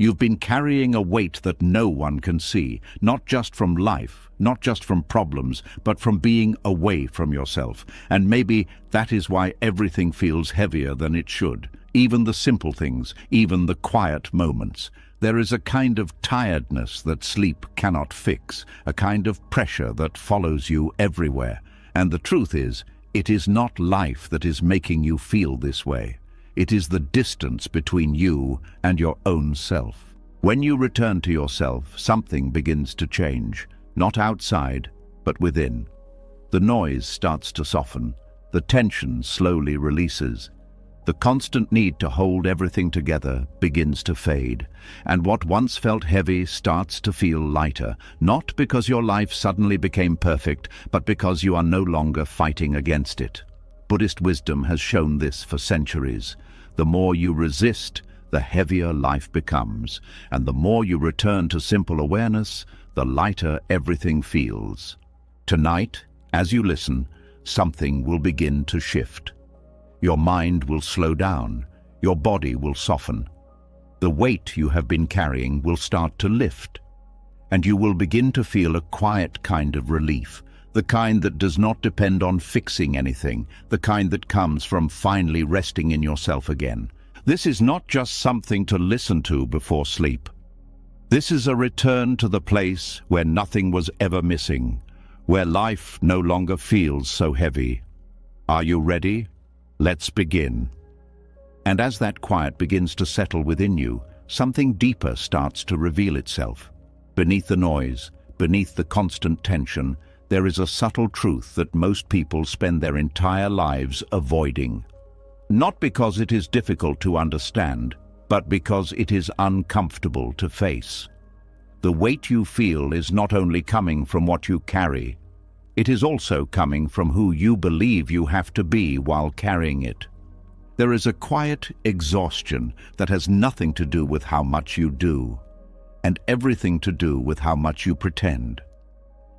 You've been carrying a weight that no one can see, not just from life, not just from problems, but from being away from yourself. And maybe that is why everything feels heavier than it should. Even the simple things, even the quiet moments. There is a kind of tiredness that sleep cannot fix, a kind of pressure that follows you everywhere. And the truth is, it is not life that is making you feel this way. It is the distance between you and your own self. When you return to yourself, something begins to change, not outside, but within. The noise starts to soften, the tension slowly releases. The constant need to hold everything together begins to fade, and what once felt heavy starts to feel lighter, not because your life suddenly became perfect, but because you are no longer fighting against it. Buddhist wisdom has shown this for centuries. The more you resist, the heavier life becomes, and the more you return to simple awareness, the lighter everything feels. Tonight, as you listen, something will begin to shift. Your mind will slow down, your body will soften. The weight you have been carrying will start to lift, and you will begin to feel a quiet kind of relief, the kind that does not depend on fixing anything, the kind that comes from finally resting in yourself again. This is not just something to listen to before sleep. This is a return to the place where nothing was ever missing, where life no longer feels so heavy. Are you ready? Let's begin. And as that quiet begins to settle within you, something deeper starts to reveal itself. Beneath the noise, beneath the constant tension, there is a subtle truth that most people spend their entire lives avoiding. Not because it is difficult to understand, but because it is uncomfortable to face. The weight you feel is not only coming from what you carry, it is also coming from who you believe you have to be while carrying it. There is a quiet exhaustion that has nothing to do with how much you do, and everything to do with how much you pretend.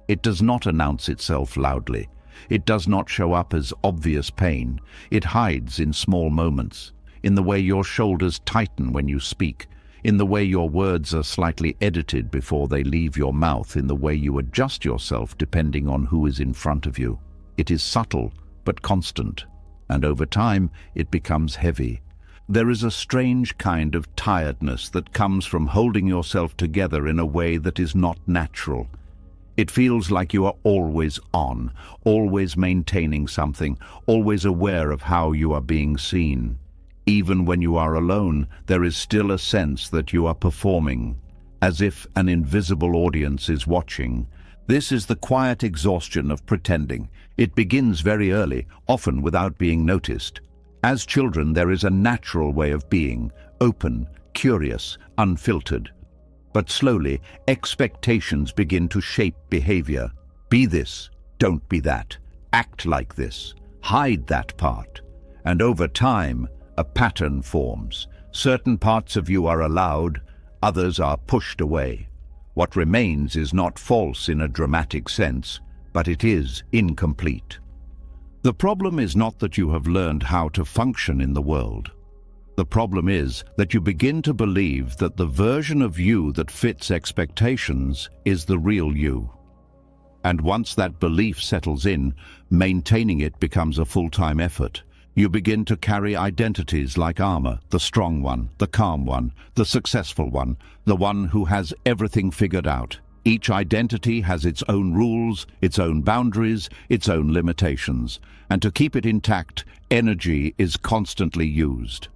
It does not announce itself loudly. It does not show up as obvious pain. It hides in small moments, in the way your shoulders tighten when you speak, in the way your words are slightly edited before they leave your mouth, in the way you adjust yourself depending on who is in front of you. It is subtle but constant, and over time it becomes heavy. There is a strange kind of tiredness that comes from holding yourself together in a way that is not natural. It feels like you are always on, always maintaining something, always aware of how you are being seen. Even when you are alone, there is still a sense that you are performing, as if an invisible audience is watching. This is the quiet exhaustion of pretending. It begins very early, often without being noticed. As children, there is a natural way of being, open, curious, unfiltered. But slowly, expectations begin to shape behavior. Be this, don't be that. Act like this, hide that part. And over time, a pattern forms. Certain parts of you are allowed, others are pushed away. What remains is not false in a dramatic sense, but it is incomplete. The problem is not that you have learned how to function in the world. The problem is that you begin to believe that the version of you that fits expectations is the real you. And once that belief settles in, maintaining it becomes a full-time effort. You begin to carry identities like armor, the strong one, the calm one, the successful one, the one who has everything figured out. Each identity has its own rules, its own boundaries, its own limitations. And to keep it intact, energy is constantly used.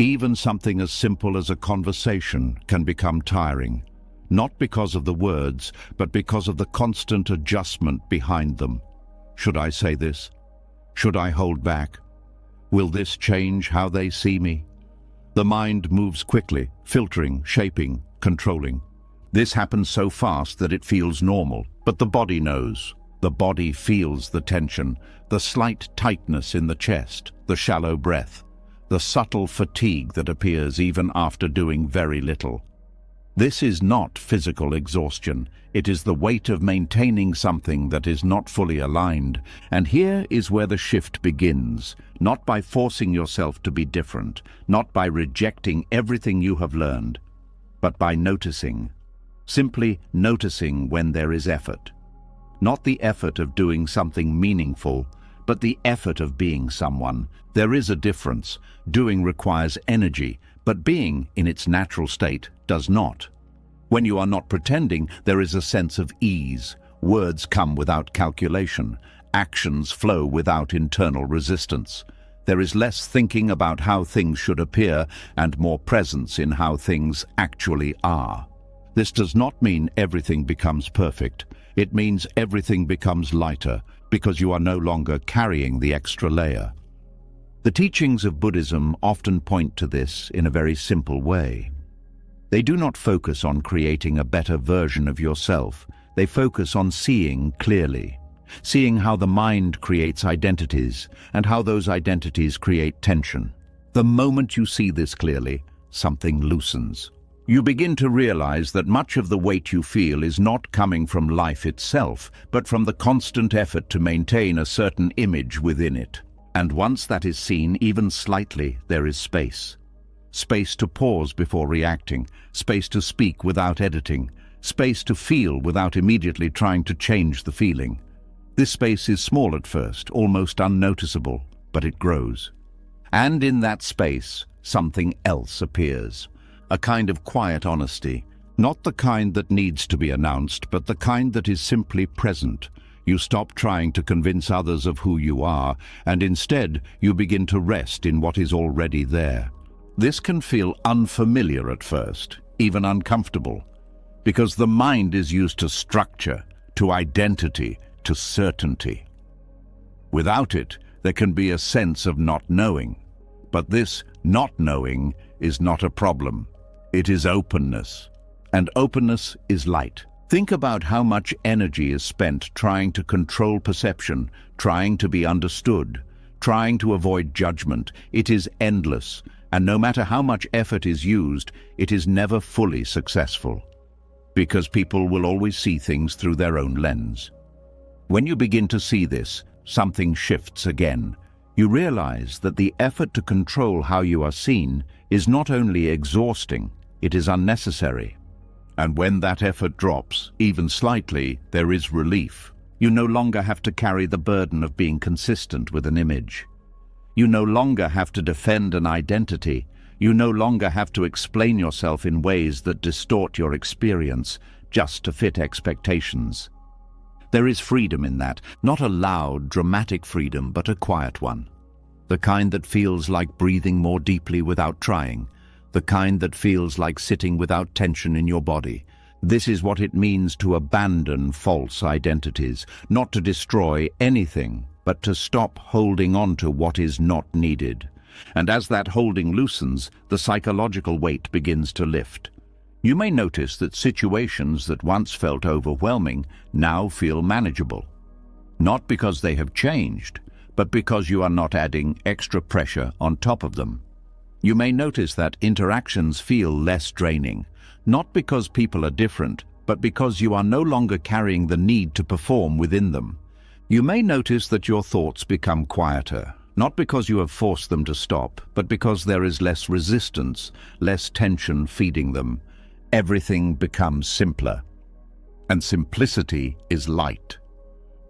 Even something as simple as a conversation can become tiring, not because of the words, but because of the constant adjustment behind them. Should I say this? Should I hold back? Will this change how they see me? The mind moves quickly, filtering, shaping, controlling. This happens so fast that it feels normal, but the body knows. The body feels the tension, the slight tightness in the chest, the shallow breath, the subtle fatigue that appears even after doing very little. This is not physical exhaustion. It is the weight of maintaining something that is not fully aligned. And here is where the shift begins, not by forcing yourself to be different, not by rejecting everything you have learned, but by noticing. Simply noticing when there is effort. Not the effort of doing something meaningful, but the effort of being someone. There is a difference. Doing requires energy, but being, in its natural state, does not. When you are not pretending, there is a sense of ease. Words come without calculation. Actions flow without internal resistance. There is less thinking about how things should appear and more presence in how things actually are. This does not mean everything becomes perfect. It means everything becomes lighter because you are no longer carrying the extra layer. The teachings of Buddhism often point to this in a very simple way. They do not focus on creating a better version of yourself. They focus on seeing clearly, seeing how the mind creates identities and how those identities create tension. The moment you see this clearly, something loosens. You begin to realize that much of the weight you feel is not coming from life itself, but from the constant effort to maintain a certain image within it. And once that is seen, even slightly, there is space. Space to pause before reacting, space to speak without editing, space to feel without immediately trying to change the feeling. This space is small at first, almost unnoticeable, but it grows. And in that space, something else appears. A kind of quiet honesty, not the kind that needs to be announced, but the kind that is simply present. You stop trying to convince others of who you are, and instead you begin to rest in what is already there. This can feel unfamiliar at first, even uncomfortable, because the mind is used to structure, to identity, to certainty. Without it, there can be a sense of not knowing. But this not knowing is not a problem. It is openness, and openness is light. Think about how much energy is spent trying to control perception, trying to be understood, trying to avoid judgment. It is endless, and no matter how much effort is used, it is never fully successful, because people will always see things through their own lens. When you begin to see this, something shifts again. You realize that the effort to control how you are seen is not only exhausting, it is unnecessary. And when that effort drops, even slightly, there is relief. You no longer have to carry the burden of being consistent with an image. You no longer have to defend an identity. You no longer have to explain yourself in ways that distort your experience just to fit expectations. There is freedom in that, not a loud, dramatic freedom, but a quiet one. The kind that feels like breathing more deeply without trying. The kind that feels like sitting without tension in your body. This is what it means to abandon false identities, not to destroy anything, but to stop holding on to what is not needed. And as that holding loosens, the psychological weight begins to lift. You may notice that situations that once felt overwhelming now feel manageable. Not because they have changed, but because you are not adding extra pressure on top of them. You may notice that interactions feel less draining, not because people are different, but because you are no longer carrying the need to perform within them. You may notice that your thoughts become quieter, not because you have forced them to stop, but because there is less resistance, less tension feeding them. Everything becomes simpler. And simplicity is light.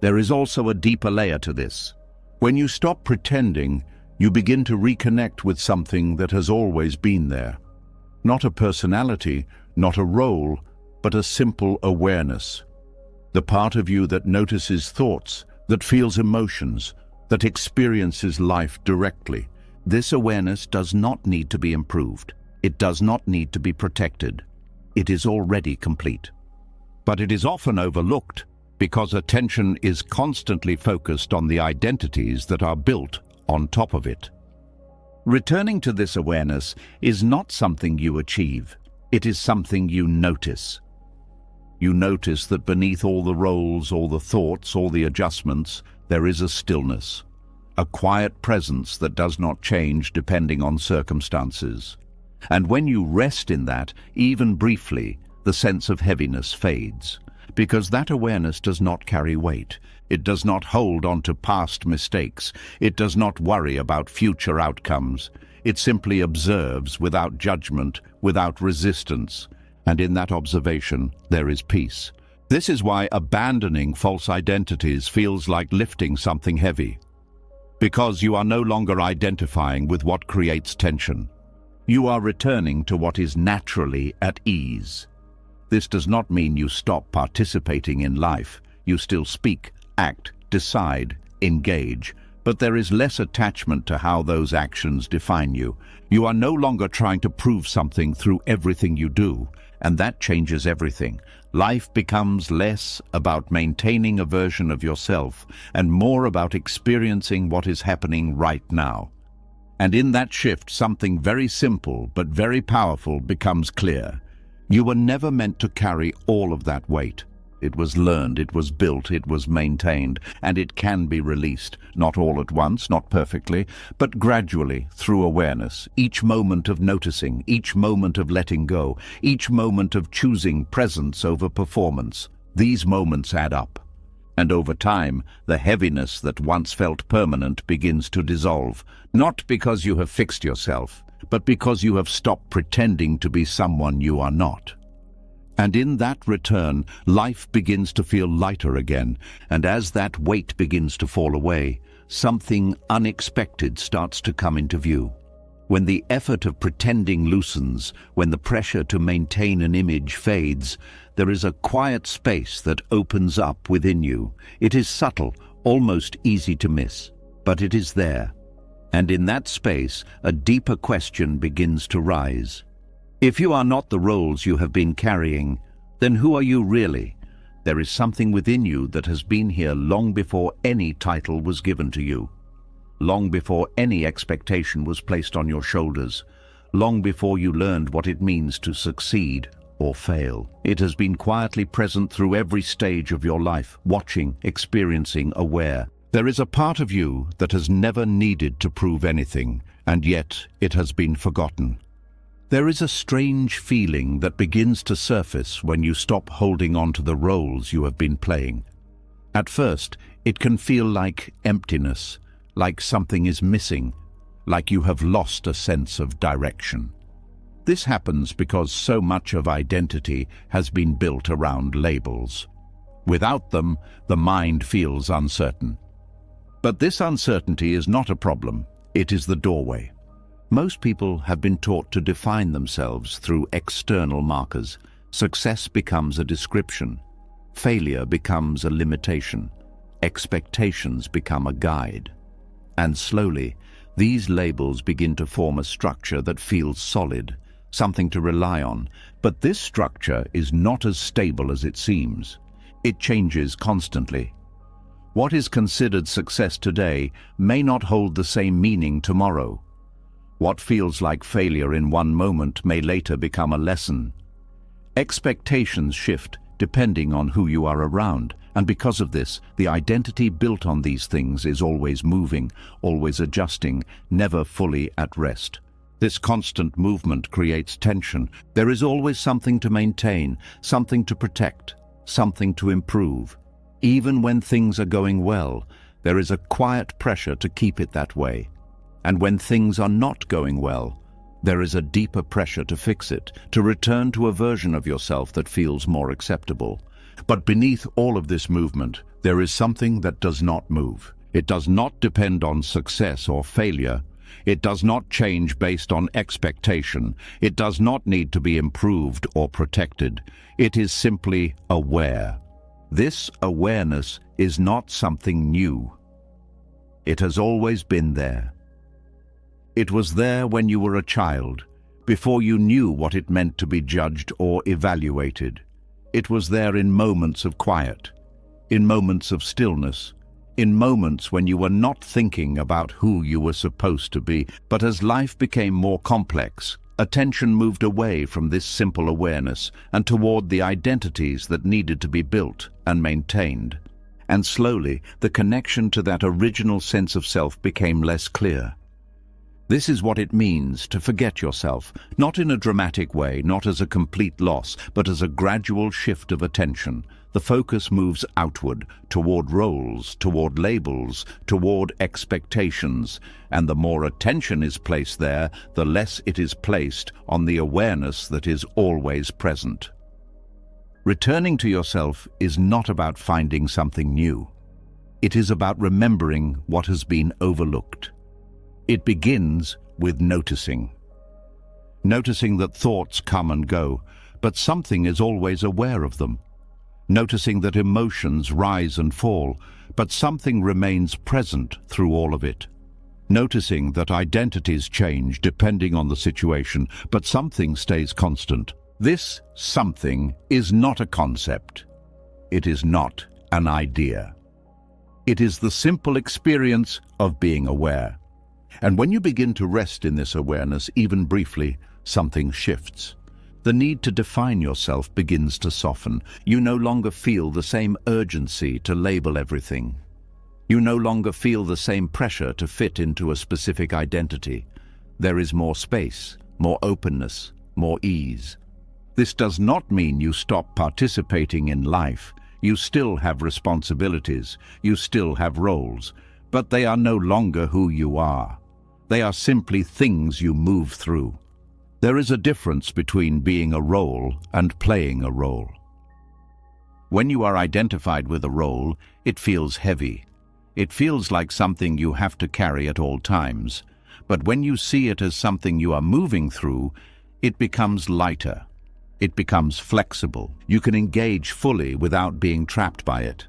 There is also a deeper layer to this. When you stop pretending, you begin to reconnect with something that has always been there. Not a personality, not a role, but a simple awareness. The part of you that notices thoughts, that feels emotions, that experiences life directly. This awareness does not need to be improved. It does not need to be protected. It is already complete. But it is often overlooked because attention is constantly focused on the identities that are built on top of it. Returning to this awareness is not something you achieve. It is something you notice. You notice that beneath all the roles, all the thoughts, all the adjustments, there is a stillness, a quiet presence that does not change depending on circumstances. And when you rest in that, even briefly, the sense of heaviness fades, because that awareness does not carry weight. It does not hold on to past mistakes. It does not worry about future outcomes. It simply observes without judgment, without resistance. And in that observation, there is peace. This is why abandoning false identities feels like lifting something heavy. Because you are no longer identifying with what creates tension. You are returning to what is naturally at ease. This does not mean you stop participating in life. You still speak, act, decide, engage, but there is less attachment to how those actions define you. You are no longer trying to prove something through everything you do, and that changes everything. Life becomes less about maintaining a version of yourself and more about experiencing what is happening right now. And in that shift, something very simple but very powerful becomes clear. You were never meant to carry all of that weight. It was learned, it was built, it was maintained, and it can be released, not all at once, not perfectly, but gradually through awareness, each moment of noticing, each moment of letting go, each moment of choosing presence over performance. These moments add up. And over time, the heaviness that once felt permanent begins to dissolve, not because you have fixed yourself, but because you have stopped pretending to be someone you are not. And in that return, life begins to feel lighter again, and as that weight begins to fall away, something unexpected starts to come into view. When the effort of pretending loosens, when the pressure to maintain an image fades, there is a quiet space that opens up within you. It is subtle, almost easy to miss, but it is there. And in that space, a deeper question begins to rise. If you are not the roles you have been carrying, then who are you really? There is something within you that has been here long before any title was given to you, long before any expectation was placed on your shoulders, long before you learned what it means to succeed or fail. It has been quietly present through every stage of your life, watching, experiencing, aware. There is a part of you that has never needed to prove anything, and yet it has been forgotten. There is a strange feeling that begins to surface when you stop holding on to the roles you have been playing. At first, it can feel like emptiness, like something is missing, like you have lost a sense of direction. This happens because so much of identity has been built around labels. Without them, the mind feels uncertain. But this uncertainty is not a problem, it is the doorway. Most people have been taught to define themselves through external markers. Success becomes a description. Failure becomes a limitation. Expectations become a guide. And slowly, these labels begin to form a structure that feels solid, something to rely on. But this structure is not as stable as it seems. It changes constantly. What is considered success today may not hold the same meaning tomorrow. What feels like failure in one moment may later become a lesson. Expectations shift depending on who you are around, and because of this, the identity built on these things is always moving, always adjusting, never fully at rest. This constant movement creates tension. There is always something to maintain, something to protect, something to improve. Even when things are going well, there is a quiet pressure to keep it that way. And when things are not going well, there is a deeper pressure to fix it, to return to a version of yourself that feels more acceptable. But beneath all of this movement, there is something that does not move. It does not depend on success or failure. It does not change based on expectation. It does not need to be improved or protected. It is simply aware. This awareness is not something new. It has always been there. It was there when you were a child, before you knew what it meant to be judged or evaluated. It was there in moments of quiet, in moments of stillness, in moments when you were not thinking about who you were supposed to be. But as life became more complex, attention moved away from this simple awareness and toward the identities that needed to be built and maintained. And slowly, the connection to that original sense of self became less clear. This is what it means to forget yourself, not in a dramatic way, not as a complete loss, but as a gradual shift of attention. The focus moves outward, toward roles, toward labels, toward expectations, and the more attention is placed there, the less it is placed on the awareness that is always present. Returning to yourself is not about finding something new. It is about remembering what has been overlooked. It begins with noticing. Noticing that thoughts come and go, but something is always aware of them. Noticing that emotions rise and fall, but something remains present through all of it. Noticing that identities change depending on the situation, but something stays constant. This something is not a concept. It is not an idea. It is the simple experience of being aware. And when you begin to rest in this awareness, even briefly, something shifts. The need to define yourself begins to soften. You no longer feel the same urgency to label everything. You no longer feel the same pressure to fit into a specific identity. There is more space, more openness, more ease. This does not mean you stop participating in life. You still have responsibilities, you still have roles, but they are no longer who you are. They are simply things you move through. There is a difference between being a role and playing a role. When you are identified with a role, it feels heavy. It feels like something you have to carry at all times. But when you see it as something you are moving through, it becomes lighter. It becomes flexible. You can engage fully without being trapped by it.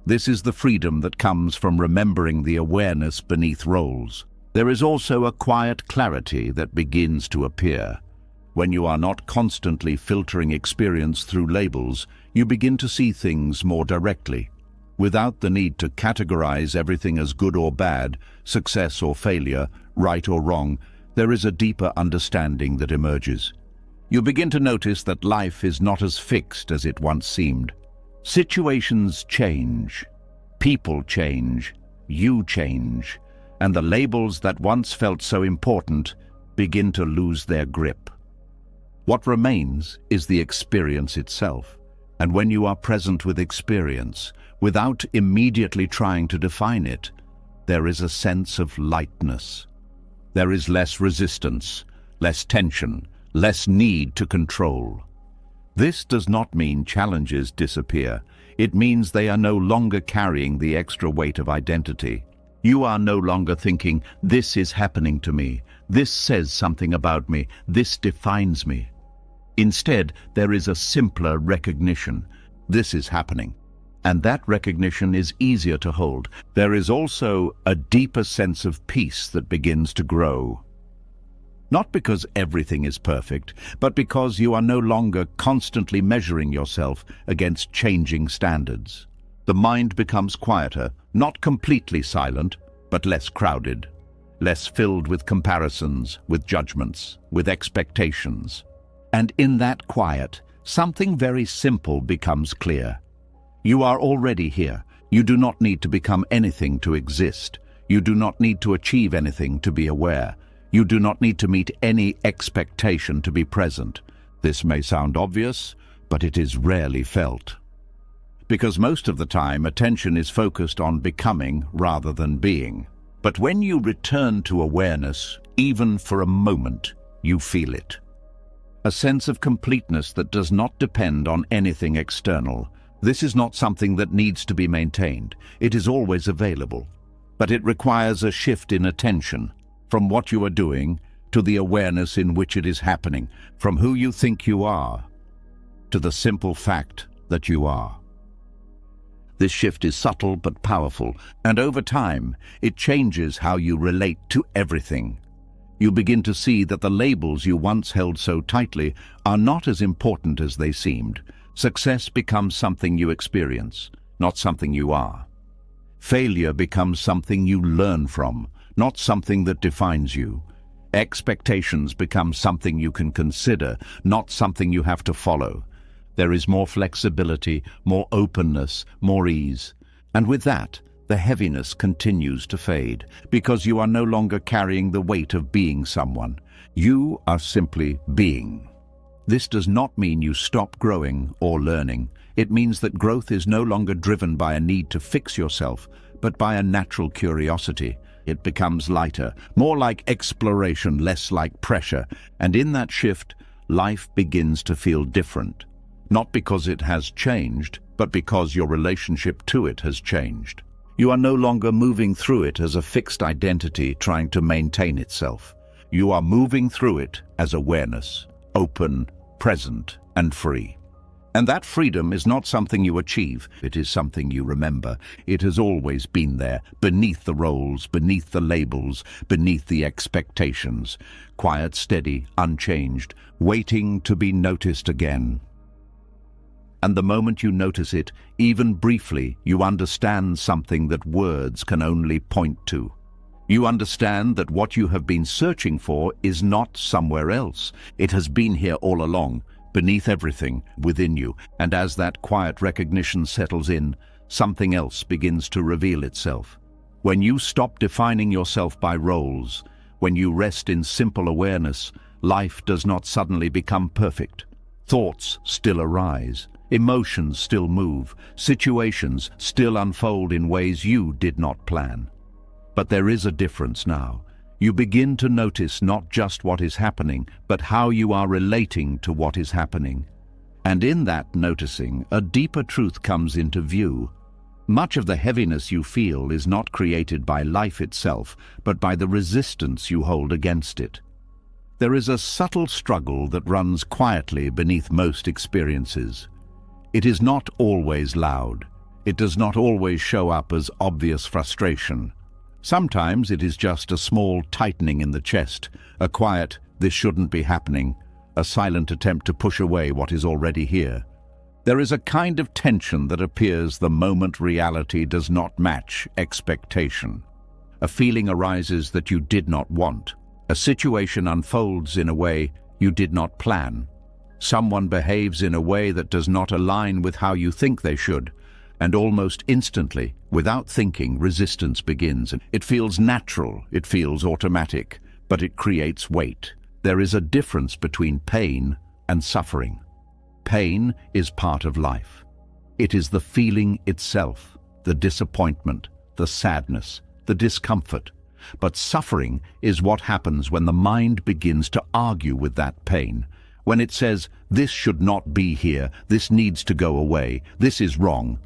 This is the freedom that comes from remembering the awareness beneath roles. There is also a quiet clarity that begins to appear. When you are not constantly filtering experience through labels, you begin to see things more directly. Without the need to categorize everything as good or bad, success or failure, right or wrong, there is a deeper understanding that emerges. You begin to notice that life is not as fixed as it once seemed. Situations change, people change, you change, and the labels that once felt so important begin to lose their grip. What remains is the experience itself, and when you are present with experience, without immediately trying to define it, there is a sense of lightness. There is less resistance, less tension, less need to control. This does not mean challenges disappear. It means they are no longer carrying the extra weight of identity. You are no longer thinking, this is happening to me, this says something about me, this defines me. Instead, there is a simpler recognition. This is happening. And that recognition is easier to hold. There is also a deeper sense of peace that begins to grow. Not because everything is perfect, but because you are no longer constantly measuring yourself against changing standards. The mind becomes quieter, not completely silent, but less crowded, less filled with comparisons, with judgments, with expectations. And in that quiet, something very simple becomes clear. You are already here. You do not need to become anything to exist. You do not need to achieve anything to be aware. You do not need to meet any expectation to be present. This may sound obvious, but it is rarely felt. Because most of the time, attention is focused on becoming rather than being. But when you return to awareness, even for a moment, you feel it. A sense of completeness that does not depend on anything external. This is not something that needs to be maintained. It is always available. But it requires a shift in attention, from what you are doing to the awareness in which it is happening, from who you think you are to the simple fact that you are. This shift is subtle but powerful, and over time, it changes how you relate to everything. You begin to see that the labels you once held so tightly are not as important as they seemed. Success becomes something you experience, not something you are. Failure becomes something you learn from, not something that defines you. Expectations become something you can consider, not something you have to follow. There is more flexibility, more openness, more ease. And with that, the heaviness continues to fade, because you are no longer carrying the weight of being someone. You are simply being. This does not mean you stop growing or learning. It means that growth is no longer driven by a need to fix yourself, but by a natural curiosity. It becomes lighter, more like exploration, less like pressure. And in that shift, life begins to feel different. Not because it has changed, but because your relationship to it has changed. You are no longer moving through it as a fixed identity trying to maintain itself. You are moving through it as awareness, open, present, and free. And that freedom is not something you achieve, it is something you remember. It has always been there, beneath the roles, beneath the labels, beneath the expectations. Quiet, steady, unchanged, waiting to be noticed again. And the moment you notice it, even briefly, you understand something that words can only point to. You understand that what you have been searching for is not somewhere else. It has been here all along, beneath everything, within you. And as that quiet recognition settles in, something else begins to reveal itself. When you stop defining yourself by roles, when you rest in simple awareness, life does not suddenly become perfect. Thoughts still arise. Emotions still move, situations still unfold in ways you did not plan. But there is a difference now. You begin to notice not just what is happening, but how you are relating to what is happening. And in that noticing, a deeper truth comes into view. Much of the heaviness you feel is not created by life itself, but by the resistance you hold against it. There is a subtle struggle that runs quietly beneath most experiences. It is not always loud. It does not always show up as obvious frustration. Sometimes it is just a small tightening in the chest, a quiet, "this shouldn't be happening," a silent attempt to push away what is already here. There is a kind of tension that appears the moment reality does not match expectation. A feeling arises that you did not want. A situation unfolds in a way you did not plan. Someone behaves in a way that does not align with how you think they should, and almost instantly, without thinking, resistance begins. It feels natural, it feels automatic, but it creates weight. There is a difference between pain and suffering. Pain is part of life. It is the feeling itself, the disappointment, the sadness, the discomfort. But suffering is what happens when the mind begins to argue with that pain. When it says, "this should not be here, this needs to go away, this is wrong."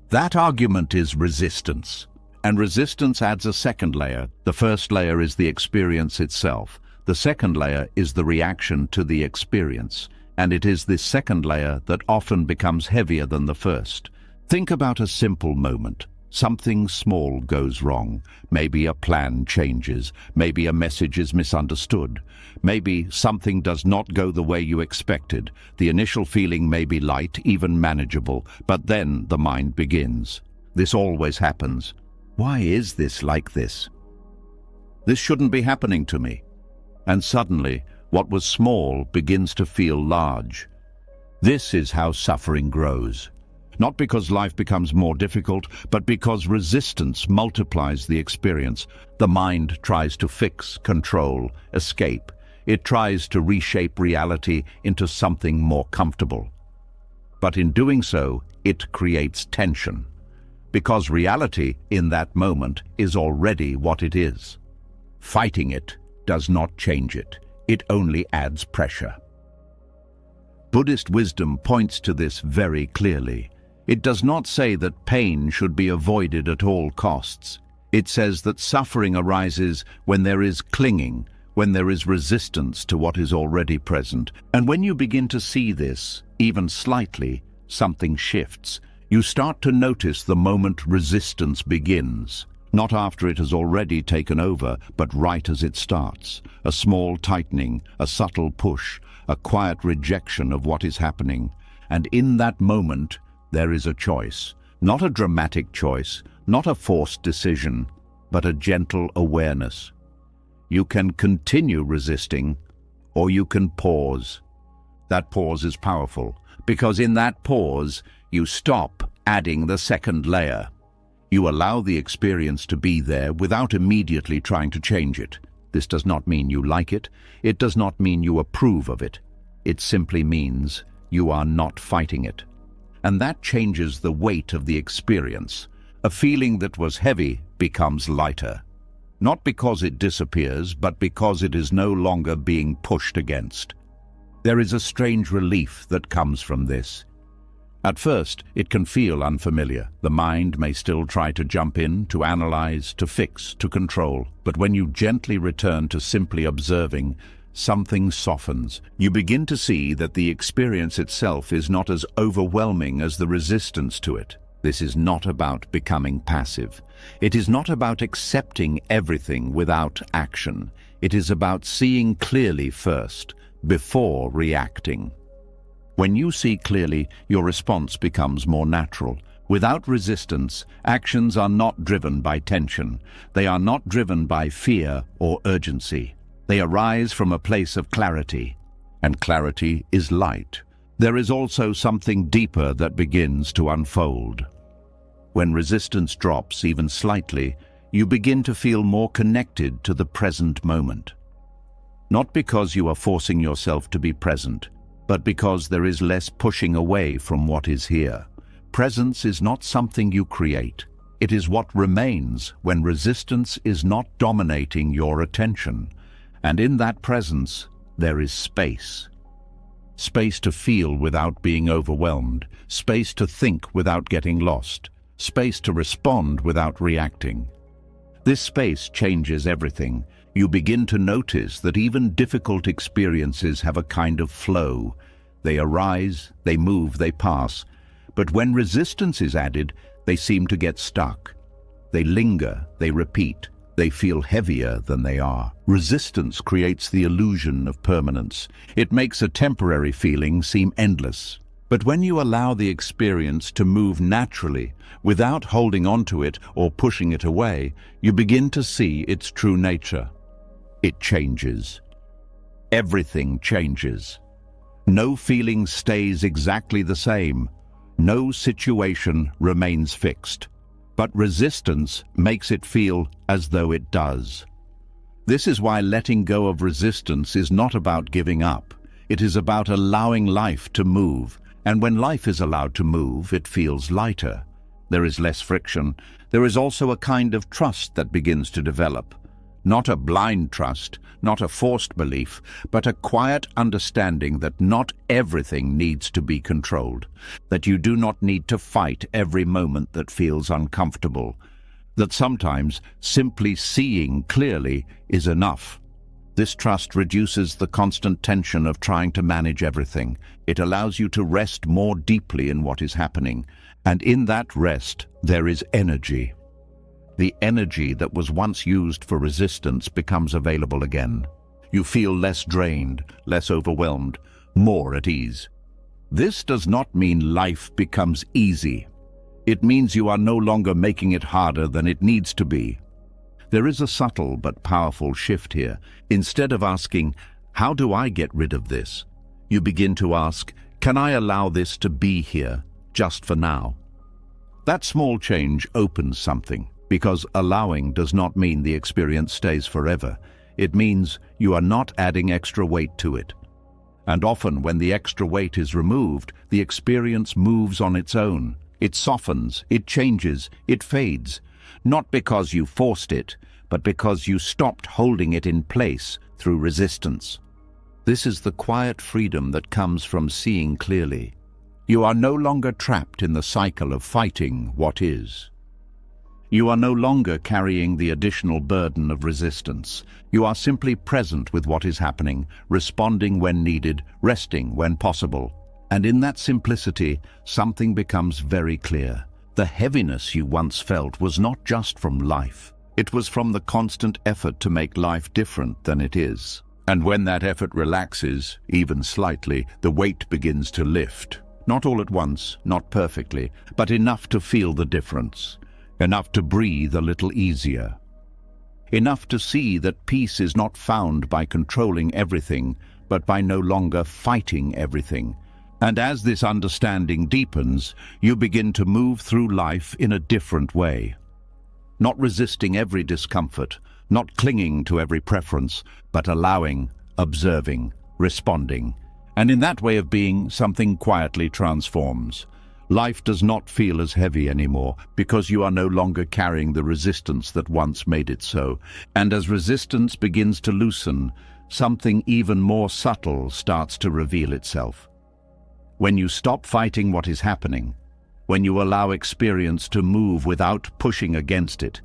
That argument is resistance. And resistance adds a second layer. The first layer is the experience itself. The second layer is the reaction to the experience. And it is this second layer that often becomes heavier than the first. Think about a simple moment. Something small goes wrong. Maybe a plan changes. Maybe a message is misunderstood. Maybe something does not go the way you expected. The initial feeling may be light, even manageable, but then the mind begins. This always happens. Why is this like this? This shouldn't be happening to me. And suddenly, what was small begins to feel large. This is how suffering grows. Not because life becomes more difficult, but because resistance multiplies the experience. The mind tries to fix, control, escape. It tries to reshape reality into something more comfortable. But in doing so, it creates tension. Because reality, in that moment, is already what it is. Fighting it does not change it. It only adds pressure. Buddhist wisdom points to this very clearly. It does not say that pain should be avoided at all costs. It says that suffering arises when there is clinging, when there is resistance to what is already present. And when you begin to see this, even slightly, something shifts. You start to notice the moment resistance begins. Not after it has already taken over, but right as it starts. A small tightening, a subtle push, a quiet rejection of what is happening. And in that moment, there is a choice. Not a dramatic choice, not a forced decision, but a gentle awareness. You can continue resisting, or you can pause. That pause is powerful, because in that pause, you stop adding the second layer. You allow the experience to be there without immediately trying to change it. This does not mean you like it. It does not mean you approve of it. It simply means you are not fighting it. and that changes the weight of the experience. A feeling that was heavy becomes lighter. Not because it disappears, but because it is no longer being pushed against. There is a strange relief that comes from this. At first, it can feel unfamiliar. The mind may still try to jump in, to analyze, to fix, to control. But when you gently return to simply observing, something softens. You begin to see that the experience itself is not as overwhelming as the resistance to it. This is not about becoming passive. It is not about accepting everything without action. It is about seeing clearly first, before reacting. When you see clearly, your response becomes more natural. Without resistance, actions are not driven by tension. They are not driven by fear or urgency. They arise from a place of clarity, and clarity is light. There is also something deeper that begins to unfold. When resistance drops even slightly, you begin to feel more connected to the present moment. Not because you are forcing yourself to be present, but because there is less pushing away from what is here. Presence is not something you create. It is what remains when resistance is not dominating your attention. And in that presence, there is space. Space to feel without being overwhelmed. Space to think without getting lost. Space to respond without reacting. This space changes everything. You begin to notice that even difficult experiences have a kind of flow. They arise, they move, they pass. But when resistance is added, they seem to get stuck. They linger, they repeat, they feel heavier than they are. Resistance creates the illusion of permanence. It makes a temporary feeling seem endless. But when you allow the experience to move naturally, without holding on to it or pushing it away, you begin to see its true nature. It changes. Everything changes. No feeling stays exactly the same. No situation remains fixed. But resistance makes it feel as though it does. This is why letting go of resistance is not about giving up. It is about allowing life to move. And when life is allowed to move, it feels lighter. There is less friction. There is also a kind of trust that begins to develop. Not a blind trust, not a forced belief, but a quiet understanding that not everything needs to be controlled, that you do not need to fight every moment that feels uncomfortable, that sometimes simply seeing clearly is enough. This trust reduces the constant tension of trying to manage everything. It allows you to rest more deeply in what is happening, and in that rest there is energy. The energy that was once used for resistance becomes available again. You feel less drained, less overwhelmed, more at ease. This does not mean life becomes easy. It means you are no longer making it harder than it needs to be. There is a subtle but powerful shift here. Instead of asking, "How do I get rid of this?" you begin to ask, "Can I allow this to be here, just for now?" That small change opens something. Because allowing does not mean the experience stays forever. It means you are not adding extra weight to it. And often when the extra weight is removed, the experience moves on its own. It softens, it changes, it fades. Not because you forced it, but because you stopped holding it in place through resistance. This is the quiet freedom that comes from seeing clearly. You are no longer trapped in the cycle of fighting what is. You are no longer carrying the additional burden of resistance. You are simply present with what is happening, responding when needed, resting when possible. And in that simplicity, something becomes very clear. The heaviness you once felt was not just from life. It was from the constant effort to make life different than it is. And when that effort relaxes, even slightly, the weight begins to lift. Not all at once, not perfectly, but enough to feel the difference. Enough to breathe a little easier. Enough to see that peace is not found by controlling everything, but by no longer fighting everything. And as this understanding deepens, you begin to move through life in a different way. Not resisting every discomfort, not clinging to every preference, but allowing, observing, responding. And in that way of being, something quietly transforms. Life does not feel as heavy anymore because you are no longer carrying the resistance that once made it so. And as resistance begins to loosen, something even more subtle starts to reveal itself. When you stop fighting what is happening, when you allow experience to move without pushing against it,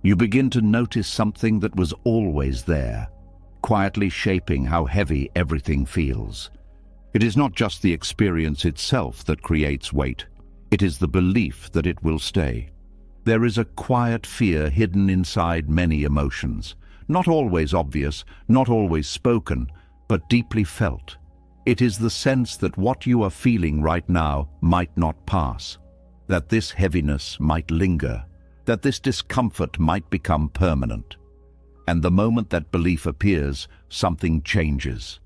you begin to notice something that was always there, quietly shaping how heavy everything feels. It is not just the experience itself that creates weight. It is the belief that it will stay. There is a quiet fear hidden inside many emotions, not always obvious, not always spoken, but deeply felt. It is the sense that what you are feeling right now might not pass, that this heaviness might linger, that this discomfort might become permanent. And the moment that belief appears, something changes.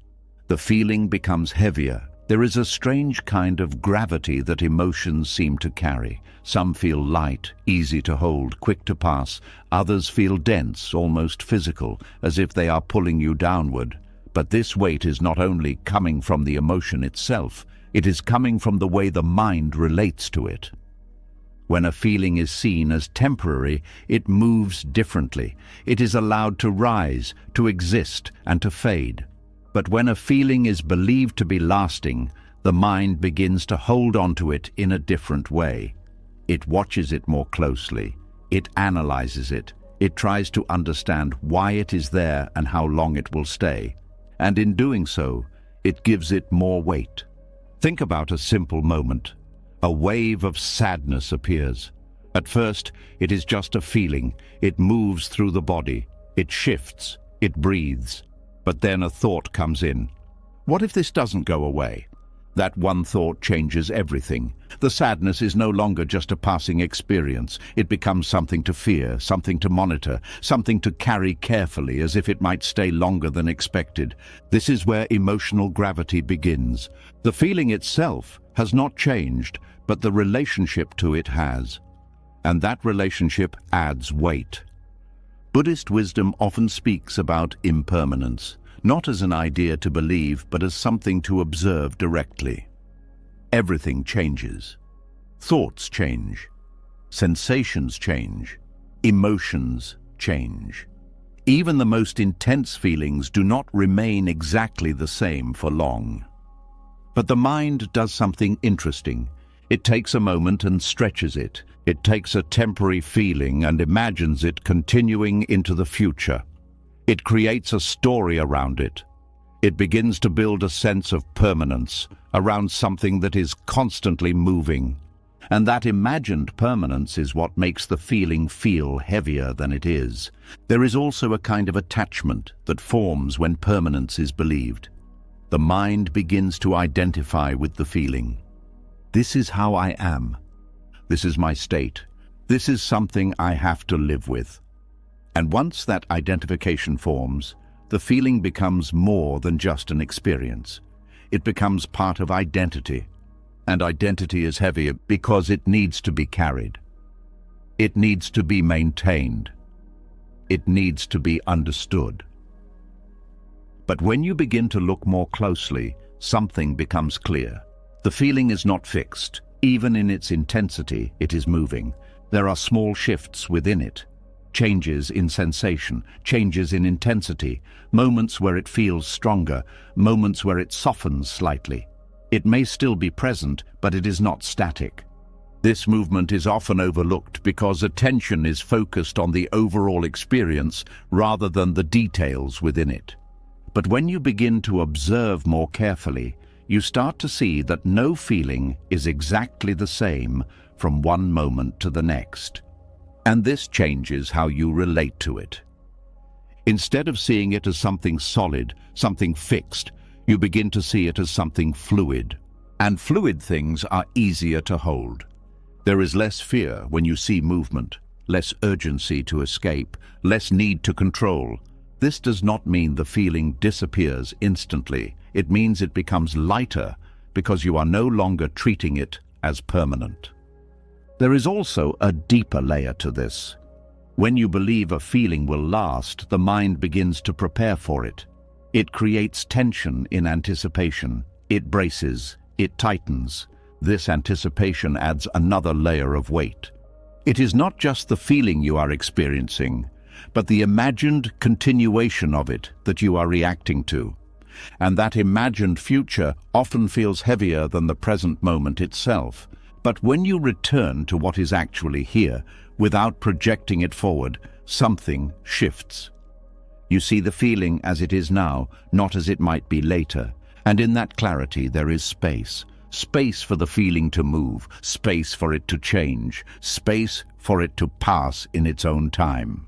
The feeling becomes heavier. There is a strange kind of gravity that emotions seem to carry. Some feel light, easy to hold, quick to pass. Others feel dense, almost physical, as if they are pulling you downward. But this weight is not only coming from the emotion itself, it is coming from the way the mind relates to it. When a feeling is seen as temporary, it moves differently. It is allowed to rise, to exist, and to fade. But when a feeling is believed to be lasting, the mind begins to hold on to it in a different way. It watches it more closely. It analyzes it. It tries to understand why it is there and how long it will stay. And in doing so, it gives it more weight. Think about a simple moment. A wave of sadness appears. At first, it is just a feeling. It moves through the body. It shifts. It breathes. But then a thought comes in. What if this doesn't go away? That one thought changes everything. The sadness is no longer just a passing experience. It becomes something to fear, something to monitor, something to carry carefully as if it might stay longer than expected. This is where emotional gravity begins. The feeling itself has not changed, but the relationship to it has. And that relationship adds weight. Buddhist wisdom often speaks about impermanence, not as an idea to believe, but as something to observe directly. Everything changes. Thoughts change. Sensations change. Emotions change. Even the most intense feelings do not remain exactly the same for long. But the mind does something interesting. It takes a moment and stretches it. It takes a temporary feeling and imagines it continuing into the future. It creates a story around it. It begins to build a sense of permanence around something that is constantly moving. And that imagined permanence is what makes the feeling feel heavier than it is. There is also a kind of attachment that forms when permanence is believed. The mind begins to identify with the feeling. This is how I am. This is my state. This is something I have to live with. And once that identification forms, the feeling becomes more than just an experience. It becomes part of identity. And identity is heavier because it needs to be carried. It needs to be maintained. It needs to be understood. But when you begin to look more closely, something becomes clear. The feeling is not fixed. Even in its intensity, it is moving. There are small shifts within it. Changes in sensation, changes in intensity, moments where it feels stronger, moments where it softens slightly. It may still be present, but it is not static. This movement is often overlooked because attention is focused on the overall experience rather than the details within it. But when you begin to observe more carefully, you start to see that no feeling is exactly the same from one moment to the next. And this changes how you relate to it. Instead of seeing it as something solid, something fixed, you begin to see it as something fluid. And fluid things are easier to hold. There is less fear when you see movement, less urgency to escape, less need to control. This does not mean the feeling disappears instantly. It means it becomes lighter because you are no longer treating it as permanent. There is also a deeper layer to this. When you believe a feeling will last, the mind begins to prepare for it. It creates tension in anticipation. It braces, it tightens. This anticipation adds another layer of weight. It is not just the feeling you are experiencing, but the imagined continuation of it that you are reacting to. And that imagined future often feels heavier than the present moment itself. But when you return to what is actually here, without projecting it forward, something shifts. You see the feeling as it is now, not as it might be later. And in that clarity there is space. Space for the feeling to move, space for it to change, space for it to pass in its own time.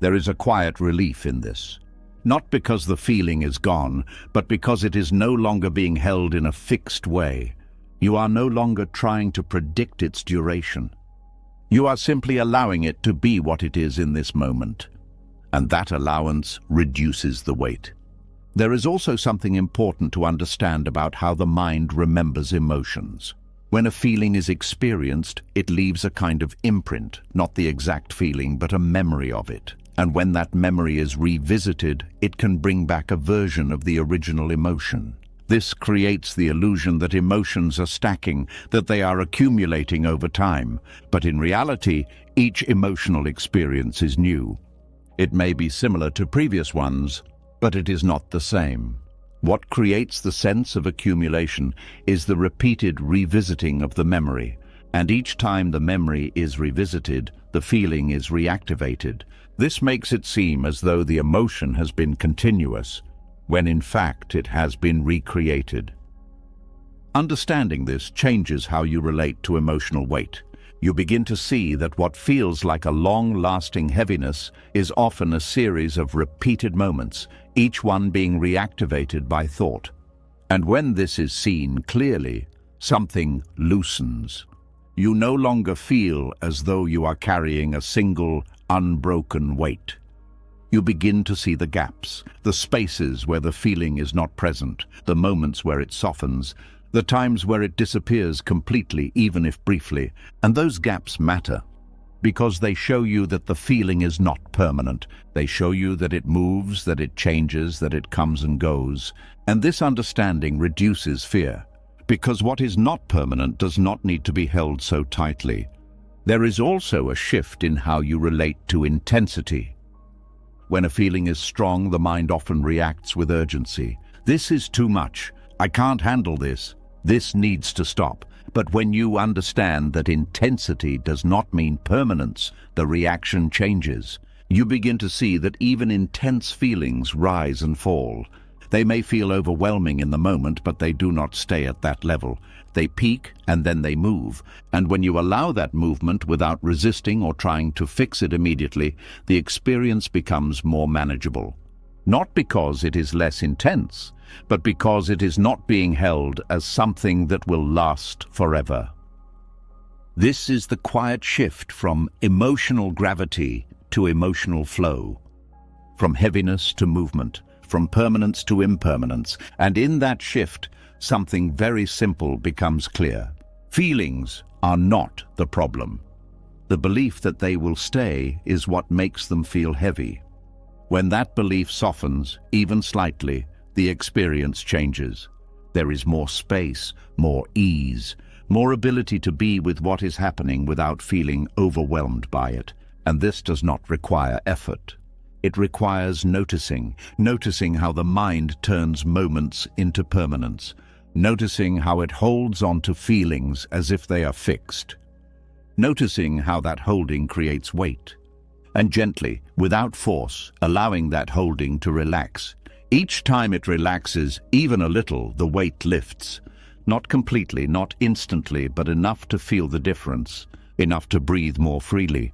There is a quiet relief in this. Not because the feeling is gone, but because it is no longer being held in a fixed way. You are no longer trying to predict its duration. You are simply allowing it to be what it is in this moment. And that allowance reduces the weight. There is also something important to understand about how the mind remembers emotions. When a feeling is experienced, it leaves a kind of imprint, not the exact feeling, but a memory of it. And when that memory is revisited, it can bring back a version of the original emotion. This creates the illusion that emotions are stacking, that they are accumulating over time. But in reality, each emotional experience is new. It may be similar to previous ones, but it is not the same. What creates the sense of accumulation is the repeated revisiting of the memory. And each time the memory is revisited, the feeling is reactivated. This makes it seem as though the emotion has been continuous, when in fact it has been recreated. Understanding this changes how you relate to emotional weight. You begin to see that what feels like a long-lasting heaviness is often a series of repeated moments, each one being reactivated by thought. And when this is seen clearly, something loosens. You no longer feel as though you are carrying a single, unbroken weight. You begin to see the gaps, the spaces where the feeling is not present, the moments where it softens, the times where it disappears completely, even if briefly. And those gaps matter, because they show you that the feeling is not permanent. They show you that it moves, that it changes, that it comes and goes. And this understanding reduces fear, because what is not permanent does not need to be held so tightly. There is also a shift in how you relate to intensity. When a feeling is strong, the mind often reacts with urgency. This is too much. I can't handle this. This needs to stop. But when you understand that intensity does not mean permanence, the reaction changes. You begin to see that even intense feelings rise and fall. They may feel overwhelming in the moment, but they do not stay at that level. They peak and then they move. And when you allow that movement without resisting or trying to fix it immediately, the experience becomes more manageable. Not because it is less intense, but because it is not being held as something that will last forever. This is the quiet shift from emotional gravity to emotional flow, from heaviness to movement, from permanence to impermanence. And in that shift, something very simple becomes clear. Feelings are not the problem. The belief that they will stay is what makes them feel heavy. When that belief softens, even slightly, the experience changes. There is more space, more ease, more ability to be with what is happening without feeling overwhelmed by it. And this does not require effort. It requires noticing how the mind turns moments into permanence, noticing how it holds on to feelings as if they are fixed, noticing how that holding creates weight, and gently, without force, allowing that holding to relax. Each time it relaxes, even a little, the weight lifts. Not completely, not instantly, but enough to feel the difference, enough to breathe more freely,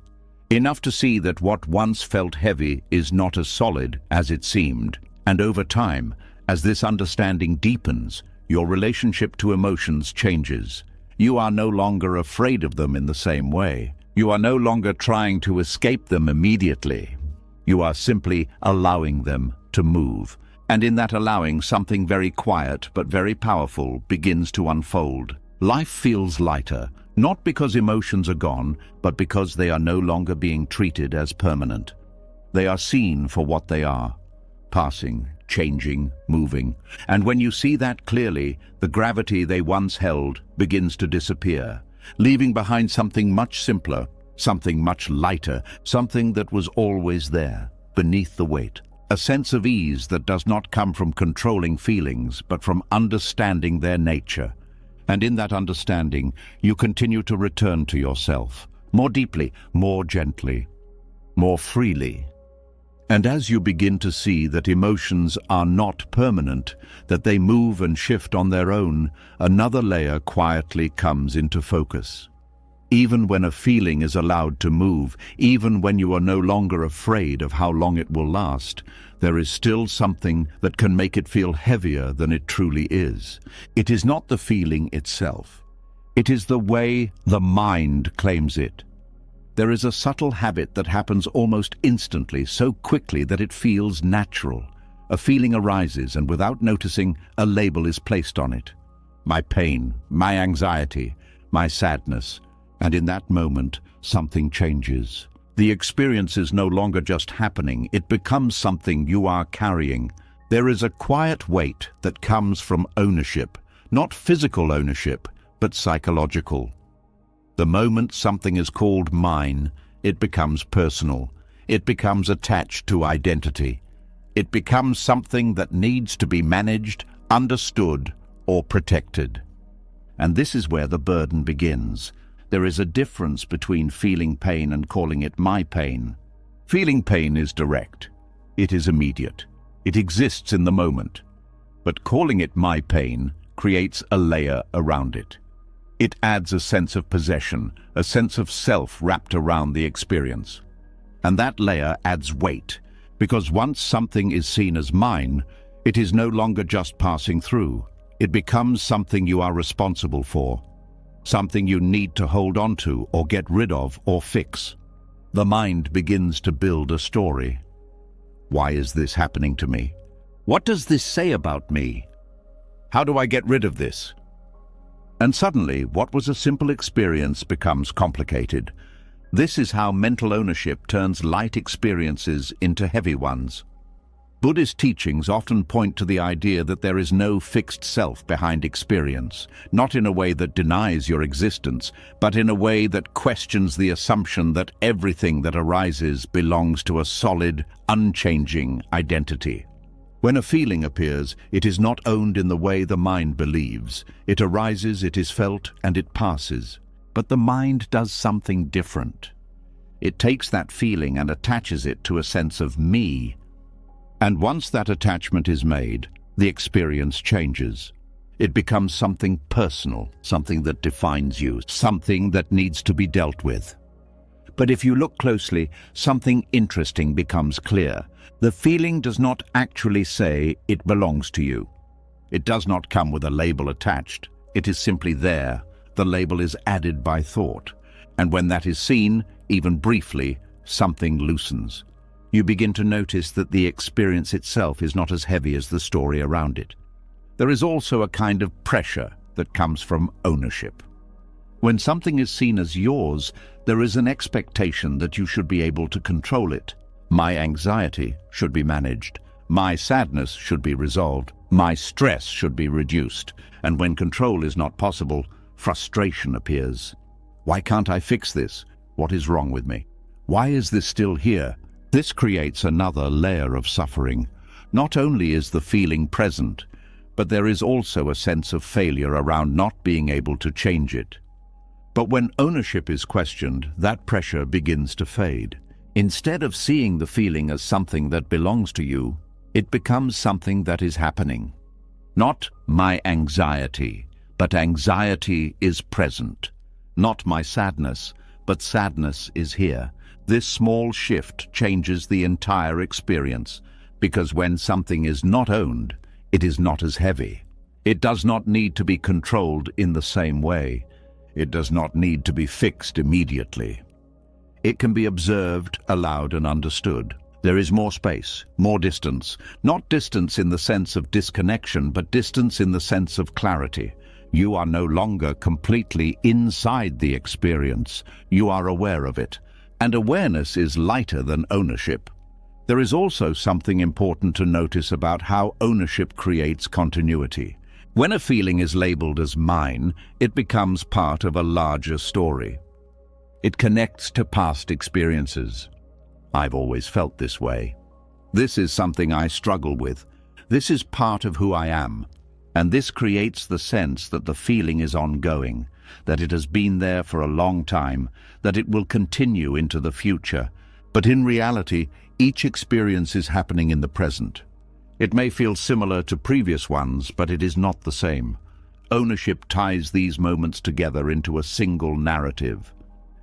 enough to see that what once felt heavy is not as solid as it seemed. And over time, as this understanding deepens, your relationship to emotions changes. You are no longer afraid of them in the same way. You are no longer trying to escape them immediately. You are simply allowing them to move. And in that allowing, something very quiet but very powerful begins to unfold. Life feels lighter, not because emotions are gone, but because they are no longer being treated as permanent. They are seen for what they are: passing, changing, moving. And when you see that clearly, the gravity they once held begins to disappear, leaving behind something much simpler, something much lighter, something that was always there, beneath the weight. A sense of ease that does not come from controlling feelings, but from understanding their nature. And in that understanding, you continue to return to yourself, more deeply, more gently, more freely. And as you begin to see that emotions are not permanent, that they move and shift on their own, another layer quietly comes into focus. Even when a feeling is allowed to move, even when you are no longer afraid of how long it will last, there is still something that can make it feel heavier than it truly is. It is not the feeling itself. It is the way the mind claims it. There is a subtle habit that happens almost instantly, so quickly that it feels natural. A feeling arises, and without noticing, a label is placed on it. My pain, my anxiety, my sadness. And in that moment, something changes. The experience is no longer just happening, it becomes something you are carrying. There is a quiet weight that comes from ownership, not physical ownership, but psychological. The moment something is called mine, it becomes personal. It becomes attached to identity. It becomes something that needs to be managed, understood, or protected. And this is where the burden begins. There is a difference between feeling pain and calling it my pain. Feeling pain is direct. It is immediate. It exists in the moment. But calling it my pain creates a layer around it. It adds a sense of possession, a sense of self wrapped around the experience. And that layer adds weight, because once something is seen as mine, it is no longer just passing through. It becomes something you are responsible for. Something you need to hold on to or get rid of or fix. The mind begins to build a story. Why is this happening to me? What does this say about me? How do I get rid of this? And suddenly, what was a simple experience becomes complicated. This is how mental ownership turns light experiences into heavy ones. Buddhist teachings often point to the idea that there is no fixed self behind experience, not in a way that denies your existence, but in a way that questions the assumption that everything that arises belongs to a solid, unchanging identity. When a feeling appears, it is not owned in the way the mind believes. It arises, it is felt, and it passes. But the mind does something different. It takes that feeling and attaches it to a sense of me. And once that attachment is made, the experience changes. It becomes something personal, something that defines you, something that needs to be dealt with. But if you look closely, something interesting becomes clear. The feeling does not actually say it belongs to you. It does not come with a label attached. It is simply there. The label is added by thought. And when that is seen, even briefly, something loosens. You begin to notice that the experience itself is not as heavy as the story around it. There is also a kind of pressure that comes from ownership. When something is seen as yours, there is an expectation that you should be able to control it. My anxiety should be managed. My sadness should be resolved. My stress should be reduced. And when control is not possible, frustration appears. Why can't I fix this? What is wrong with me? Why is this still here? This creates another layer of suffering. Not only is the feeling present, but there is also a sense of failure around not being able to change it. But when ownership is questioned, that pressure begins to fade. Instead of seeing the feeling as something that belongs to you, it becomes something that is happening. Not my anxiety, but anxiety is present. Not my sadness, but sadness is here. This small shift changes the entire experience, because when something is not owned, it is not as heavy. It does not need to be controlled in the same way. It does not need to be fixed immediately. It can be observed, allowed, and understood. There is more space, more distance. Not distance in the sense of disconnection, but distance in the sense of clarity. You are no longer completely inside the experience. You are aware of it. And awareness is lighter than ownership. There is also something important to notice about how ownership creates continuity. When a feeling is labeled as mine, it becomes part of a larger story. It connects to past experiences. I've always felt this way. This is something I struggle with. This is part of who I am. And this creates the sense that the feeling is ongoing, that it has been there for a long time, that it will continue into the future. But in reality, each experience is happening in the present. It may feel similar to previous ones, but it is not the same. Ownership ties these moments together into a single narrative,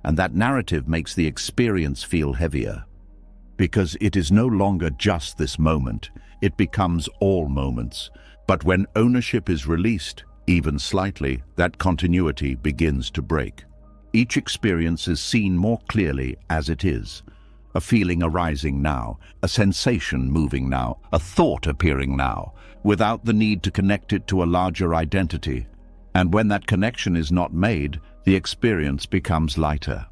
and that narrative makes the experience feel heavier. Because it is no longer just this moment, it becomes all moments. But when ownership is released, even slightly, that continuity begins to break. Each experience is seen more clearly as it is. A feeling arising now, a sensation moving now, a thought appearing now, without the need to connect it to a larger identity. And when that connection is not made, the experience becomes lighter.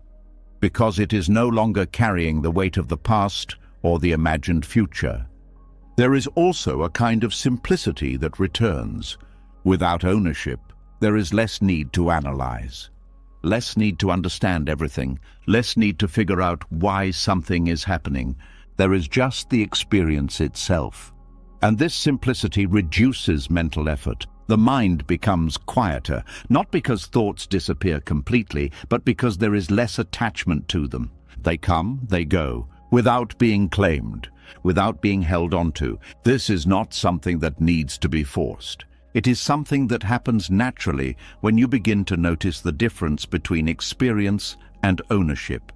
Because it is no longer carrying the weight of the past or the imagined future. There is also a kind of simplicity that returns. Without ownership, there is less need to analyze. Less need to understand everything, less need to figure out why something is happening. There is just the experience itself. And this simplicity reduces mental effort. The mind becomes quieter, not because thoughts disappear completely, but because there is less attachment to them. They come, they go, without being claimed, without being held onto. This is not something that needs to be forced. It is something that happens naturally when you begin to notice the difference between experience and ownership.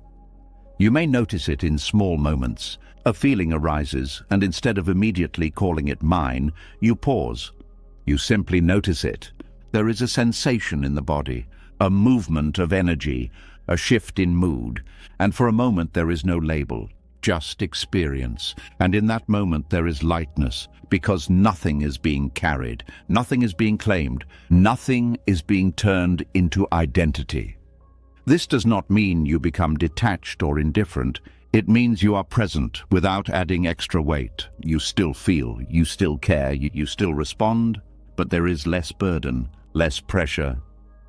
You may notice it in small moments. A feeling arises, and instead of immediately calling it mine, you pause. You simply notice it. There is a sensation in the body, a movement of energy, a shift in mood, and for a moment there is no label, just experience. And in that moment there is lightness, because nothing is being carried, nothing is being claimed, nothing is being turned into identity. This does not mean you become detached or indifferent. It means you are present without adding extra weight. You still feel, you still care, you still respond, but there is less burden, less pressure,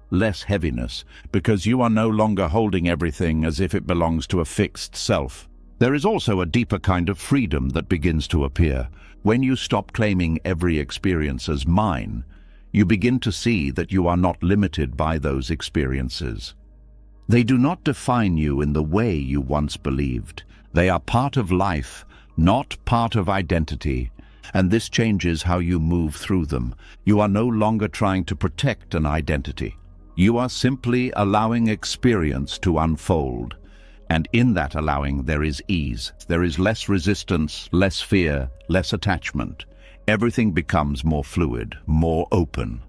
less heaviness, because you are no longer holding everything as if it belongs to a fixed self. There is also a deeper kind of freedom that begins to appear. When you stop claiming every experience as mine, you begin to see that you are not limited by those experiences. They do not define you in the way you once believed. They are part of life, not part of identity, and this changes how you move through them. You are no longer trying to protect an identity. You are simply allowing experience to unfold. And in that allowing there is ease. There is less resistance, less fear, less attachment. Everything becomes more fluid, more open,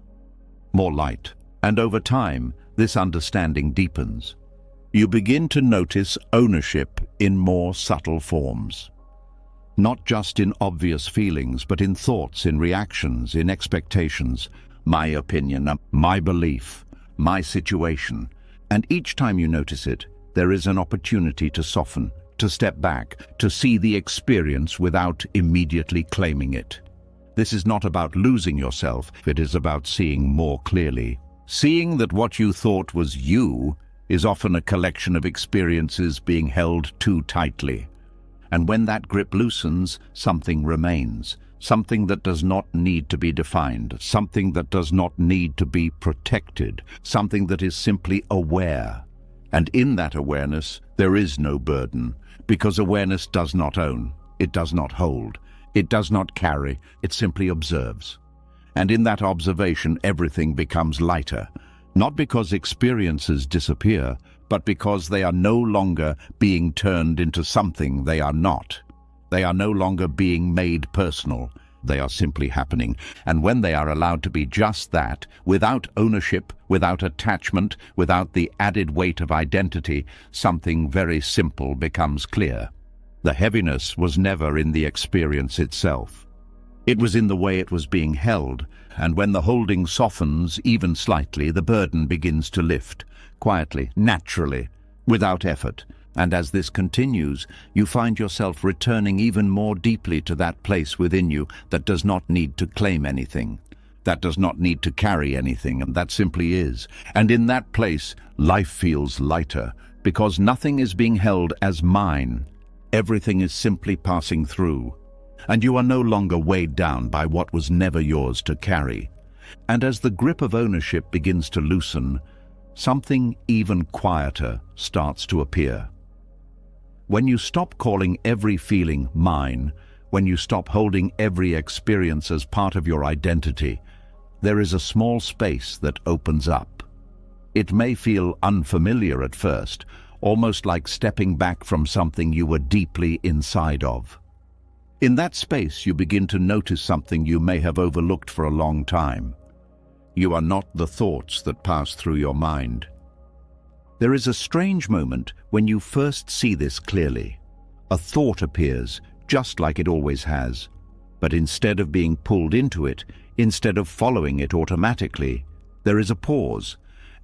more light. And over time, this understanding deepens. You begin to notice ownership in more subtle forms. Not just in obvious feelings, but in thoughts, in reactions, in expectations. My opinion, my belief, my situation. And each time you notice it, there is an opportunity to soften, to step back, to see the experience without immediately claiming it. This is not about losing yourself, it is about seeing more clearly. Seeing that what you thought was you is often a collection of experiences being held too tightly. And when that grip loosens, something remains. Something that does not need to be defined, something that does not need to be protected, something that is simply aware. And in that awareness, there is no burden, because awareness does not own, it does not hold, it does not carry, it simply observes. And in that observation, everything becomes lighter, not because experiences disappear, but because they are no longer being turned into something they are not. They are no longer being made personal. They are simply happening. And when they are allowed to be just that, without ownership, without attachment, without the added weight of identity, something very simple becomes clear. The heaviness was never in the experience itself. It was in the way it was being held, and when the holding softens even slightly, the burden begins to lift, quietly, naturally, without effort. And as this continues, you find yourself returning even more deeply to that place within you that does not need to claim anything, that does not need to carry anything, and that simply is. And in that place, life feels lighter, because nothing is being held as mine. Everything is simply passing through, and you are no longer weighed down by what was never yours to carry. And as the grip of ownership begins to loosen, something even quieter starts to appear. When you stop calling every feeling mine, when you stop holding every experience as part of your identity, there is a small space that opens up. It may feel unfamiliar at first, almost like stepping back from something you were deeply inside of. In that space, you begin to notice something you may have overlooked for a long time. You are not the thoughts that pass through your mind. There is a strange moment when you first see this clearly. A thought appears, just like it always has. But instead of being pulled into it, instead of following it automatically, there is a pause.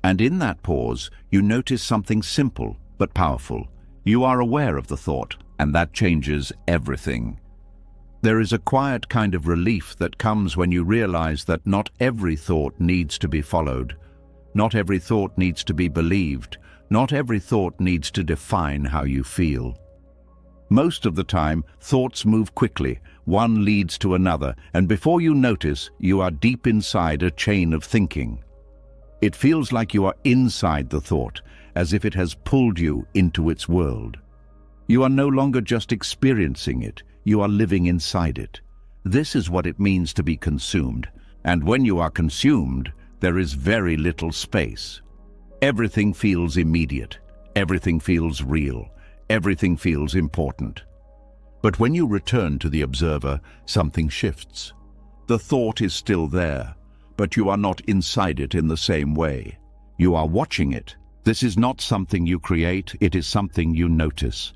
And in that pause, you notice something simple but powerful. You are aware of the thought, and that changes everything. There is a quiet kind of relief that comes when you realize that not every thought needs to be followed. Not every thought needs to be believed. Not every thought needs to define how you feel. Most of the time, thoughts move quickly. One leads to another, and before you notice, you are deep inside a chain of thinking. It feels like you are inside the thought, as if it has pulled you into its world. You are no longer just experiencing it, you are living inside it. This is what it means to be consumed, and when you are consumed, there is very little space. Everything feels immediate, everything feels real, everything feels important. But when you return to the observer, something shifts. The thought is still there, but you are not inside it in the same way. You are watching it. This is not something you create, it is something you notice.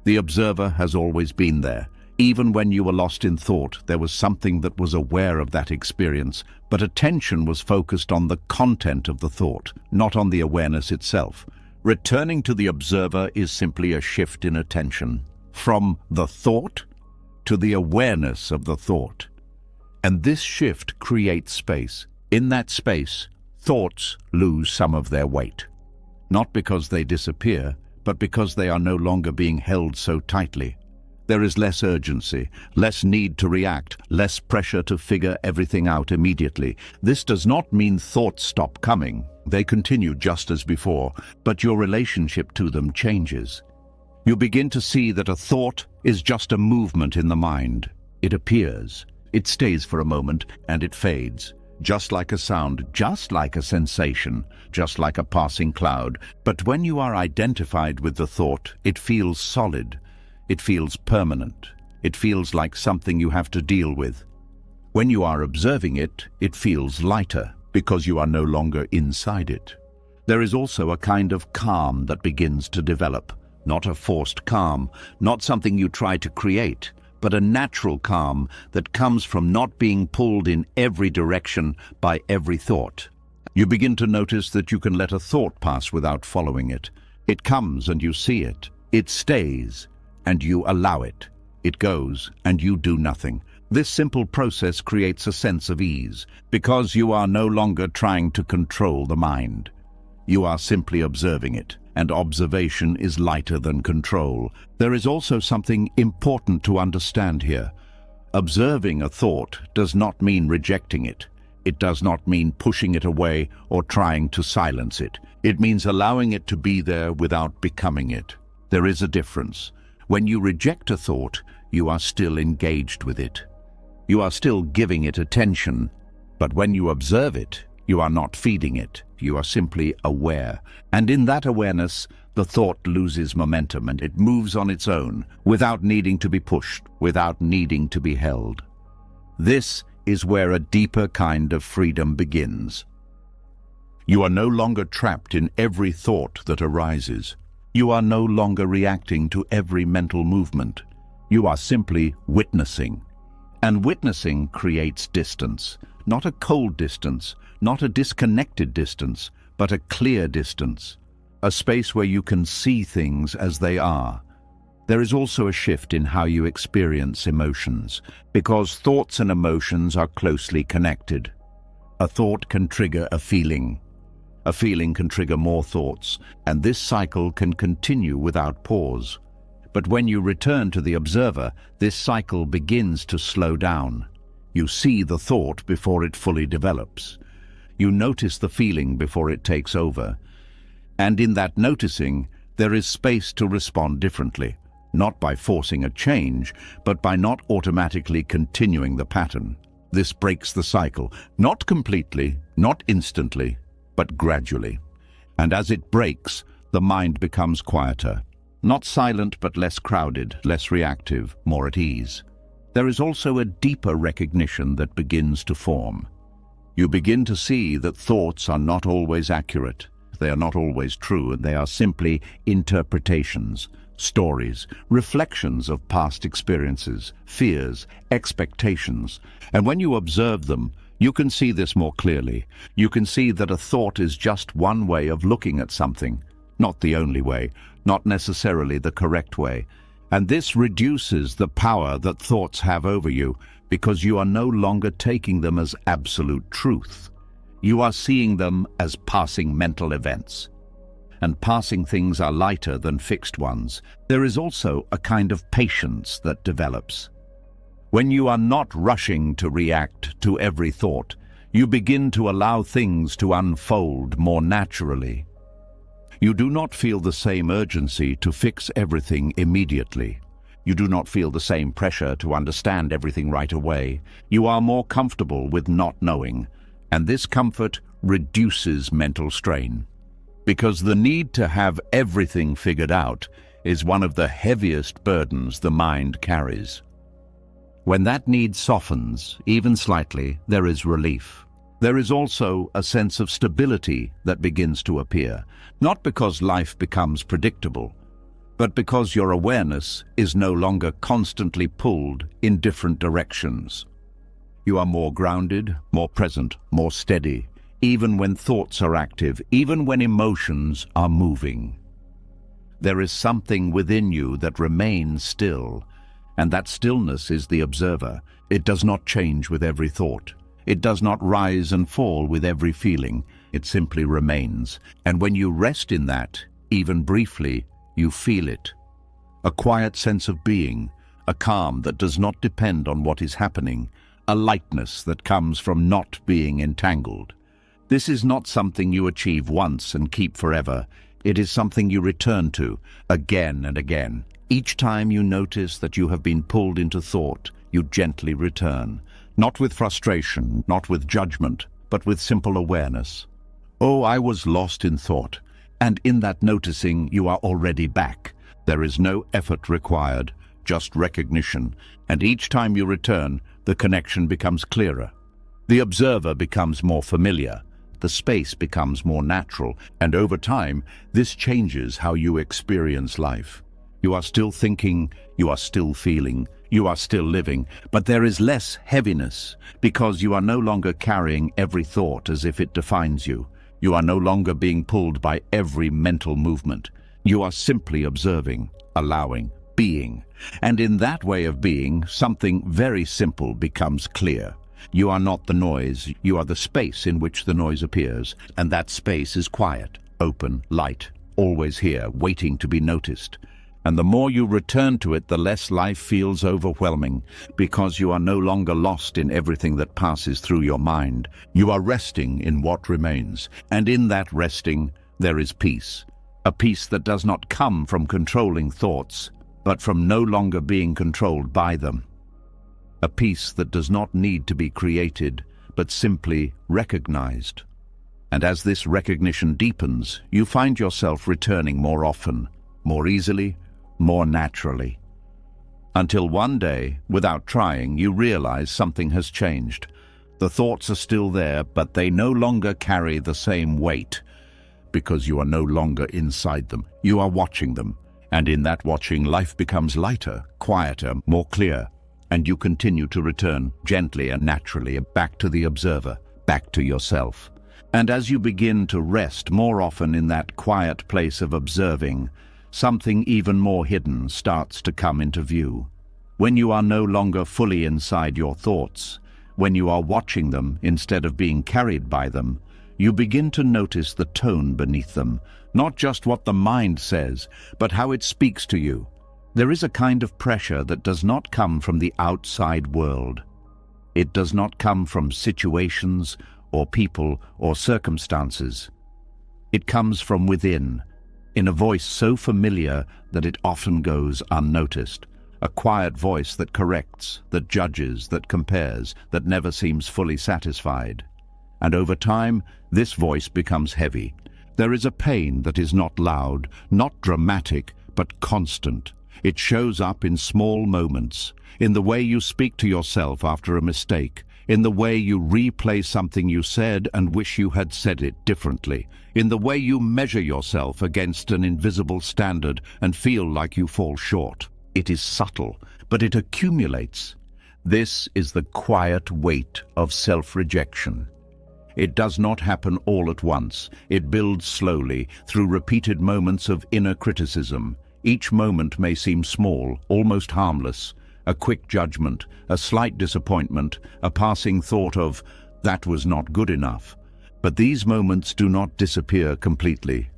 The observer has always been there. Even when you were lost in thought, there was something that was aware of that experience, but attention was focused on the content of the thought, not on the awareness itself. Returning to the observer is simply a shift in attention, from the thought to the awareness of the thought. And this shift creates space. In that space, thoughts lose some of their weight. Not because they disappear, but because they are no longer being held so tightly. There is less urgency, less need to react, less pressure to figure everything out immediately. This does not mean thoughts stop coming. They continue just as before, but your relationship to them changes. You begin to see that a thought is just a movement in the mind. It appears, it stays for a moment, and it fades. Just like a sound, just like a sensation, just like a passing cloud. But when you are identified with the thought, it feels solid. It feels permanent. It feels like something you have to deal with. When you are observing it, it feels lighter because you are no longer inside it. There is also a kind of calm that begins to develop. Not a forced calm, not something you try to create, but a natural calm that comes from not being pulled in every direction by every thought. You begin to notice that you can let a thought pass without following it. It comes and you see it. It stays and you allow it. It goes and you do nothing. This simple process creates a sense of ease because you are no longer trying to control the mind. You are simply observing it, and observation is lighter than control. There is also something important to understand here. Observing a thought does not mean rejecting it. It does not mean pushing it away or trying to silence it. It means allowing it to be there without becoming it. There is a difference. When you reject a thought, you are still engaged with it. You are still giving it attention, but when you observe it, you are not feeding it. You are simply aware. And in that awareness, the thought loses momentum and it moves on its own, without needing to be pushed, without needing to be held. This is where a deeper kind of freedom begins. You are no longer trapped in every thought that arises. You are no longer reacting to every mental movement. You are simply witnessing. And witnessing creates distance, not a cold distance, not a disconnected distance, but a clear distance. a space where you can see things as they are. There is also a shift in how you experience emotions, because thoughts and emotions are closely connected. A thought can trigger a feeling can trigger more thoughts, and this cycle can continue without pause. But when you return to the observer, this cycle begins to slow down. You see the thought before it fully develops. You notice the feeling before it takes over. And in that noticing, there is space to respond differently, not by forcing a change, but by not automatically continuing the pattern. This breaks the cycle, not completely, not instantly, but gradually. And as it breaks, the mind becomes quieter. Not silent, but less crowded, less reactive, more at ease. There is also a deeper recognition that begins to form. You begin to see that thoughts are not always accurate. They are not always true, and they are simply interpretations, stories, reflections of past experiences, fears, expectations. And when you observe them, you can see this more clearly. You can see that a thought is just one way of looking at something, not the only way, not necessarily the correct way. And this reduces the power that thoughts have over you, because you are no longer taking them as absolute truth. You are seeing them as passing mental events. And passing things are lighter than fixed ones. There is also a kind of patience that develops. When you are not rushing to react to every thought, you begin to allow things to unfold more naturally. You do not feel the same urgency to fix everything immediately. You do not feel the same pressure to understand everything right away. You are more comfortable with not knowing, and this comfort reduces mental strain. Because the need to have everything figured out is one of the heaviest burdens the mind carries. When that need softens, even slightly, there is relief. There is also a sense of stability that begins to appear, not because life becomes predictable, but because your awareness is no longer constantly pulled in different directions. You are more grounded, more present, more steady, even when thoughts are active, even when emotions are moving. There is something within you that remains still, and that stillness is the observer. It does not change with every thought. It does not rise and fall with every feeling. It simply remains. And when you rest in that, even briefly, you feel it. A quiet sense of being, a calm that does not depend on what is happening, a lightness that comes from not being entangled. This is not something you achieve once and keep forever. It is something you return to again and again. Each time you notice that you have been pulled into thought, you gently return, not with frustration, not with judgment, but with simple awareness. Oh, I was lost in thought. And in that noticing, you are already back. There is no effort required, just recognition. And each time you return, the connection becomes clearer. The observer becomes more familiar. The space becomes more natural. And over time, this changes how you experience life. You are still thinking, you are still feeling, you are still living, but there is less heaviness because you are no longer carrying every thought as if it defines you. You are no longer being pulled by every mental movement. You are simply observing, allowing, being. And in that way of being, something very simple becomes clear. You are not the noise, you are the space in which the noise appears, and that space is quiet, open, light, always here, waiting to be noticed. And the more you return to it, the less life feels overwhelming, because you are no longer lost in everything that passes through your mind. You are resting in what remains, and in that resting, there is peace. A peace that does not come from controlling thoughts, but from no longer being controlled by them. A peace that does not need to be created, but simply recognized. And as this recognition deepens, you find yourself returning more often, more easily, more naturally. Until one day, without trying, you realize something has changed. The thoughts are still there, but they no longer carry the same weight, because you are no longer inside them. You are watching them, and in that watching, life becomes lighter, quieter, more clear, and you continue to return gently and naturally back to the observer, back to yourself. And as you begin to rest more often in that quiet place of observing, something even more hidden starts to come into view. When you are no longer fully inside your thoughts, when you are watching them instead of being carried by them, you begin to notice the tone beneath them, not just what the mind says, but how it speaks to you. There is a kind of pressure that does not come from the outside world. It does not come from situations or people or circumstances. It comes from within, in a voice so familiar that it often goes unnoticed. A quiet voice that corrects, that judges, that compares, that never seems fully satisfied. And over time, this voice becomes heavy. There is a pain that is not loud, not dramatic, but constant. It shows up in small moments, in the way you speak to yourself after a mistake, in the way you replay something you said and wish you had said it differently, in the way you measure yourself against an invisible standard and feel like you fall short. It is subtle, but it accumulates. This is the quiet weight of self-rejection. It does not happen all at once. It builds slowly, through repeated moments of inner criticism. Each moment may seem small, almost harmless. A quick judgment, a slight disappointment, a passing thought of, "That was not good enough." But these moments do not disappear completely.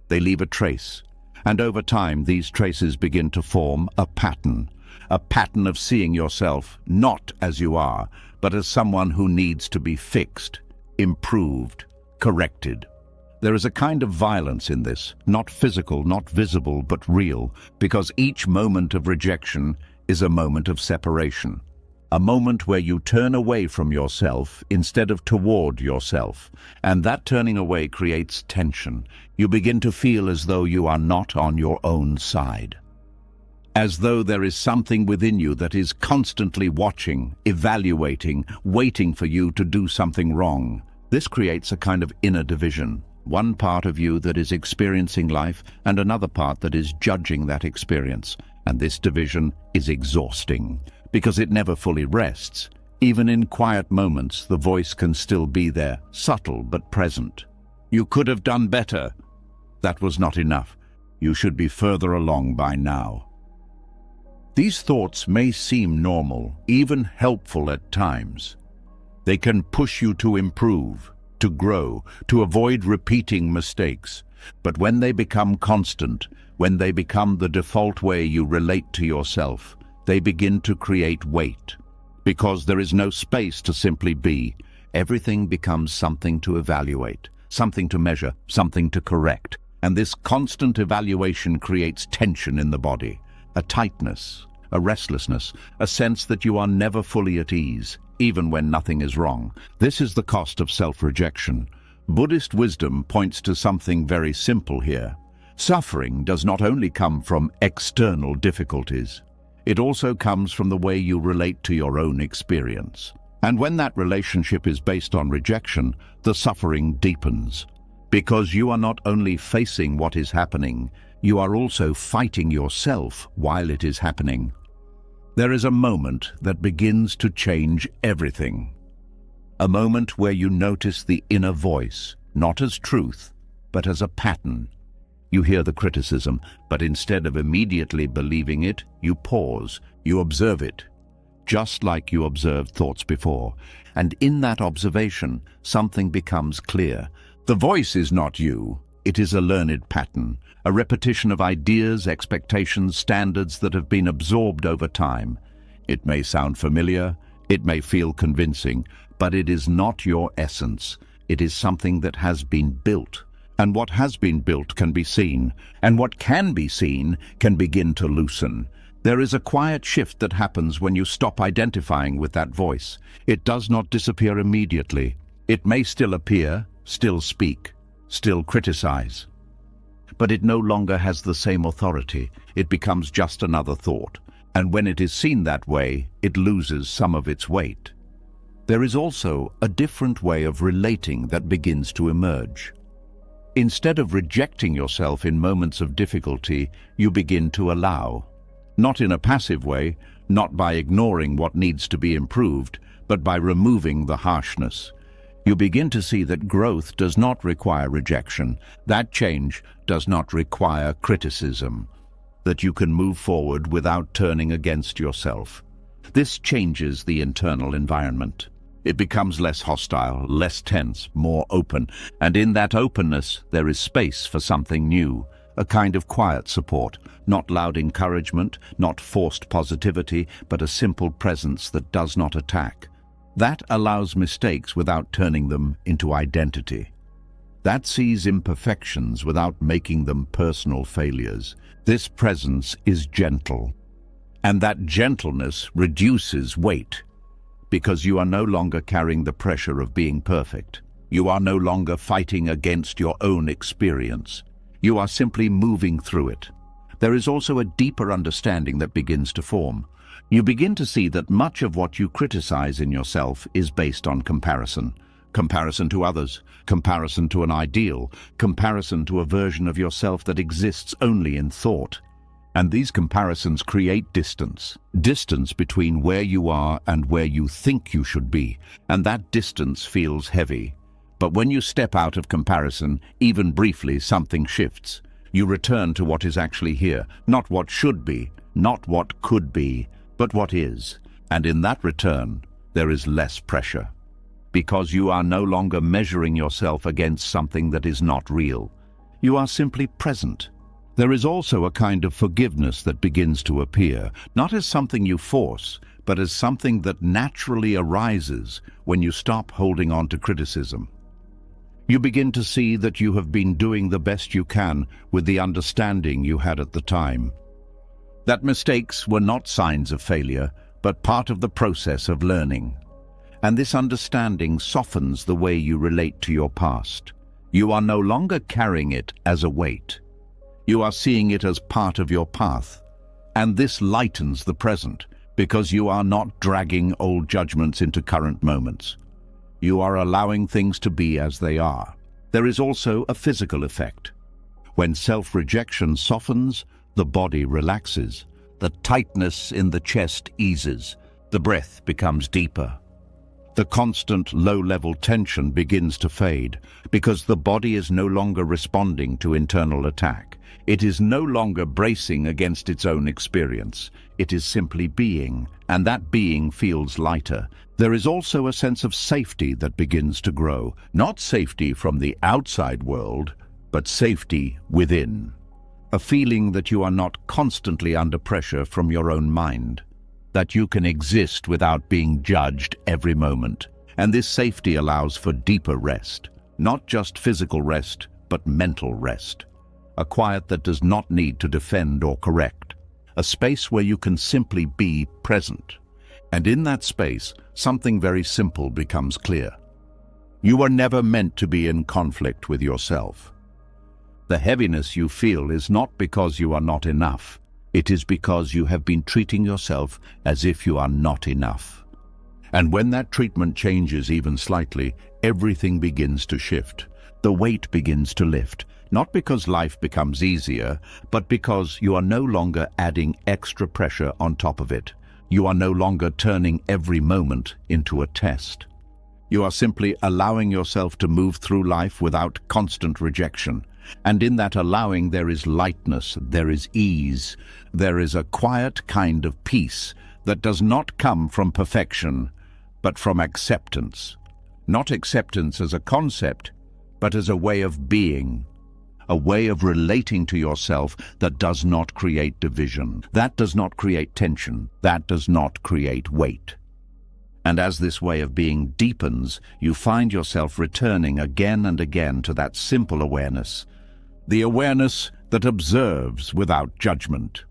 They leave a trace. And over time, these traces begin to form a pattern of seeing yourself not as you are, but as someone who needs to be fixed, improved, corrected. There is a kind of violence in this, not physical, not visible, but real, because each moment of rejection is a moment of separation. A moment where you turn away from yourself instead of toward yourself, and that turning away creates tension. You begin to feel as though you are not on your own side. As though there is something within you that is constantly watching, evaluating, waiting for you to do something wrong. This creates a kind of inner division. One part of you that is experiencing life and another part that is judging that experience. And this division is exhausting, because it never fully rests. Even in quiet moments, the voice can still be there, subtle but present. You could have done better. That was not enough. You should be further along by now. These thoughts may seem normal, even helpful at times. They can push you to improve, to grow, to avoid repeating mistakes. But when they become constant, when they become the default way you relate to yourself, they begin to create weight. Because there is no space to simply be, everything becomes something to evaluate, something to measure, something to correct. And this constant evaluation creates tension in the body, a tightness, a restlessness, a sense that you are never fully at ease, even when nothing is wrong. This is the cost of self-rejection. Buddhist wisdom points to something very simple here. Suffering does not only come from external difficulties. It also comes from the way you relate to your own experience. And when that relationship is based on rejection, the suffering deepens. Because you are not only facing what is happening, you are also fighting yourself while it is happening. There is a moment that begins to change everything. A moment where you notice the inner voice, not as truth, but as a pattern. You hear the criticism, but instead of immediately believing it, you pause, you observe it, just like you observed thoughts before. And in that observation, something becomes clear. The voice is not you, it is a learned pattern, a repetition of ideas, expectations, standards that have been absorbed over time. It may sound familiar, it may feel convincing, but it is not your essence. It is something that has been built. And what has been built can be seen, and what can be seen can begin to loosen. There is a quiet shift that happens when you stop identifying with that voice. It does not disappear immediately. It may still appear, still speak, still criticize. But it no longer has the same authority. It becomes just another thought. And when it is seen that way, it loses some of its weight. There is also a different way of relating that begins to emerge. Instead of rejecting yourself in moments of difficulty, you begin to allow. Not in a passive way, not by ignoring what needs to be improved, but by removing the harshness. You begin to see that growth does not require rejection, that change does not require criticism, that you can move forward without turning against yourself. This changes the internal environment. It becomes less hostile, less tense, more open, and in that openness there is space for something new, a kind of quiet support, not loud encouragement, not forced positivity, but a simple presence that does not attack. That allows mistakes without turning them into identity. That sees imperfections without making them personal failures. This presence is gentle, and that gentleness reduces weight, because you are no longer carrying the pressure of being perfect. You are no longer fighting against your own experience. You are simply moving through it. There is also a deeper understanding that begins to form. You begin to see that much of what you criticize in yourself is based on comparison. Comparison to others, comparison to an ideal, comparison to a version of yourself that exists only in thought. And these comparisons create distance. Distance between where you are and where you think you should be. And that distance feels heavy. But when you step out of comparison, even briefly, something shifts. You return to what is actually here, not what should be, not what could be, but what is. And in that return, there is less pressure. Because you are no longer measuring yourself against something that is not real. You are simply present. There is also a kind of forgiveness that begins to appear, not as something you force, but as something that naturally arises when you stop holding on to criticism. You begin to see that you have been doing the best you can with the understanding you had at the time. That mistakes were not signs of failure, but part of the process of learning. And this understanding softens the way you relate to your past. You are no longer carrying it as a weight. You are seeing it as part of your path. And this lightens the present, because you are not dragging old judgments into current moments. You are allowing things to be as they are. There is also a physical effect. When self-rejection softens, the body relaxes. The tightness in the chest eases. The breath becomes deeper. The constant low-level tension begins to fade, because the body is no longer responding to internal attack. It is no longer bracing against its own experience. It is simply being, and that being feels lighter. There is also a sense of safety that begins to grow. Not safety from the outside world, but safety within. A feeling that you are not constantly under pressure from your own mind. That you can exist without being judged every moment. And this safety allows for deeper rest. Not just physical rest, but mental rest. A quiet that does not need to defend or correct. A space where you can simply be present. And in that space, something very simple becomes clear. You are never meant to be in conflict with yourself. The heaviness you feel is not because you are not enough. It is because you have been treating yourself as if you are not enough. And when that treatment changes even slightly, everything begins to shift. The weight begins to lift. Not because life becomes easier, but because you are no longer adding extra pressure on top of it. You are no longer turning every moment into a test. You are simply allowing yourself to move through life without constant rejection. And in that allowing there is lightness, there is ease, there is a quiet kind of peace that does not come from perfection, but from acceptance. Not acceptance as a concept, but as a way of being. A way of relating to yourself that does not create division, that does not create tension, that does not create weight. And as this way of being deepens, you find yourself returning again and again to that simple awareness. The awareness that observes without judgment,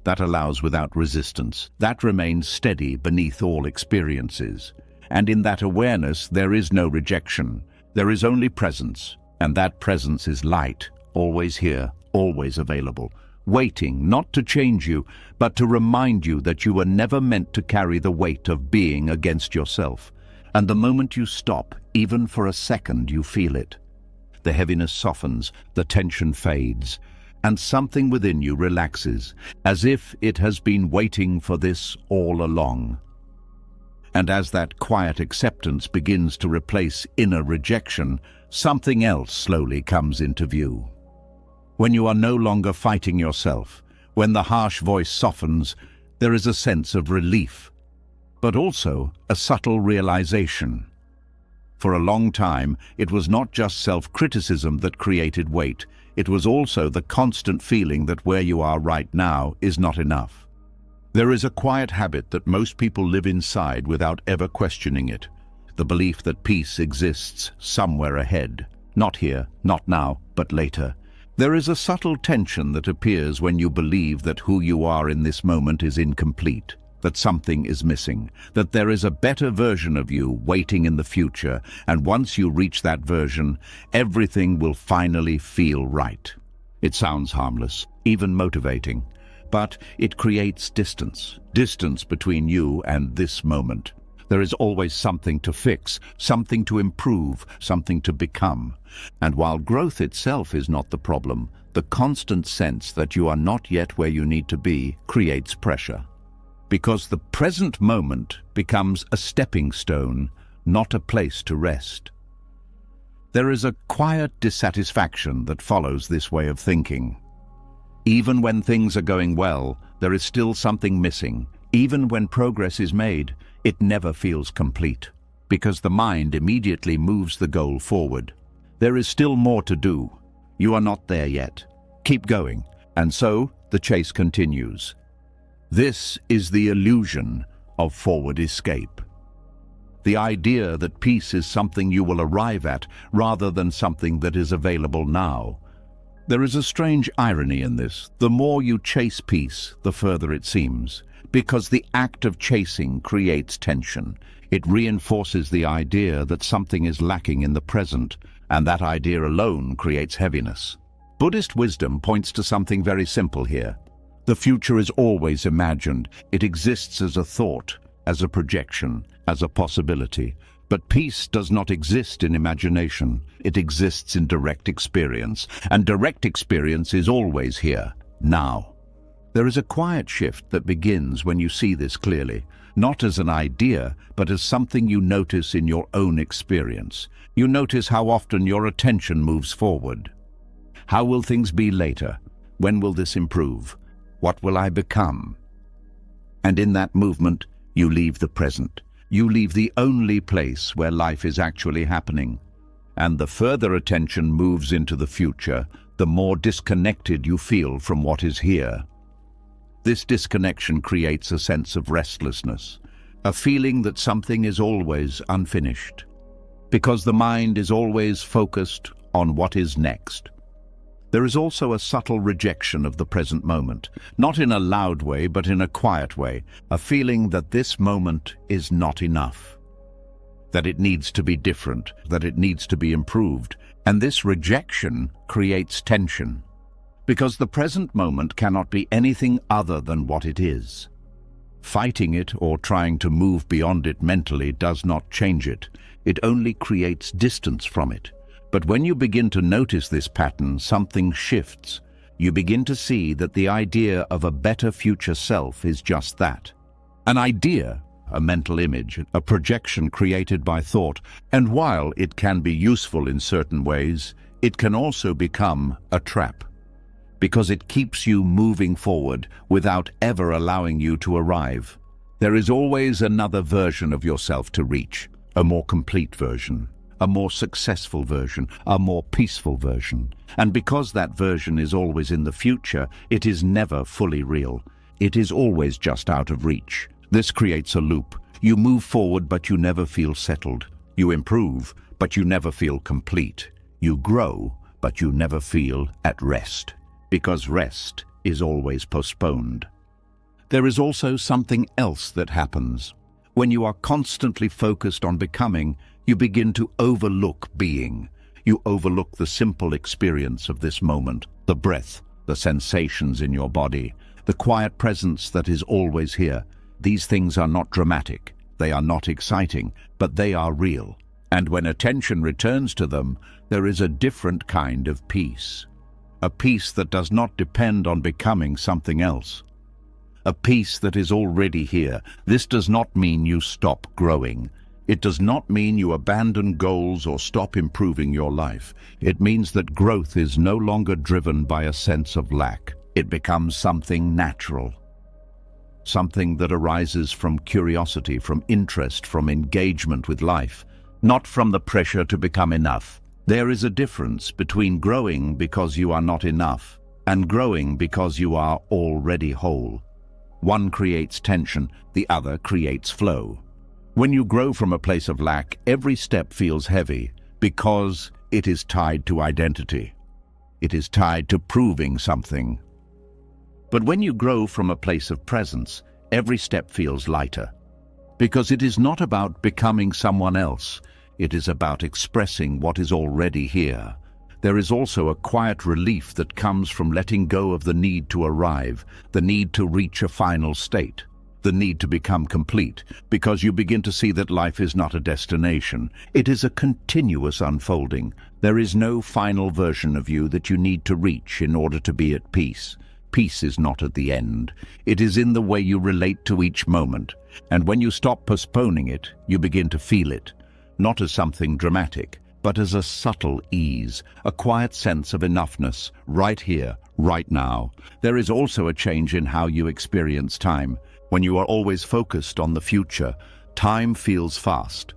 that allows without resistance, that remains steady beneath all experiences. And in that awareness there is no rejection, there is only presence. And that presence is light, always here, always available, waiting not to change you, but to remind you that you were never meant to carry the weight of being against yourself. And the moment you stop, even for a second, you feel it. The heaviness softens, the tension fades, and something within you relaxes, as if it has been waiting for this all along. And as that quiet acceptance begins to replace inner rejection, something else slowly comes into view. When you are no longer fighting yourself, when the harsh voice softens, there is a sense of relief, but also a subtle realization. For a long time, it was not just self-criticism that created weight, it was also the constant feeling that where you are right now is not enough. There is a quiet habit that most people live inside without ever questioning it, the belief that peace exists somewhere ahead, not here, not now, but later. There is a subtle tension that appears when you believe that who you are in this moment is incomplete, that something is missing, that there is a better version of you waiting in the future, and once you reach that version, everything will finally feel right. It sounds harmless, even motivating, but it creates distance between you and this moment. There is always something to fix, something to improve, something to become. And while growth itself is not the problem, the constant sense that you are not yet where you need to be creates pressure. Because the present moment becomes a stepping stone, not a place to rest. There is a quiet dissatisfaction that follows this way of thinking. Even when things are going well, there is still something missing. Even when progress is made, it never feels complete, because the mind immediately moves the goal forward. There is still more to do. You are not there yet. Keep going. And so the chase continues. This is the illusion of forward escape. The idea that peace is something you will arrive at rather than something that is available now. There is a strange irony in this. The more you chase peace, the further it seems, because the act of chasing creates tension. It reinforces the idea that something is lacking in the present, and that idea alone creates heaviness. Buddhist wisdom points to something very simple here. The future is always imagined. It exists as a thought, as a projection, as a possibility. But peace does not exist in imagination. It exists in direct experience, and direct experience is always here, now. There is a quiet shift that begins when you see this clearly, not as an idea, but as something you notice in your own experience. You notice how often your attention moves forward. How will things be later? When will this improve? What will I become? And in that movement, you leave the present. You leave the only place where life is actually happening. And the further attention moves into the future, the more disconnected you feel from what is here. This disconnection creates a sense of restlessness, a feeling that something is always unfinished, because the mind is always focused on what is next. There is also a subtle rejection of the present moment, not in a loud way, but in a quiet way, a feeling that this moment is not enough, that it needs to be different, that it needs to be improved. And this rejection creates tension, because the present moment cannot be anything other than what it is. Fighting it or trying to move beyond it mentally does not change it. It only creates distance from it. But when you begin to notice this pattern, something shifts. You begin to see that the idea of a better future self is just that. An idea, a mental image, a projection created by thought, and while it can be useful in certain ways, it can also become a trap, because it keeps you moving forward without ever allowing you to arrive. There is always another version of yourself to reach, a more complete version, a more successful version, a more peaceful version. And because that version is always in the future, it is never fully real. It is always just out of reach. This creates a loop. You move forward, but you never feel settled. You improve, but you never feel complete. You grow, but you never feel at rest, because rest is always postponed. There is also something else that happens. When you are constantly focused on becoming, you begin to overlook being. You overlook the simple experience of this moment, the breath, the sensations in your body, the quiet presence that is always here. These things are not dramatic, they are not exciting, but they are real. And when attention returns to them, there is a different kind of peace. A peace that does not depend on becoming something else. a peace that is already here. This does not mean you stop growing. It does not mean you abandon goals or stop improving your life. It means that growth is no longer driven by a sense of lack. It becomes something natural, something that arises from curiosity, from interest, from engagement with life, not from the pressure to become enough. There is a difference between growing because you are not enough and growing because you are already whole. One creates tension, the other creates flow. When you grow from a place of lack, every step feels heavy because it is tied to identity. It is tied to proving something. But when you grow from a place of presence, every step feels lighter because it is not about becoming someone else. It is about expressing what is already here. There is also a quiet relief that comes from letting go of the need to arrive, the need to reach a final state, the need to become complete, because you begin to see that life is not a destination. It is a continuous unfolding. There is no final version of you that you need to reach in order to be at peace. Peace is not at the end. It is in the way you relate to each moment. And when you stop postponing it, you begin to feel it, not as something dramatic, but as a subtle ease, a quiet sense of enoughness, right here, right now. There is also a change in how you experience time. When you are always focused on the future, time feels fast.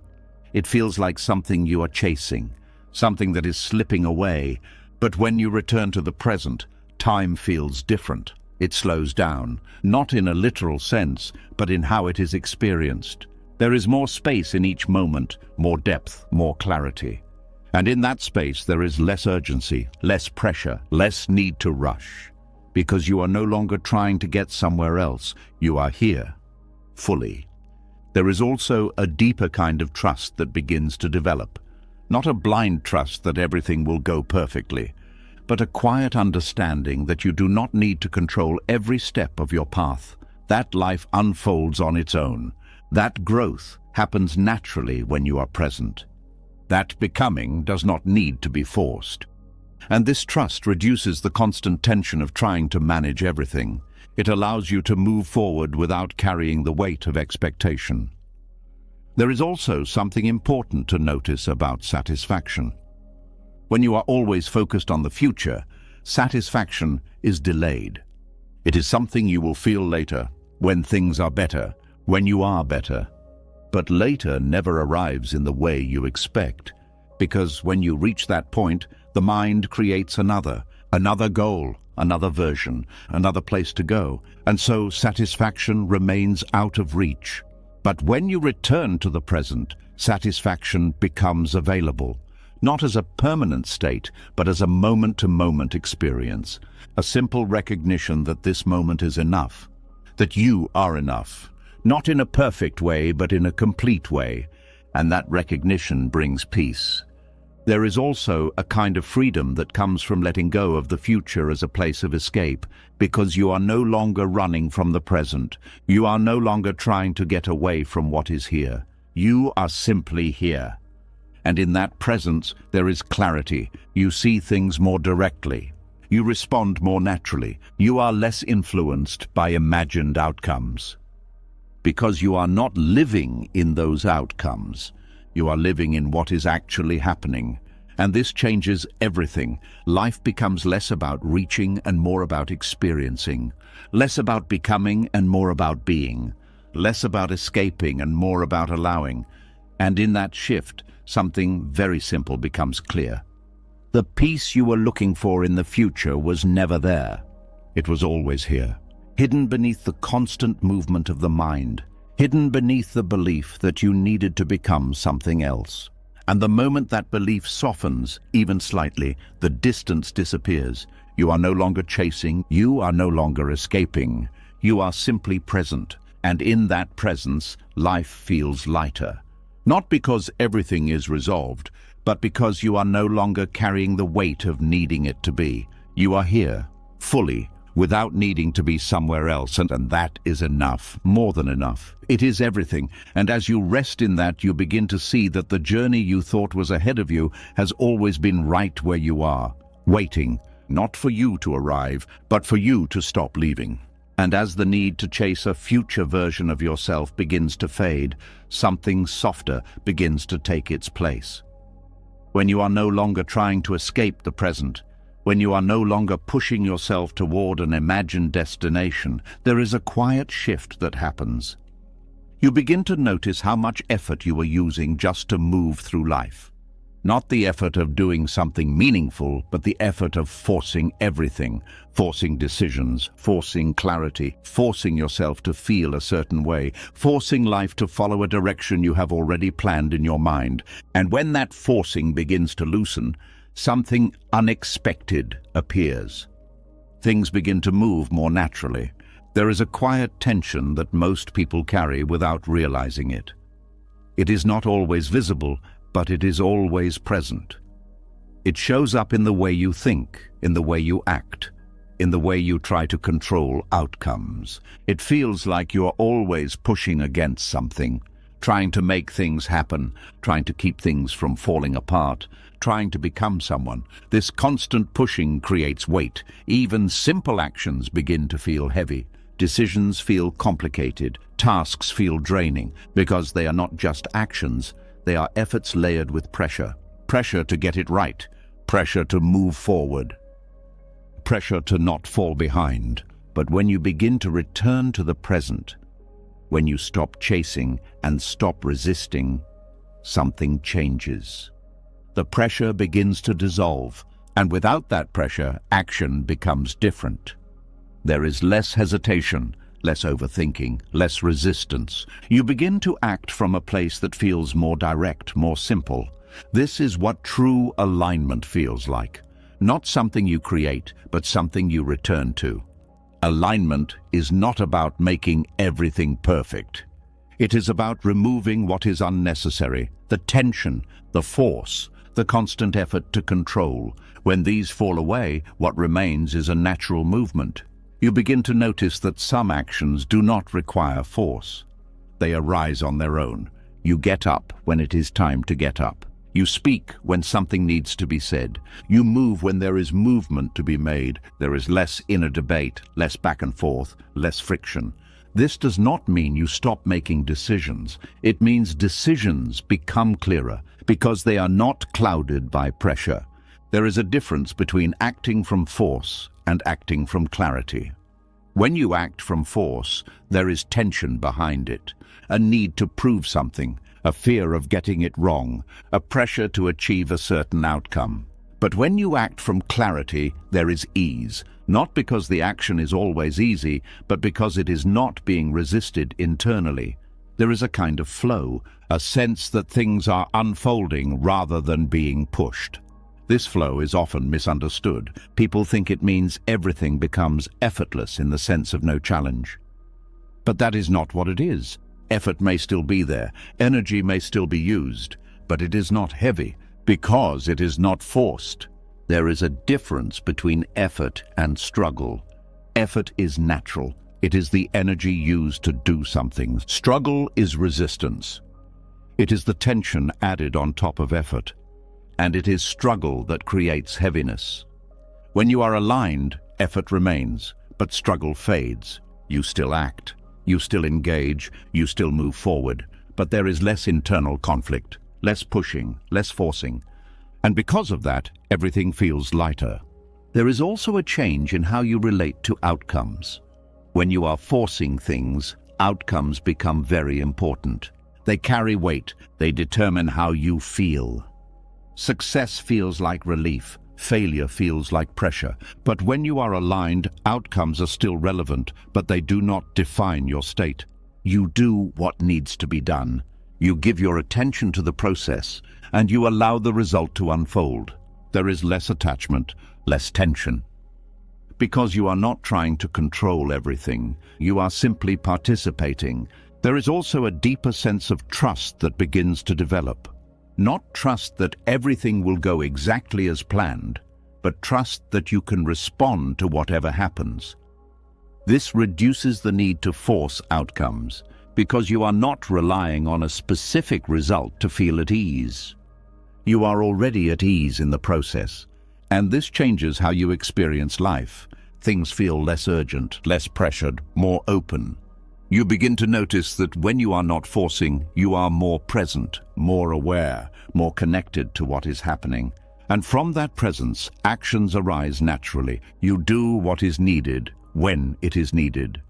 It feels like something you are chasing, something that is slipping away. But when you return to the present, time feels different. It slows down, not in a literal sense, but in how it is experienced. There is more space in each moment, more depth, more clarity. And in that space there is less urgency, less pressure, less need to rush. Because you are no longer trying to get somewhere else. You are here, fully. There is also a deeper kind of trust that begins to develop. Not a blind trust that everything will go perfectly, but a quiet understanding that you do not need to control every step of your path. That life unfolds on its own. That growth happens naturally when you are present. That becoming does not need to be forced. And this trust reduces the constant tension of trying to manage everything. It allows you to move forward without carrying the weight of expectation. There is also something important to notice about satisfaction. When you are always focused on the future, satisfaction is delayed. It is something you will feel later, when things are better, when you are better. But later never arrives in the way you expect, because when you reach that point, the mind creates another goal, another version, another place to go, and so satisfaction remains out of reach. But when you return to the present, satisfaction becomes available, not as a permanent state, but as a moment-to-moment experience, a simple recognition that this moment is enough, that you are enough, not in a perfect way, but in a complete way, and that recognition brings peace. There is also a kind of freedom that comes from letting go of the future as a place of escape, because you are no longer running from the present. You are no longer trying to get away from what is here. You are simply here. And in that presence, there is clarity. You see things more directly. You respond more naturally. You are less influenced by imagined outcomes. Because you are not living in those outcomes. You are living in what is actually happening. And this changes everything. Life becomes less about reaching and more about experiencing. Less about becoming and more about being. Less about escaping and more about allowing. And in that shift, something very simple becomes clear. The peace you were looking for in the future was never there. It was always here, hidden beneath the constant movement of the mind, hidden beneath the belief that you needed to become something else. And the moment that belief softens, even slightly, the distance disappears. You are no longer chasing, you are no longer escaping. You are simply present, and in that presence, life feels lighter. Not because everything is resolved, but because you are no longer carrying the weight of needing it to be. You are here, fully, without needing to be somewhere else, and that is enough, more than enough. It is everything, and as you rest in that, you begin to see that the journey you thought was ahead of you has always been right where you are, waiting, not for you to arrive, but for you to stop leaving. And as the need to chase a future version of yourself begins to fade, something softer begins to take its place. When you are no longer trying to escape the present, when you are no longer pushing yourself toward an imagined destination, there is a quiet shift that happens. You begin to notice how much effort you are using just to move through life. Not the effort of doing something meaningful, but the effort of forcing everything, forcing decisions, forcing clarity, forcing yourself to feel a certain way, forcing life to follow a direction you have already planned in your mind. And when that forcing begins to loosen, something unexpected appears. Things begin to move more naturally. There is a quiet tension that most people carry without realizing it. It is not always visible, but it is always present. It shows up in the way you think, in the way you act, in the way you try to control outcomes. It feels like you are always pushing against something, trying to make things happen, trying to keep things from falling apart, trying to become someone. This constant pushing creates weight. Even simple actions begin to feel heavy. Decisions feel complicated. Tasks feel draining, because they are not just actions. They are efforts layered with pressure. Pressure to get it right. Pressure to move forward. Pressure to not fall behind. But when you begin to return to the present, when you stop chasing and stop resisting, something changes. The pressure begins to dissolve, and without that pressure, action becomes different. There is less hesitation, less overthinking, less resistance. You begin to act from a place that feels more direct, more simple. This is what true alignment feels like. Not something you create, but something you return to. Alignment is not about making everything perfect. It is about removing what is unnecessary, the tension, the force, the constant effort to control. When these fall away, what remains is a natural movement. You begin to notice that some actions do not require force. They arise on their own. You get up when it is time to get up. You speak when something needs to be said. You move when there is movement to be made. There is less inner debate, less back and forth, less friction. This does not mean you stop making decisions. It means decisions become clearer because they are not clouded by pressure. There is a difference between acting from force and acting from clarity. When you act from force, there is tension behind it, a need to prove something, a fear of getting it wrong, a pressure to achieve a certain outcome. But when you act from clarity, there is ease, not because the action is always easy, but because it is not being resisted internally. There is a kind of flow, a sense that things are unfolding rather than being pushed. This flow is often misunderstood. People think it means everything becomes effortless in the sense of no challenge. But that is not what it is. Effort may still be there, energy may still be used, but it is not heavy because it is not forced. There is a difference between effort and struggle. Effort is natural. It is the energy used to do something. Struggle is resistance. It is the tension added on top of effort. And it is struggle that creates heaviness. When you are aligned, effort remains, but struggle fades. You still act, you still engage, you still move forward, but there is less internal conflict, less pushing, less forcing. And because of that, everything feels lighter. There is also a change in how you relate to outcomes. When you are forcing things, outcomes become very important. They carry weight, they determine how you feel. Success feels like relief, failure feels like pressure. But when you are aligned, outcomes are still relevant, but they do not define your state. You do what needs to be done. You give your attention to the process, and you allow the result to unfold. There is less attachment, less tension. Because you are not trying to control everything, you are simply participating. There is also a deeper sense of trust that begins to develop. Not trust that everything will go exactly as planned, but trust that you can respond to whatever happens. This reduces the need to force outcomes, because you are not relying on a specific result to feel at ease. You are already at ease in the process, and this changes how you experience life. things feel less urgent, less pressured, more open. You begin to notice that when you are not forcing, you are more present, more aware, more connected to what is happening. And from that presence, actions arise naturally. You do what is needed, when it is needed,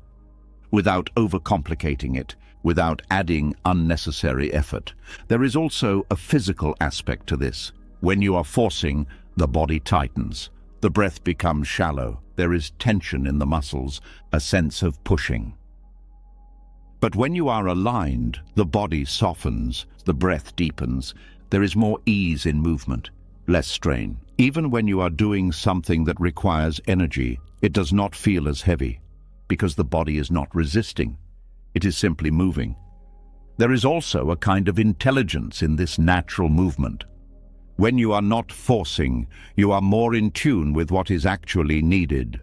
without overcomplicating it, without adding unnecessary effort. There is also a physical aspect to this. When you are forcing, the body tightens. The breath becomes shallow. There is tension in the muscles, a sense of pushing. But when you are aligned, the body softens, the breath deepens. There is more ease in movement, less strain. Even when you are doing something that requires energy, it does not feel as heavy, because the body is not resisting. It is simply moving. There is also a kind of intelligence in this natural movement. When you are not forcing, you are more in tune with what is actually needed.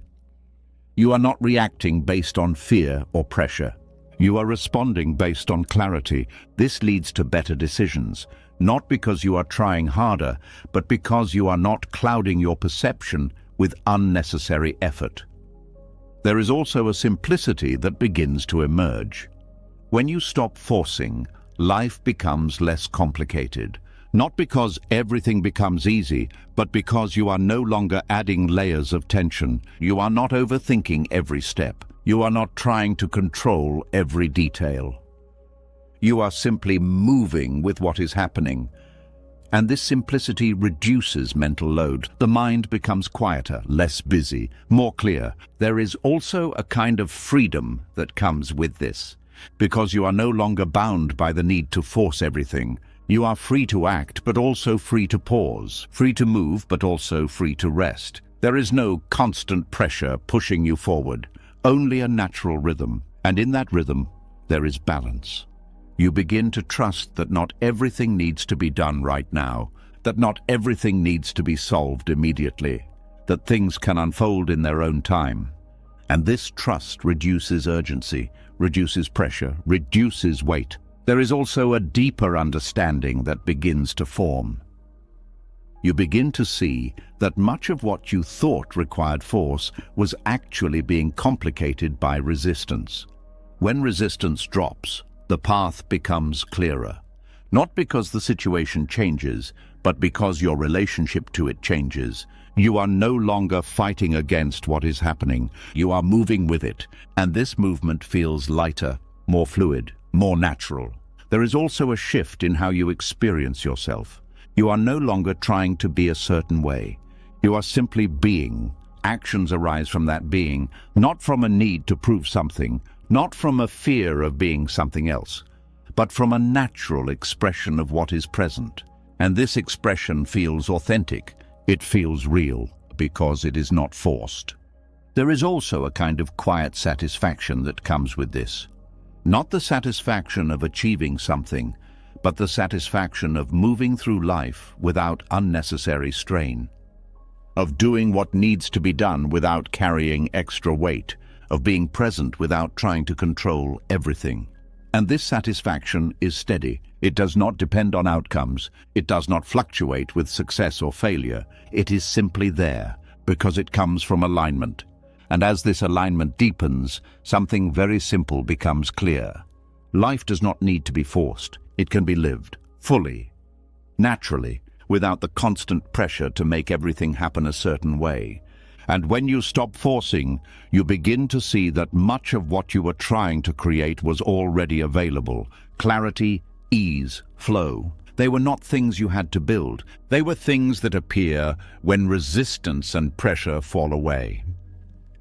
You are not reacting based on fear or pressure. You are responding based on clarity. This leads to better decisions, not because you are trying harder, but because you are not clouding your perception with unnecessary effort. There is also a simplicity that begins to emerge. When you stop forcing, life becomes less complicated. Not because everything becomes easy, but because you are no longer adding layers of tension. You are not overthinking every step. You are not trying to control every detail. You are simply moving with what is happening. And this simplicity reduces mental load. The mind becomes quieter, less busy, more clear. There is also a kind of freedom that comes with this, because you are no longer bound by the need to force everything. You are free to act, but also free to pause, free to move, but also free to rest. There is no constant pressure pushing you forward, only a natural rhythm, and in that rhythm, there is balance. You begin to trust that not everything needs to be done right now, that not everything needs to be solved immediately, that things can unfold in their own time. And this trust reduces urgency, reduces pressure, reduces weight. There is also a deeper understanding that begins to form. You begin to see that much of what you thought required force was actually being complicated by resistance. When resistance drops, the path becomes clearer, not because the situation changes, but because your relationship to it changes. You are no longer fighting against what is happening. You are moving with it, and this movement feels lighter, more fluid, more natural. There is also a shift in how you experience yourself. You are no longer trying to be a certain way. You are simply being. Actions arise from that being, not from a need to prove something, not from a fear of being something else, but from a natural expression of what is present. And this expression feels authentic. It feels real, because it is not forced. There is also a kind of quiet satisfaction that comes with this. Not the satisfaction of achieving something, but the satisfaction of moving through life without unnecessary strain, of doing what needs to be done without carrying extra weight, of being present without trying to control everything. And this satisfaction is steady. It does not depend on outcomes. It does not fluctuate with success or failure. It is simply there, because it comes from alignment. And as this alignment deepens, something very simple becomes clear. Life does not need to be forced. It can be lived, fully, naturally, without the constant pressure to make everything happen a certain way. And when you stop forcing, you begin to see that much of what you were trying to create was already available. Clarity, ease, flow. They were not things you had to build. They were things that appear when resistance and pressure fall away.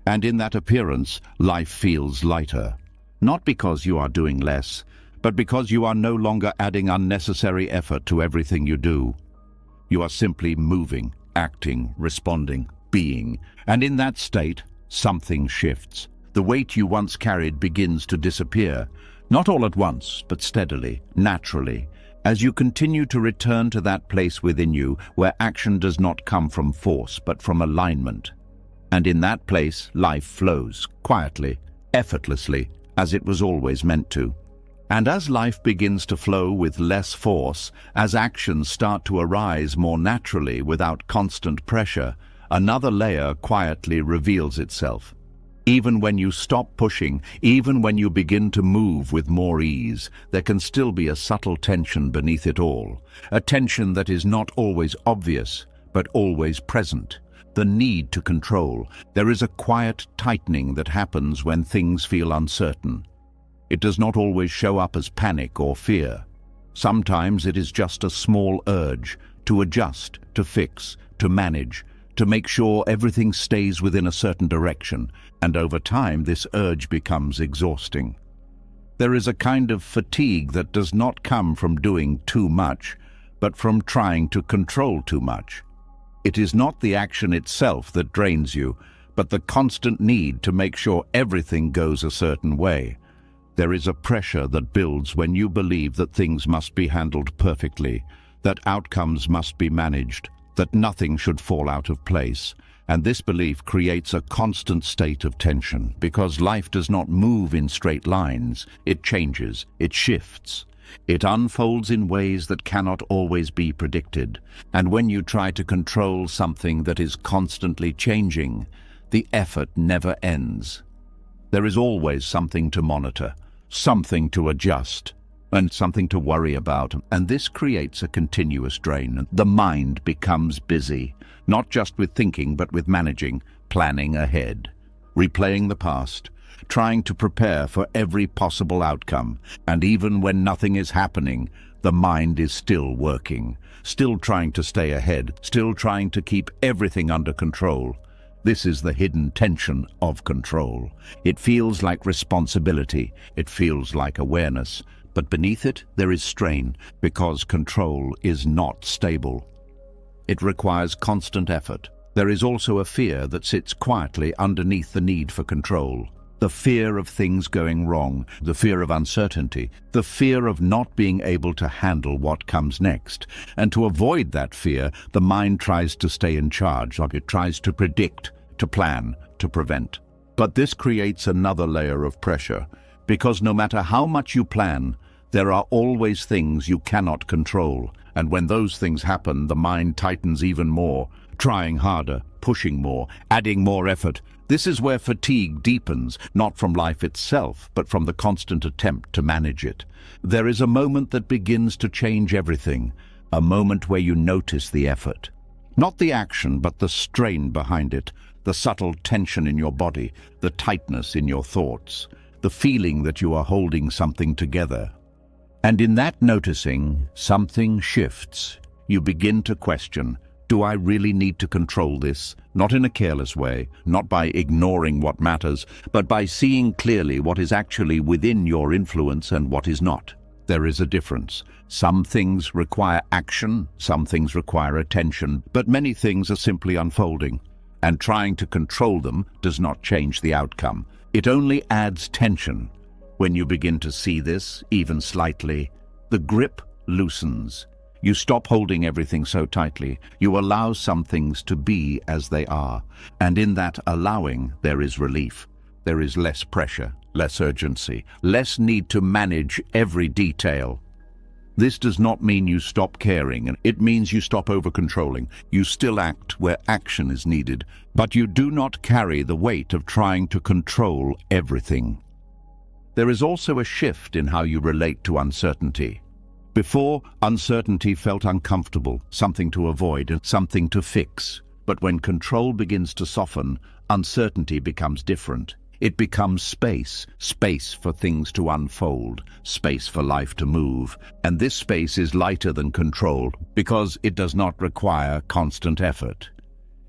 And in that appearance, life feels lighter. Not because you are doing less, but because you are no longer adding unnecessary effort to everything you do. You are simply moving, acting, responding, being. And in that state, something shifts. The weight you once carried begins to disappear, not all at once, but steadily, naturally, as you continue to return to that place within you where action does not come from force, but from alignment. And in that place, life flows, quietly, effortlessly, as it was always meant to. And as life begins to flow with less force, as actions start to arise more naturally without constant pressure, another layer quietly reveals itself. Even when you stop pushing, even when you begin to move with more ease, there can still be a subtle tension beneath it all, a tension that is not always obvious, but always present. The need to control. There is a quiet tightening that happens when things feel uncertain. It does not always show up as panic or fear. Sometimes it is just a small urge to adjust, to fix, to manage, to make sure everything stays within a certain direction, and over time this urge becomes exhausting. There is a kind of fatigue that does not come from doing too much, but from trying to control too much. It is not the action itself that drains you, but the constant need to make sure everything goes a certain way. There is a pressure that builds when you believe that things must be handled perfectly, that outcomes must be managed, that nothing should fall out of place. And this belief creates a constant state of tension, because life does not move in straight lines. It changes, it shifts. It unfolds in ways that cannot always be predicted. And when you try to control something that is constantly changing, the effort never ends. There is always something to monitor, something to adjust, and something to worry about, and this creates a continuous drain. The mind becomes busy, not just with thinking but with managing, planning ahead, replaying the past, trying to prepare for every possible outcome. And even when nothing is happening, the mind is still working, still trying to stay ahead, still trying to keep everything under control. This is the hidden tension of control. It feels like responsibility, it feels like awareness, but beneath it there is strain, because control is not stable. It requires constant effort. There is also a fear that sits quietly underneath the need for control. The fear of things going wrong, the fear of uncertainty, the fear of not being able to handle what comes next. And to avoid that fear, the mind tries to stay in charge. It tries to predict, to plan, to prevent. But this creates another layer of pressure, because no matter how much you plan, there are always things you cannot control. And when those things happen, the mind tightens even more, trying harder, pushing more, adding more effort. This is where fatigue deepens, not from life itself, but from the constant attempt to manage it. There is a moment that begins to change everything, a moment where you notice the effort. Not the action, but the strain behind it, the subtle tension in your body, the tightness in your thoughts, the feeling that you are holding something together. And in that noticing, something shifts. You begin to question, do I really need to control this? Not in a careless way, not by ignoring what matters, but by seeing clearly what is actually within your influence and what is not. There is a difference. Some things require action, some things require attention, but many things are simply unfolding. And trying to control them does not change the outcome. It only adds tension. When you begin to see this, even slightly, the grip loosens. You stop holding everything so tightly. You allow some things to be as they are. And in that allowing, there is relief. There is less pressure, less urgency, less need to manage every detail. This does not mean you stop caring. It means you stop over-controlling. You still act where action is needed, but you do not carry the weight of trying to control everything. There is also a shift in how you relate to uncertainty. Before, uncertainty felt uncomfortable, something to avoid and something to fix. But when control begins to soften, uncertainty becomes different. It becomes space, space for things to unfold, space for life to move. And this space is lighter than control because it does not require constant effort.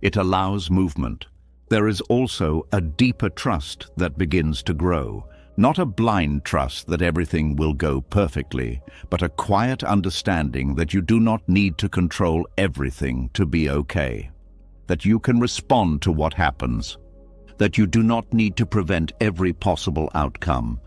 It allows movement. There is also a deeper trust that begins to grow. Not a blind trust that everything will go perfectly, but a quiet understanding that you do not need to control everything to be okay. That you can respond to what happens. That you do not need to prevent every possible outcome.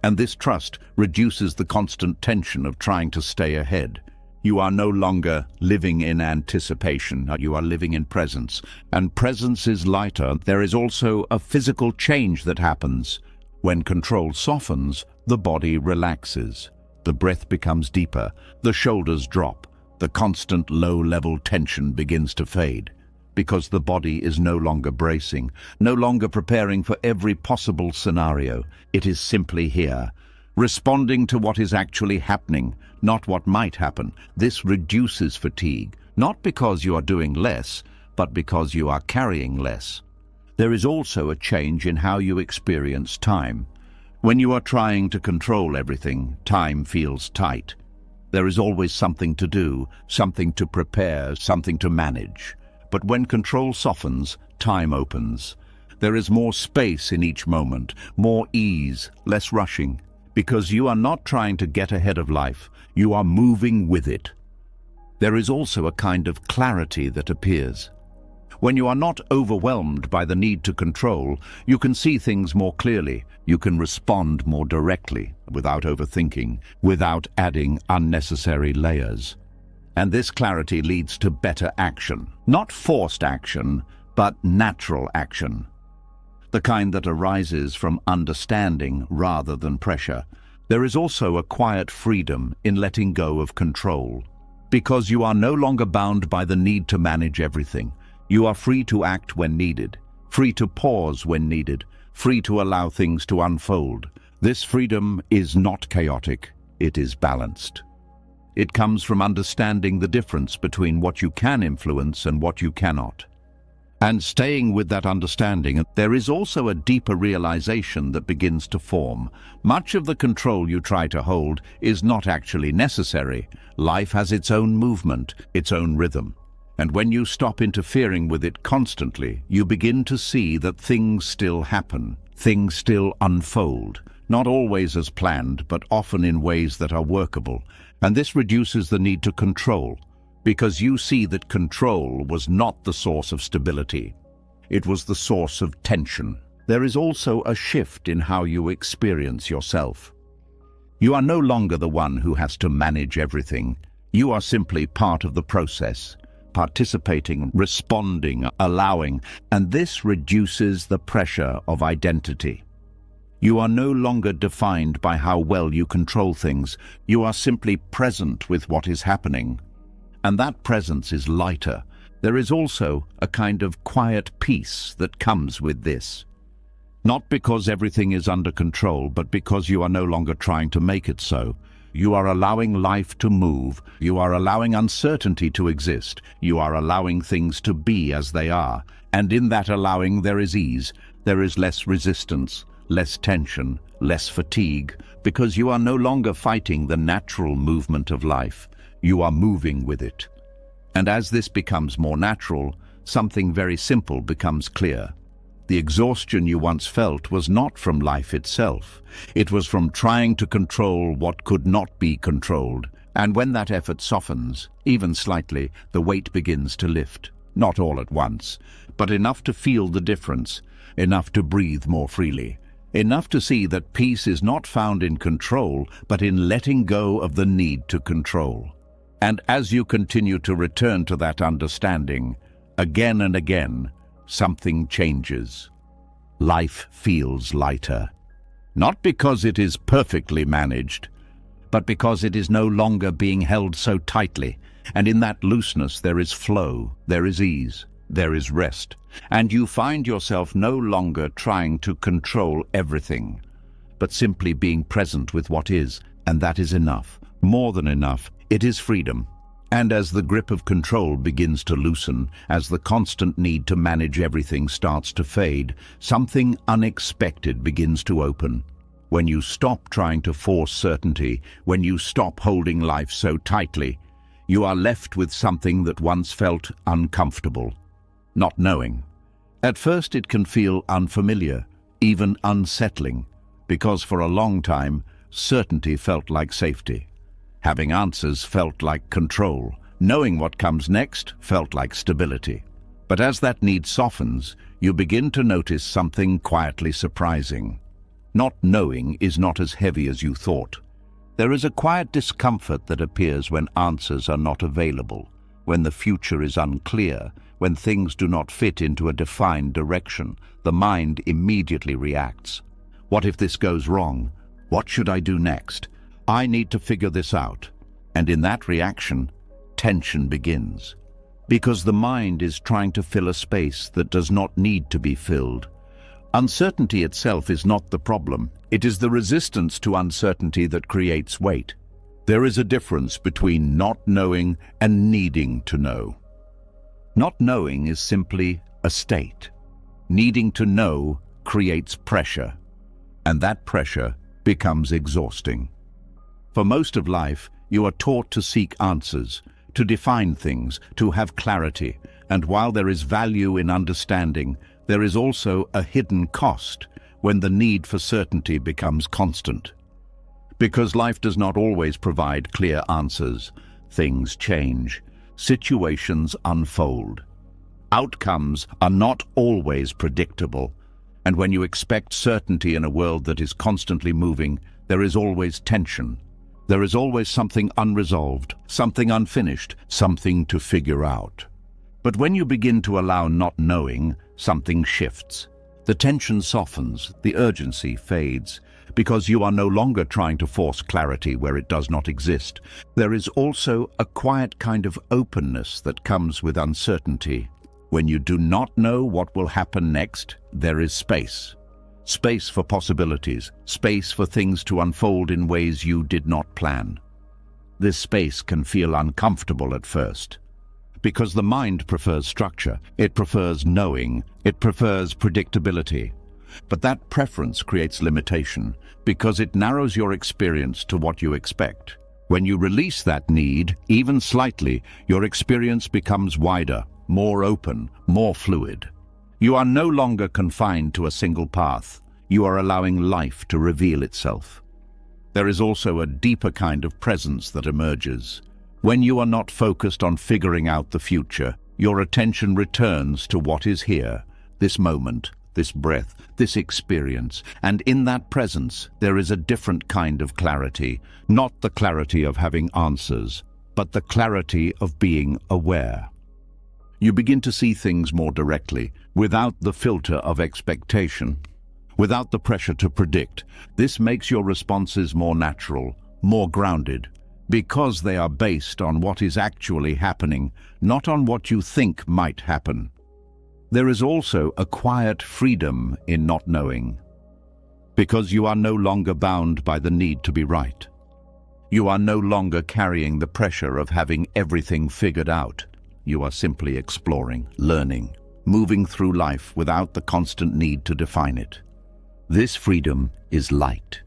And this trust reduces the constant tension of trying to stay ahead. You are no longer living in anticipation, you are living in presence. And presence is lighter. There is also a physical change that happens. When control softens, the body relaxes. The breath becomes deeper, the shoulders drop, the constant low-level tension begins to fade. because the body is no longer bracing, no longer preparing for every possible scenario. It is simply here, responding to what is actually happening, not what might happen. This reduces fatigue, not because you are doing less, but because you are carrying less. There is also a change in how you experience time. When you are trying to control everything, time feels tight. There is always something to do, something to prepare, something to manage. But when control softens, time opens. There is more space in each moment, more ease, less rushing. Because you are not trying to get ahead of life, you are moving with it. There is also a kind of clarity that appears. When you are not overwhelmed by the need to control, you can see things more clearly. You can respond more directly, without overthinking, without adding unnecessary layers. And this clarity leads to better action. Not forced action, but natural action. The kind that arises from understanding rather than pressure. There is also a quiet freedom in letting go of control. Because you are no longer bound by the need to manage everything. You are free to act when needed, free to pause when needed, free to allow things to unfold. This freedom is not chaotic, it is balanced. It comes from understanding the difference between what you can influence and what you cannot. And staying with that understanding, there is also a deeper realization that begins to form. Much of the control you try to hold is not actually necessary. Life has its own movement, its own rhythm. And when you stop interfering with it constantly, you begin to see that things still happen, things still unfold, not always as planned, but often in ways that are workable. And this reduces the need to control, because you see that control was not the source of stability. It was the source of tension. There is also a shift in how you experience yourself. You are no longer the one who has to manage everything. You are simply part of the process. Participating, responding, allowing, and this reduces the pressure of identity. You are no longer defined by how well you control things. You are simply present with what is happening. And that presence is lighter. There is also a kind of quiet peace that comes with this. Not because everything is under control, but because you are no longer trying to make it so. You are allowing life to move. You are allowing uncertainty to exist. You are allowing things to be as they are. And in that allowing there is ease. There is less resistance, less tension, less fatigue, because you are no longer fighting the natural movement of life. You are moving with it. And as this becomes more natural, something very simple becomes clear. The exhaustion you once felt was not from life itself. It was from trying to control what could not be controlled. And when that effort softens, even slightly, the weight begins to lift. Not all at once, but enough to feel the difference, enough to breathe more freely, enough to see that peace is not found in control, but in letting go of the need to control. And as you continue to return to that understanding, again and again, something changes. Life feels lighter. Not because it is perfectly managed, but because it is no longer being held so tightly. And in that looseness there is flow, there is ease, there is rest. And you find yourself no longer trying to control everything, but simply being present with what is. And that is enough, more than enough. It is freedom. And as the grip of control begins to loosen, as the constant need to manage everything starts to fade, something unexpected begins to open. When you stop trying to force certainty, when you stop holding life so tightly, you are left with something that once felt uncomfortable, not knowing. At first it can feel unfamiliar, even unsettling, because for a long time, certainty felt like safety. Having answers felt like control. Knowing what comes next felt like stability. But as that need softens, you begin to notice something quietly surprising. Not knowing is not as heavy as you thought. There is a quiet discomfort that appears when answers are not available, when the future is unclear, when things do not fit into a defined direction. The mind immediately reacts. What if this goes wrong? What should I do next? I need to figure this out. And in that reaction, tension begins. because the mind is trying to fill a space that does not need to be filled. Uncertainty itself is not the problem. It is the resistance to uncertainty that creates weight. There is a difference between not knowing and needing to know. Not knowing is simply a state. Needing to know creates pressure, and that pressure becomes exhausting. For most of life, you are taught to seek answers, to define things, to have clarity, and while there is value in understanding, there is also a hidden cost when the need for certainty becomes constant. Because life does not always provide clear answers, things change, situations unfold. Outcomes are not always predictable, and when you expect certainty in a world that is constantly moving, there is always tension. There is always something unresolved, something unfinished, something to figure out. But when you begin to allow not knowing, something shifts. The tension softens, the urgency fades, because you are no longer trying to force clarity where it does not exist. There is also a quiet kind of openness that comes with uncertainty. When you do not know what will happen next, there is space. Space for possibilities, space for things to unfold in ways you did not plan. This space can feel uncomfortable at first, because the mind prefers structure, it prefers knowing, it prefers predictability. But that preference creates limitation, because it narrows your experience to what you expect. When you release that need, even slightly, your experience becomes wider, more open, more fluid. You are no longer confined to a single path. You are allowing life to reveal itself. There is also a deeper kind of presence that emerges. When you are not focused on figuring out the future, your attention returns to what is here, this moment, this breath, this experience, and in that presence there is a different kind of clarity, not the clarity of having answers, but the clarity of being aware. You begin to see things more directly, without the filter of expectation, without the pressure to predict. This makes your responses more natural, more grounded, because they are based on what is actually happening, not on what you think might happen. There is also a quiet freedom in not knowing, because you are no longer bound by the need to be right. You are no longer carrying the pressure of having everything figured out. You are simply exploring, learning, moving through life without the constant need to define it. This freedom is light,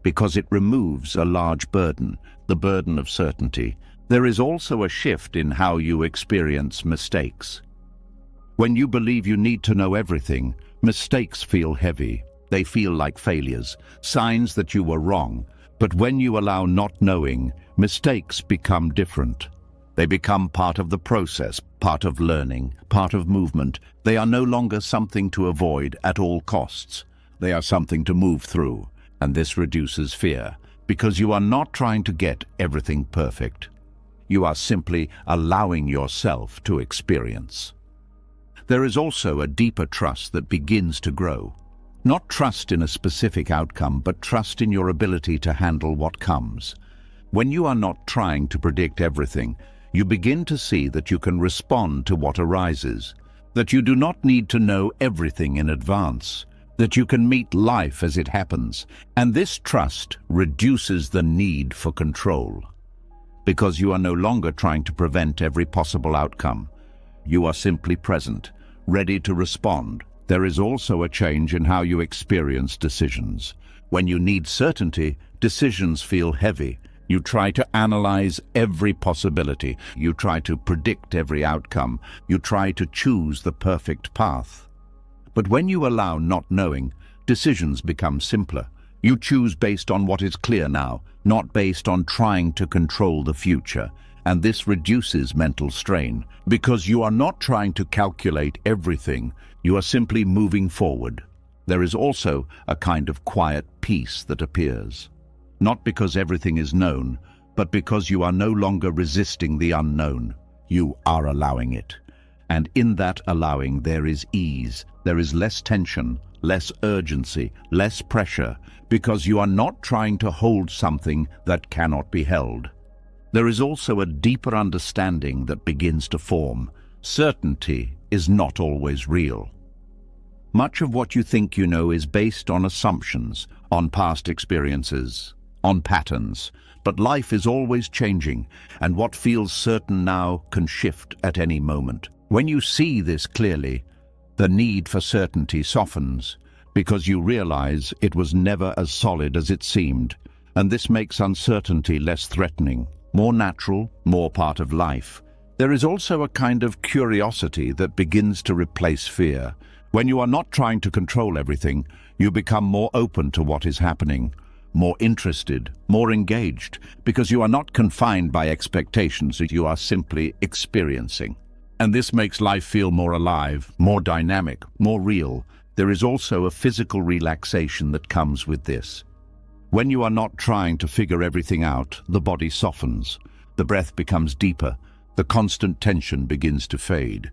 because it removes a large burden, the burden of certainty. There is also a shift in how you experience mistakes. When you believe you need to know everything, mistakes feel heavy. They feel like failures, signs that you were wrong. But when you allow not knowing, mistakes become different. They become part of the process, part of learning, part of movement. They are no longer something to avoid at all costs. They are something to move through, and this reduces fear, because you are not trying to get everything perfect. You are simply allowing yourself to experience. There is also a deeper trust that begins to grow. Not trust in a specific outcome, but trust in your ability to handle what comes. When you are not trying to predict everything, you begin to see that you can respond to what arises, that you do not need to know everything in advance, that you can meet life as it happens, and this trust reduces the need for control, because you are no longer trying to prevent every possible outcome. You are simply present, ready to respond. There is also a change in how you experience decisions. When you need certainty, decisions feel heavy. You try to analyze every possibility. You try to predict every outcome. You try to choose the perfect path. But when you allow not knowing, decisions become simpler. You choose based on what is clear now, not based on trying to control the future. And this reduces mental strain, because you are not trying to calculate everything. You are simply moving forward. There is also a kind of quiet peace that appears. Not because everything is known, but because you are no longer resisting the unknown. You are allowing it. And in that allowing there is ease, there is less tension, less urgency, less pressure, because you are not trying to hold something that cannot be held. There is also a deeper understanding that begins to form, Certainty is not always real. Much of what you think you know is based on assumptions, on past experiences, on patterns. But life is always changing, and what feels certain now can shift at any moment. When you see this clearly, the need for certainty softens, because you realize it was never as solid as it seemed, and this makes uncertainty less threatening, more natural, more part of life. There is also a kind of curiosity that begins to replace fear. When you are not trying to control everything, you become more open to what is happening, more interested, more engaged, because you are not confined by expectations that you are simply experiencing. And this makes life feel more alive, more dynamic, more real. There is also a physical relaxation that comes with this. When you are not trying to figure everything out, the body softens, the breath becomes deeper, the constant tension begins to fade.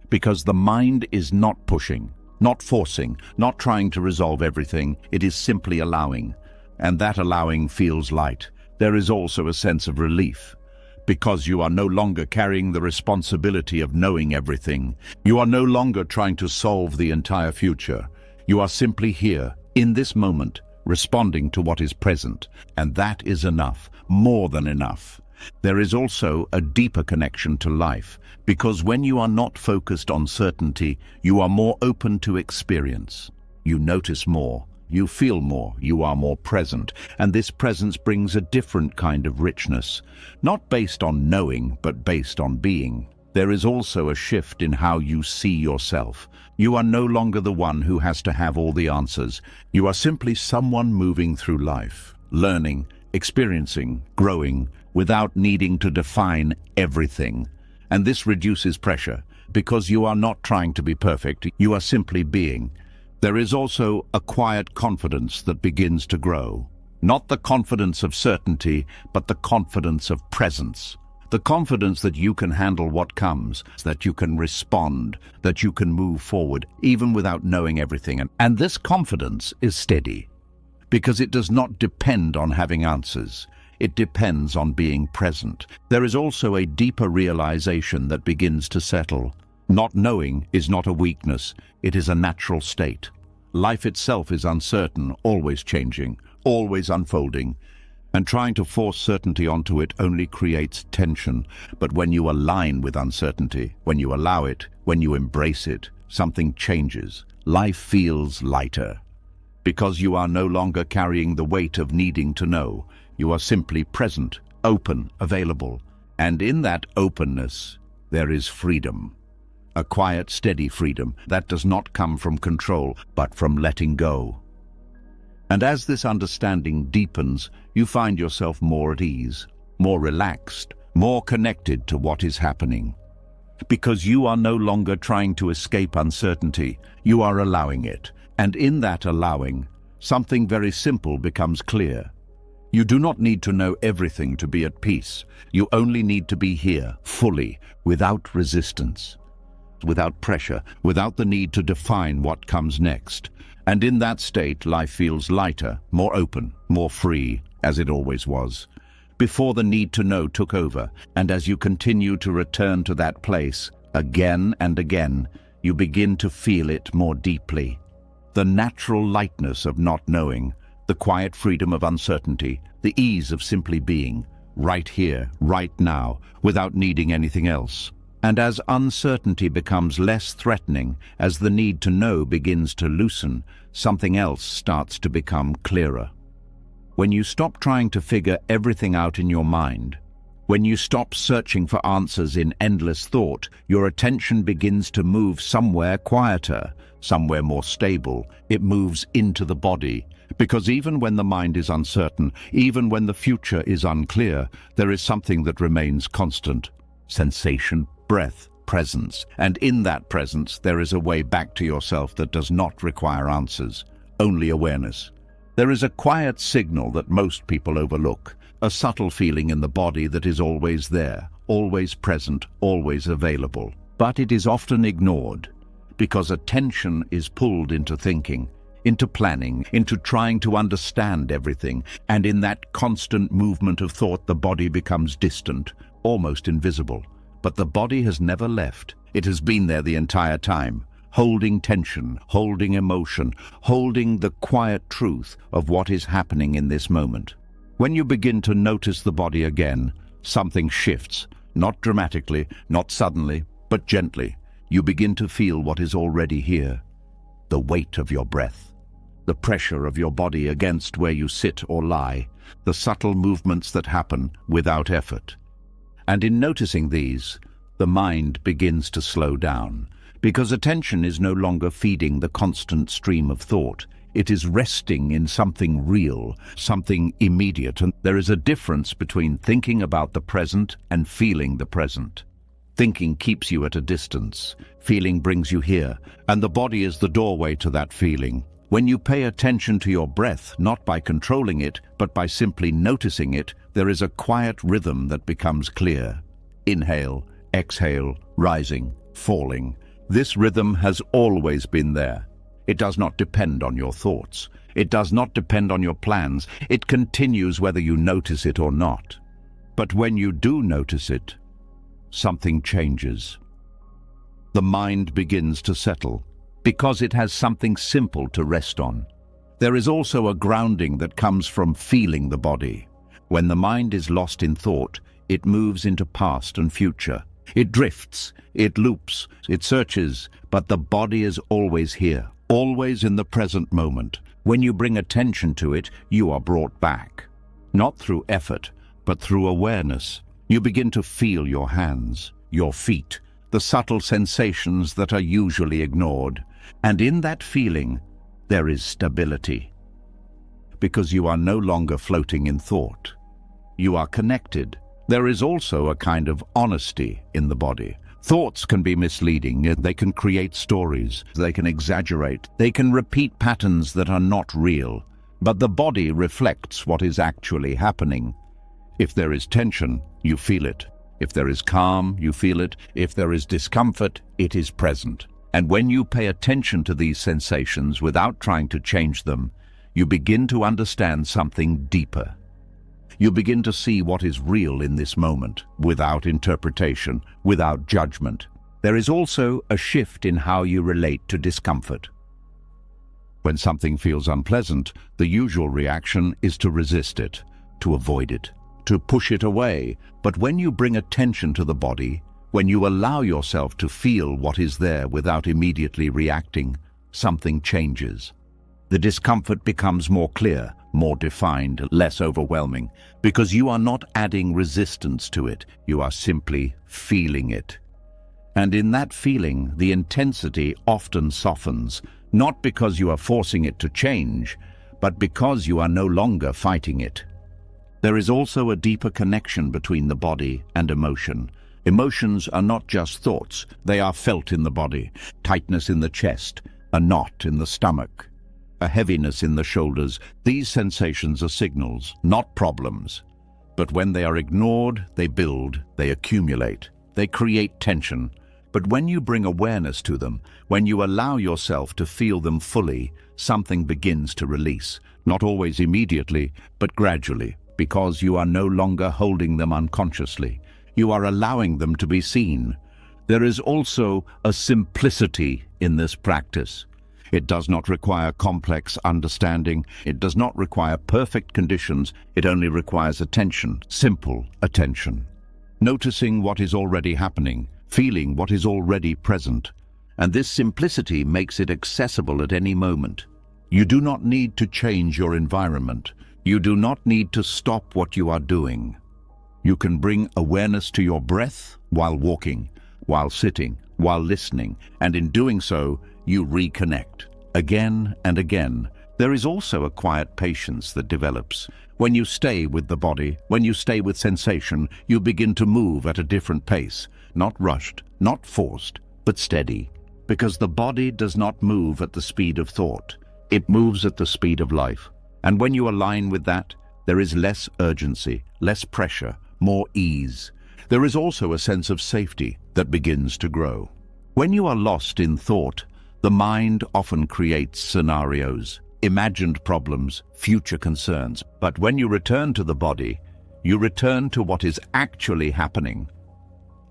Because the mind is not pushing, not forcing, not trying to resolve everything, it is simply allowing. And that allowing feels light. There is also a sense of relief, because you are no longer carrying the responsibility of knowing everything. You are no longer trying to solve the entire future. You are simply here, in this moment, responding to what is present. And that is enough, more than enough. There is also a deeper connection to life, because when you are not focused on certainty, you are more open to experience. You notice more. You feel more, you are more present, and this presence brings a different kind of richness, not based on knowing, but based on being. There is also a shift in how you see yourself. You are no longer the one who has to have all the answers. You are simply someone moving through life, learning, experiencing, growing, without needing to define everything. And this reduces pressure, because you are not trying to be perfect, you are simply being. There is also a quiet confidence that begins to grow. Not the confidence of certainty, but the confidence of presence. The confidence that you can handle what comes, that you can respond, that you can move forward, even without knowing everything. And this confidence is steady, because it does not depend on having answers. It depends on being present. There is also a deeper realization that begins to settle. Not knowing is not a weakness, it is a natural state. Life itself is uncertain, always changing, always unfolding, and trying to force certainty onto it only creates tension. But when you align with uncertainty, when you allow it, when you embrace it, something changes. Life feels lighter, because you are no longer carrying the weight of needing to know. You are simply present, open, available, and in that openness, there is freedom. A quiet, steady freedom that does not come from control, but from letting go. And as this understanding deepens, you find yourself more at ease, more relaxed, more connected to what is happening. Because you are no longer trying to escape uncertainty, you are allowing it. And in that allowing, something very simple becomes clear. You do not need to know everything to be at peace. You only need to be here, fully, without resistance, without pressure, without the need to define what comes next. And in that state, life feels lighter, more open, more free, as it always was, before the need to know took over. And as you continue to return to that place, again and again, you begin to feel it more deeply. The natural lightness of not knowing, the quiet freedom of uncertainty, the ease of simply being, right here, right now, without needing anything else. And as uncertainty becomes less threatening, as the need to know begins to loosen, something else starts to become clearer. When you stop trying to figure everything out in your mind, when you stop searching for answers in endless thought, your attention begins to move somewhere quieter, somewhere more stable. It moves into the body. Because even when the mind is uncertain, even when the future is unclear, there is something that remains constant: sensation, breath, presence. And in that presence, there is a way back to yourself that does not require answers, only awareness. There is a quiet signal that most people overlook, a subtle feeling in the body that is always there, always present, always available. But it is often ignored, because attention is pulled into thinking, into planning, into trying to understand everything. And in that constant movement of thought, the body becomes distant, almost invisible. but the body has never left. It has been there the entire time, holding tension, holding emotion, holding the quiet truth of what is happening in this moment. When you begin to notice the body again, something shifts, not dramatically, not suddenly, but gently. You begin to feel what is already here. The weight of your breath, the pressure of your body against where you sit or lie, the subtle movements that happen without effort. And in noticing these, the mind begins to slow down, because attention is no longer feeding the constant stream of thought. It is resting in something real, something immediate, and there is a difference between thinking about the present and feeling the present. Thinking keeps you at a distance, feeling brings you here, and the body is the doorway to that feeling. When you pay attention to your breath, not by controlling it, but by simply noticing it, there is a quiet rhythm that becomes clear. Inhale, exhale, rising, falling. This rhythm has always been there. It does not depend on your thoughts. It does not depend on your plans. It continues whether you notice it or not. But when you do notice it, something changes. The mind begins to settle, because it has something simple to rest on. There is also a grounding that comes from feeling the body. When the mind is lost in thought, it moves into past and future. It drifts, it loops, it searches, but the body is always here, always in the present moment. When you bring attention to it, you are brought back. Not through effort, but through awareness. You begin to feel your hands, your feet, the subtle sensations that are usually ignored. And in that feeling, there is stability. Because you are no longer floating in thought. You are connected. There is also a kind of honesty in the body. Thoughts can be misleading. They can create stories. They can exaggerate. They can repeat patterns that are not real. But the body reflects what is actually happening. If there is tension, you feel it. If there is calm, you feel it. If there is discomfort, it is present. And when you pay attention to these sensations without trying to change them, you begin to understand something deeper. You begin to see what is real in this moment, without interpretation, without judgment. There is also a shift in how you relate to discomfort. When something feels unpleasant, the usual reaction is to resist it, to avoid it, to push it away. But when you bring attention to the body, when you allow yourself to feel what is there without immediately reacting, something changes. The discomfort becomes more clear, more defined, less overwhelming, because you are not adding resistance to it, you are simply feeling it. And in that feeling, the intensity often softens, not because you are forcing it to change, but because you are no longer fighting it. There is also a deeper connection between the body and emotion. Emotions are not just thoughts, they are felt in the body. Tightness in the chest, a knot in the stomach, a heaviness in the shoulders. These sensations are signals, not problems. But when they are ignored, they build, they accumulate, they create tension. But when you bring awareness to them, when you allow yourself to feel them fully, something begins to release, not always immediately, but gradually, because you are no longer holding them unconsciously. You are allowing them to be seen. There is also a simplicity in this practice. It does not require complex understanding. It does not require perfect conditions. It only requires attention, simple attention. Noticing what is already happening, feeling what is already present. And this simplicity makes it accessible at any moment. You do not need to change your environment. You do not need to stop what you are doing. You can bring awareness to your breath while walking, while sitting, while listening, and in doing so, you reconnect. Again and again. There is also a quiet patience that develops. When you stay with the body, when you stay with sensation, you begin to move at a different pace, not rushed, not forced, but steady. Because the body does not move at the speed of thought. It moves at the speed of life. And when you align with that, there is less urgency, less pressure, more ease. There is also a sense of safety that begins to grow. When you are lost in thought, the mind often creates scenarios, imagined problems, future concerns. But when you return to the body, you return to what is actually happening.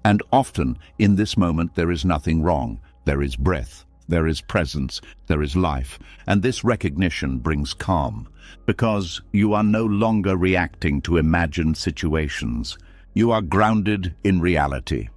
And often, in this moment, there is nothing wrong. There is breath, there is presence, there is life. And this recognition brings calm, because you are no longer reacting to imagined situations. You are grounded in reality.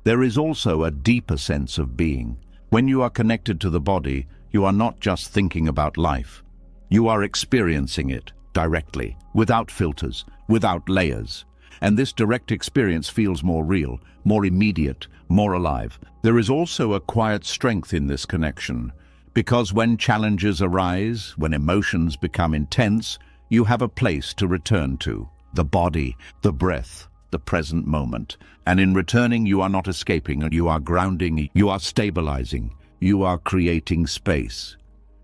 There is also a deeper sense of being. When you are connected to the body, you are not just thinking about life. You are experiencing it directly, without filters, without layers. And this direct experience feels more real, more immediate, more alive. There is also a quiet strength in this connection, because when challenges arise, when emotions become intense, you have a place to return to: the body, the breath, the present moment. And in returning, you are not escaping, you are grounding, you are stabilizing, you are creating space.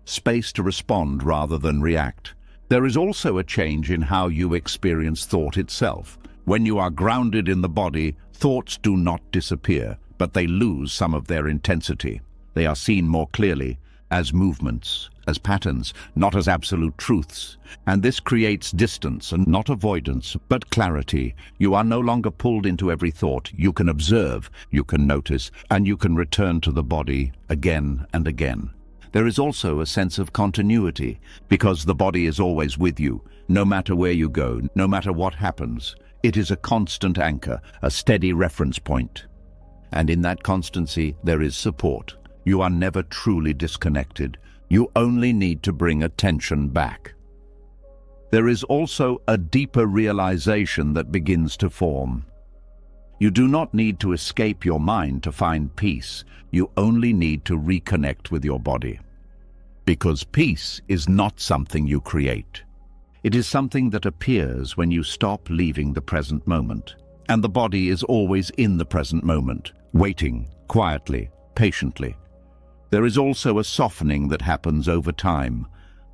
Space to respond rather than react. There is also a change in how you experience thought itself. When you are grounded in the body, thoughts do not disappear, but they lose some of their intensity. They are seen more clearly, as movements, as patterns, not as absolute truths. And this creates distance, and not avoidance, but clarity. You are no longer pulled into every thought. You can observe, you can notice, and you can return to the body again and again. There is also a sense of continuity, because the body is always with you, no matter where you go, no matter what happens. It is a constant anchor, a steady reference point. And in that constancy, there is support. You are never truly disconnected. You only need to bring attention back. There is also a deeper realization that begins to form. You do not need to escape your mind to find peace. You only need to reconnect with your body. Because peace is not something you create. It is something that appears when you stop leaving the present moment. And the body is always in the present moment, waiting, quietly, patiently. There is also a softening that happens over time.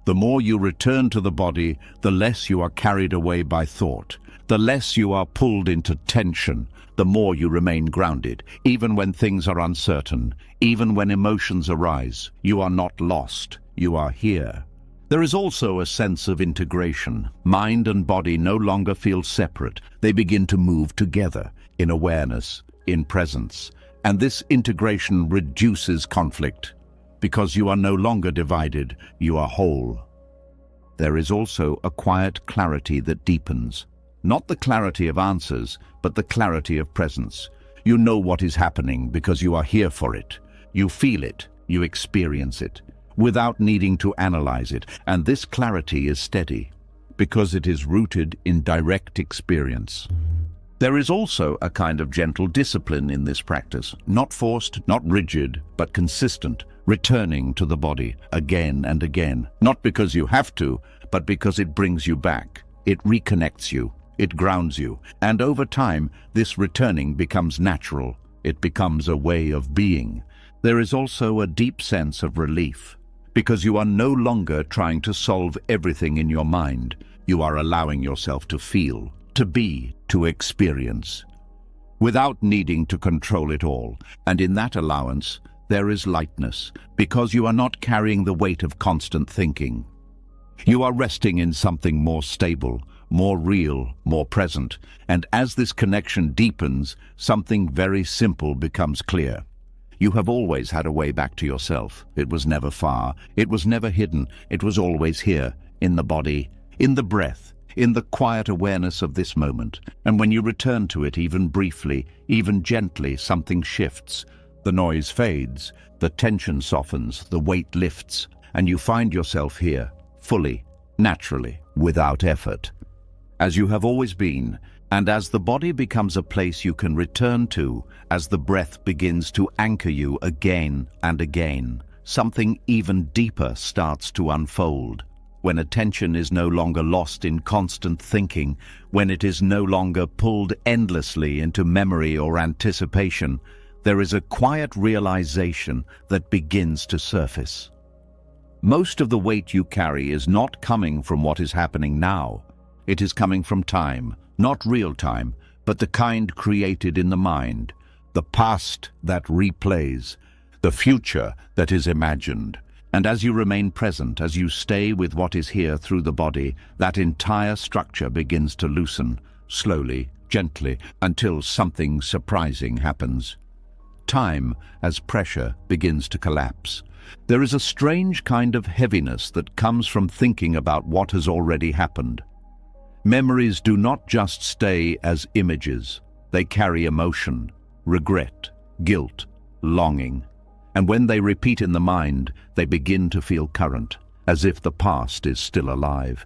The more you return to the body, the less you are carried away by thought. The less you are pulled into tension, the more you remain grounded. Even when things are uncertain, even when emotions arise, you are not lost. You are here. There is also a sense of integration. Mind and body no longer feel separate. They begin to move together, in awareness, in presence. And this integration reduces conflict, because you are no longer divided, you are whole. There is also a quiet clarity that deepens. Not the clarity of answers, but the clarity of presence. You know what is happening because you are here for it. You feel it, you experience it, without needing to analyze it. And this clarity is steady, because it is rooted in direct experience. There is also a kind of gentle discipline in this practice, not forced, not rigid, but consistent, returning to the body again and again, not because you have to, but because it brings you back. It reconnects you, it grounds you, and over time, this returning becomes natural. It becomes a way of being. There is also a deep sense of relief, because you are no longer trying to solve everything in your mind. You are allowing yourself to feel, to be, to experience, without needing to control it all. And in that allowance, there is lightness, because you are not carrying the weight of constant thinking. You are resting in something more stable, more real, more present. And as this connection deepens, something very simple becomes clear. You have always had a way back to yourself. It was never far. It was never hidden. It was always here, in the body, in the breath, in the quiet awareness of this moment. And when you return to it, even briefly, even gently, something shifts. The noise fades, the tension softens, the weight lifts, and you find yourself here, fully, naturally, without effort, as you have always been. And as the body becomes a place you can return to, as the breath begins to anchor you again and again, something even deeper starts to unfold. When attention is no longer lost in constant thinking, when it is no longer pulled endlessly into memory or anticipation, there is a quiet realization that begins to surface. Most of the weight you carry is not coming from what is happening now. It is coming from time, not real time, but the kind created in the mind, the past that replays, the future that is imagined. And as you remain present, as you stay with what is here through the body, that entire structure begins to loosen, slowly, gently, until something surprising happens. Time, as pressure, begins to collapse. There is a strange kind of heaviness that comes from thinking about what has already happened. Memories do not just stay as images. They carry emotion, regret, guilt, longing. And when they repeat in the mind, they begin to feel current, as if the past is still alive.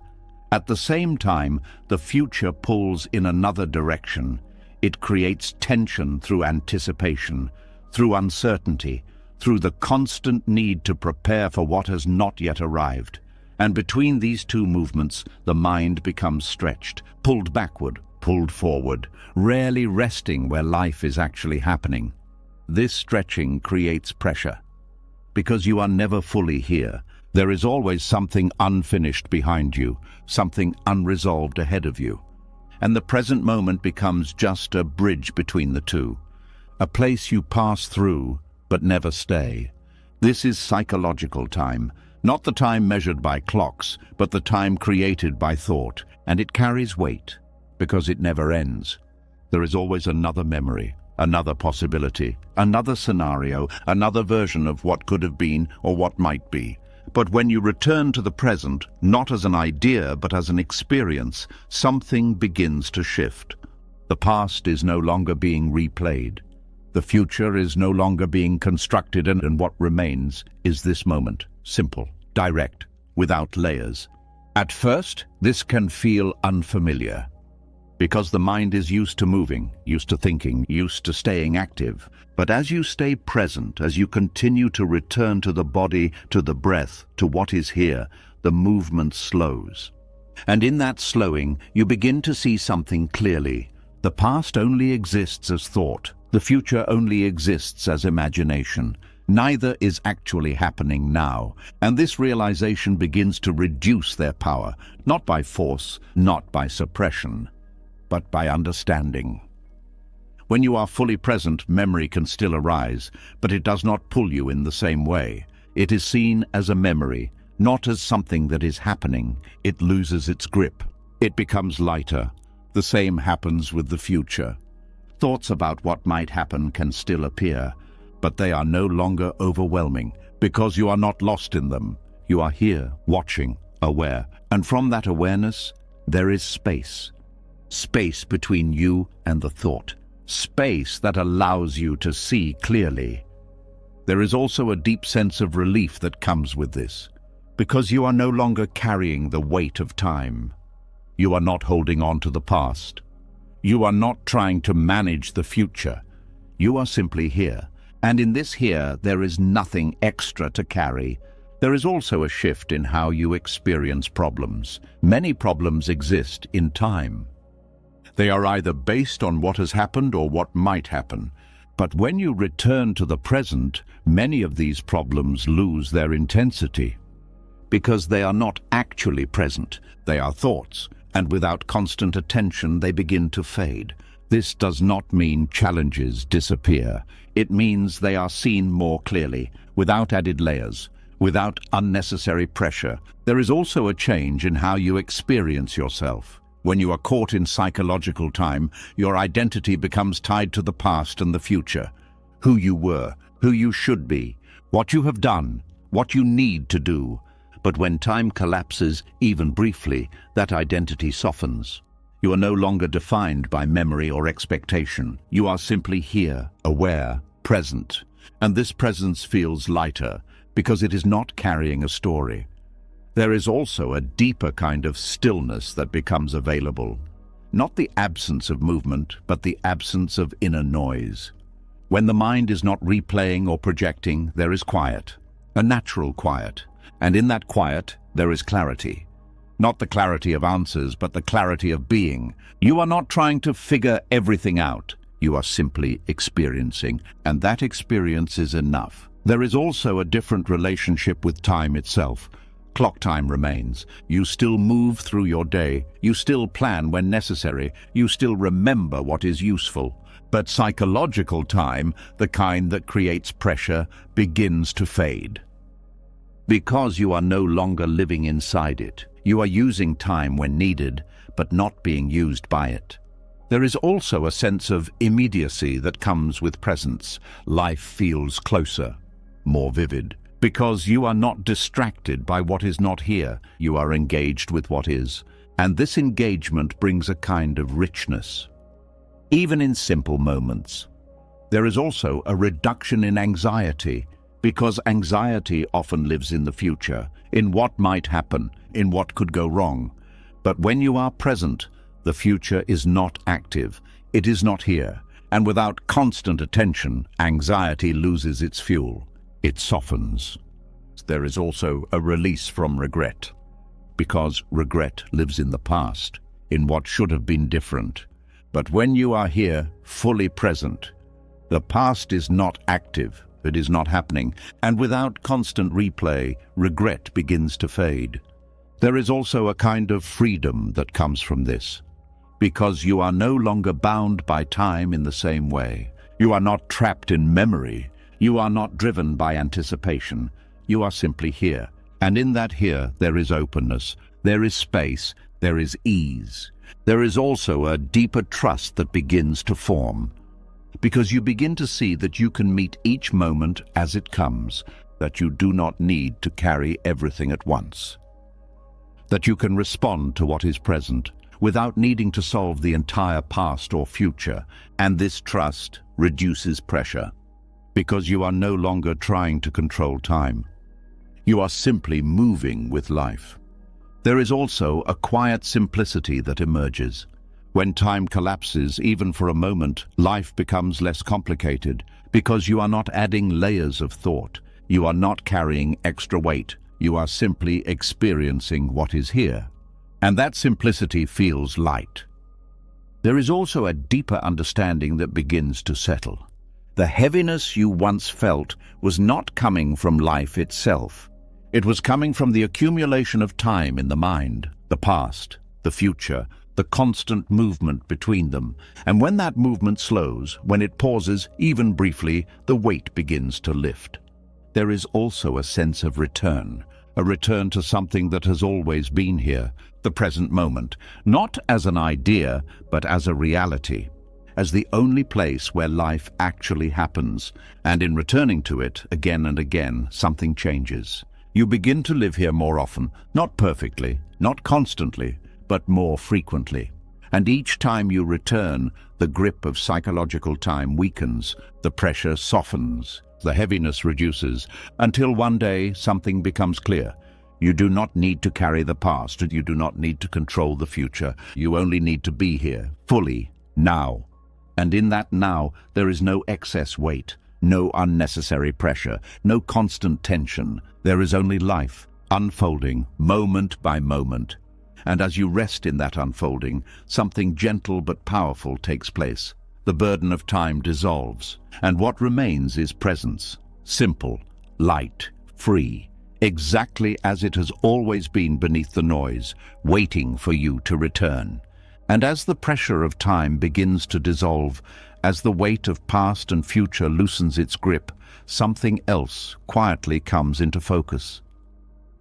At the same time, the future pulls in another direction. It creates tension through anticipation, through uncertainty, through the constant need to prepare for what has not yet arrived. And between these two movements, the mind becomes stretched, pulled backward, pulled forward, rarely resting where life is actually happening. This stretching creates pressure. Because you are never fully here, there is always something unfinished behind you, something unresolved ahead of you. And the present moment becomes just a bridge between the two, a place you pass through but never stay. This is psychological time, not the time measured by clocks, but the time created by thought, and it carries weight because it never ends. There is always another memory, another possibility, another scenario, another version of what could have been or what might be. But when you return to the present, not as an idea but as an experience, something begins to shift. The past is no longer being replayed. The future is no longer being constructed, and what remains is this moment, simple, direct, without layers. At first, this can feel unfamiliar, because the mind is used to moving, used to thinking, used to staying active. But as you stay present, as you continue to return to the body, to the breath, to what is here, the movement slows. And in that slowing, you begin to see something clearly. The past only exists as thought. The future only exists as imagination. Neither is actually happening now, and this realization begins to reduce their power, not by force, not by suppression, but by understanding. When you are fully present, memory can still arise, but it does not pull you in the same way. It is seen as a memory, not as something that is happening. It loses its grip. It becomes lighter. The same happens with the future. Thoughts about what might happen can still appear, but they are no longer overwhelming, because you are not lost in them. You are here, watching, aware, and from that awareness, there is space. Space between you and the thought. Space that allows you to see clearly. There is also a deep sense of relief that comes with this, because you are no longer carrying the weight of time. You are not holding on to the past. You are not trying to manage the future. You are simply here, and in this here there is nothing extra to carry. There is also a shift in how you experience problems. Many problems exist in time. They are either based on what has happened or what might happen. But when you return to the present, many of these problems lose their intensity, because they are not actually present. They are thoughts. And without constant attention, they begin to fade. This does not mean challenges disappear. It means they are seen more clearly, without added layers, without unnecessary pressure. There is also a change in how you experience yourself. When you are caught in psychological time, your identity becomes tied to the past and the future. Who you were, who you should be, what you have done, what you need to do. But when time collapses, even briefly, that identity softens. You are no longer defined by memory or expectation. You are simply here, aware, present. And this presence feels lighter, because it is not carrying a story. There is also a deeper kind of stillness that becomes available. Not the absence of movement, but the absence of inner noise. When the mind is not replaying or projecting, there is quiet, a natural quiet. And in that quiet, there is clarity. Not the clarity of answers, but the clarity of being. You are not trying to figure everything out. You are simply experiencing, and that experience is enough. There is also a different relationship with time itself. Clock time remains. You still move through your day. You still plan when necessary. You still remember what is useful. But psychological time, the kind that creates pressure, begins to fade. Because you are no longer living inside it, you are using time when needed, but not being used by it. There is also a sense of immediacy that comes with presence. Life feels closer, more vivid, because you are not distracted by what is not here. You are engaged with what is, and this engagement brings a kind of richness, even in simple moments. There is also a reduction in anxiety, because anxiety often lives in the future, in what might happen, in what could go wrong. But when you are present, the future is not active, it is not here, and without constant attention, anxiety loses its fuel. It softens. There is also a release from regret, because regret lives in the past, in what should have been different. But when you are here, fully present, the past is not active, it is not happening, and without constant replay, regret begins to fade. There is also a kind of freedom that comes from this, because you are no longer bound by time in the same way. You are not trapped in memory. You are not driven by anticipation. You are simply here. And in that here, there is openness, there is space, there is ease. There is also a deeper trust that begins to form, because you begin to see that you can meet each moment as it comes, that you do not need to carry everything at once, that you can respond to what is present without needing to solve the entire past or future, and this trust reduces pressure, because you are no longer trying to control time. You are simply moving with life. There is also a quiet simplicity that emerges. When time collapses, even for a moment, life becomes less complicated, because you are not adding layers of thought. You are not carrying extra weight. You are simply experiencing what is here. And that simplicity feels light. There is also a deeper understanding that begins to settle. The heaviness you once felt was not coming from life itself. It was coming from the accumulation of time in the mind, the past, the future, the constant movement between them. And when that movement slows, when it pauses, even briefly, the weight begins to lift. There is also a sense of return, a return to something that has always been here, the present moment, not as an idea, but as a reality, as the only place where life actually happens. And in returning to it again and again, something changes. You begin to live here more often, not perfectly, not constantly, but more frequently. And each time you return, the grip of psychological time weakens, the pressure softens, the heaviness reduces, until one day something becomes clear. You do not need to carry the past, you do not need to control the future. You only need to be here, fully, now. And in that now, there is no excess weight, no unnecessary pressure, no constant tension. There is only life, unfolding, moment by moment. And as you rest in that unfolding, something gentle but powerful takes place. The burden of time dissolves, and what remains is presence, simple, light, free, exactly as it has always been beneath the noise, waiting for you to return. And as the pressure of time begins to dissolve, as the weight of past and future loosens its grip, something else quietly comes into focus.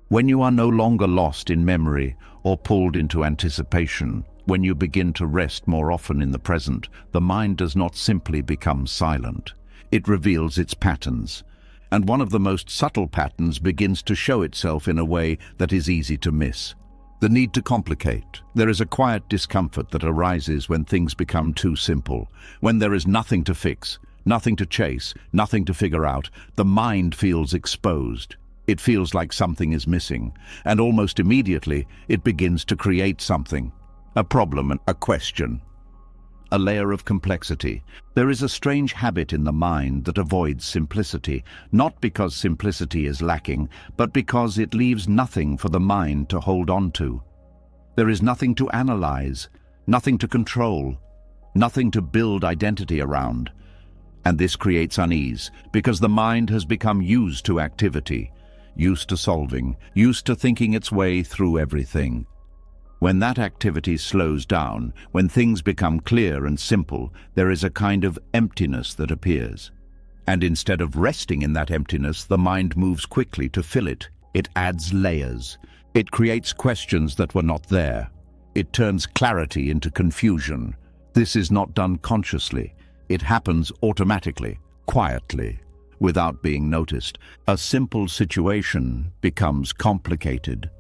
When you are no longer lost in memory or pulled into anticipation, when you begin to rest more often in the present, the mind does not simply become silent. It reveals its patterns. And one of the most subtle patterns begins to show itself in a way that is easy to miss. The need to complicate. There is a quiet discomfort that arises when things become too simple. When there is nothing to fix, nothing to chase, nothing to figure out, the mind feels exposed. It feels like something is missing, and almost immediately it begins to create something. A problem, a question, a layer of complexity. There is a strange habit in the mind that avoids simplicity, not because simplicity is lacking, but because it leaves nothing for the mind to hold on to. There is nothing to analyze, nothing to control, nothing to build identity around. And this creates unease, because the mind has become used to activity, used to solving, used to thinking its way through everything. When that activity slows down, when things become clear and simple, there is a kind of emptiness that appears. And instead of resting in that emptiness, the mind moves quickly to fill it. It adds layers. It creates questions that were not there. It turns clarity into confusion. This is not done consciously. It happens automatically, quietly, without being noticed. A simple situation becomes complicated.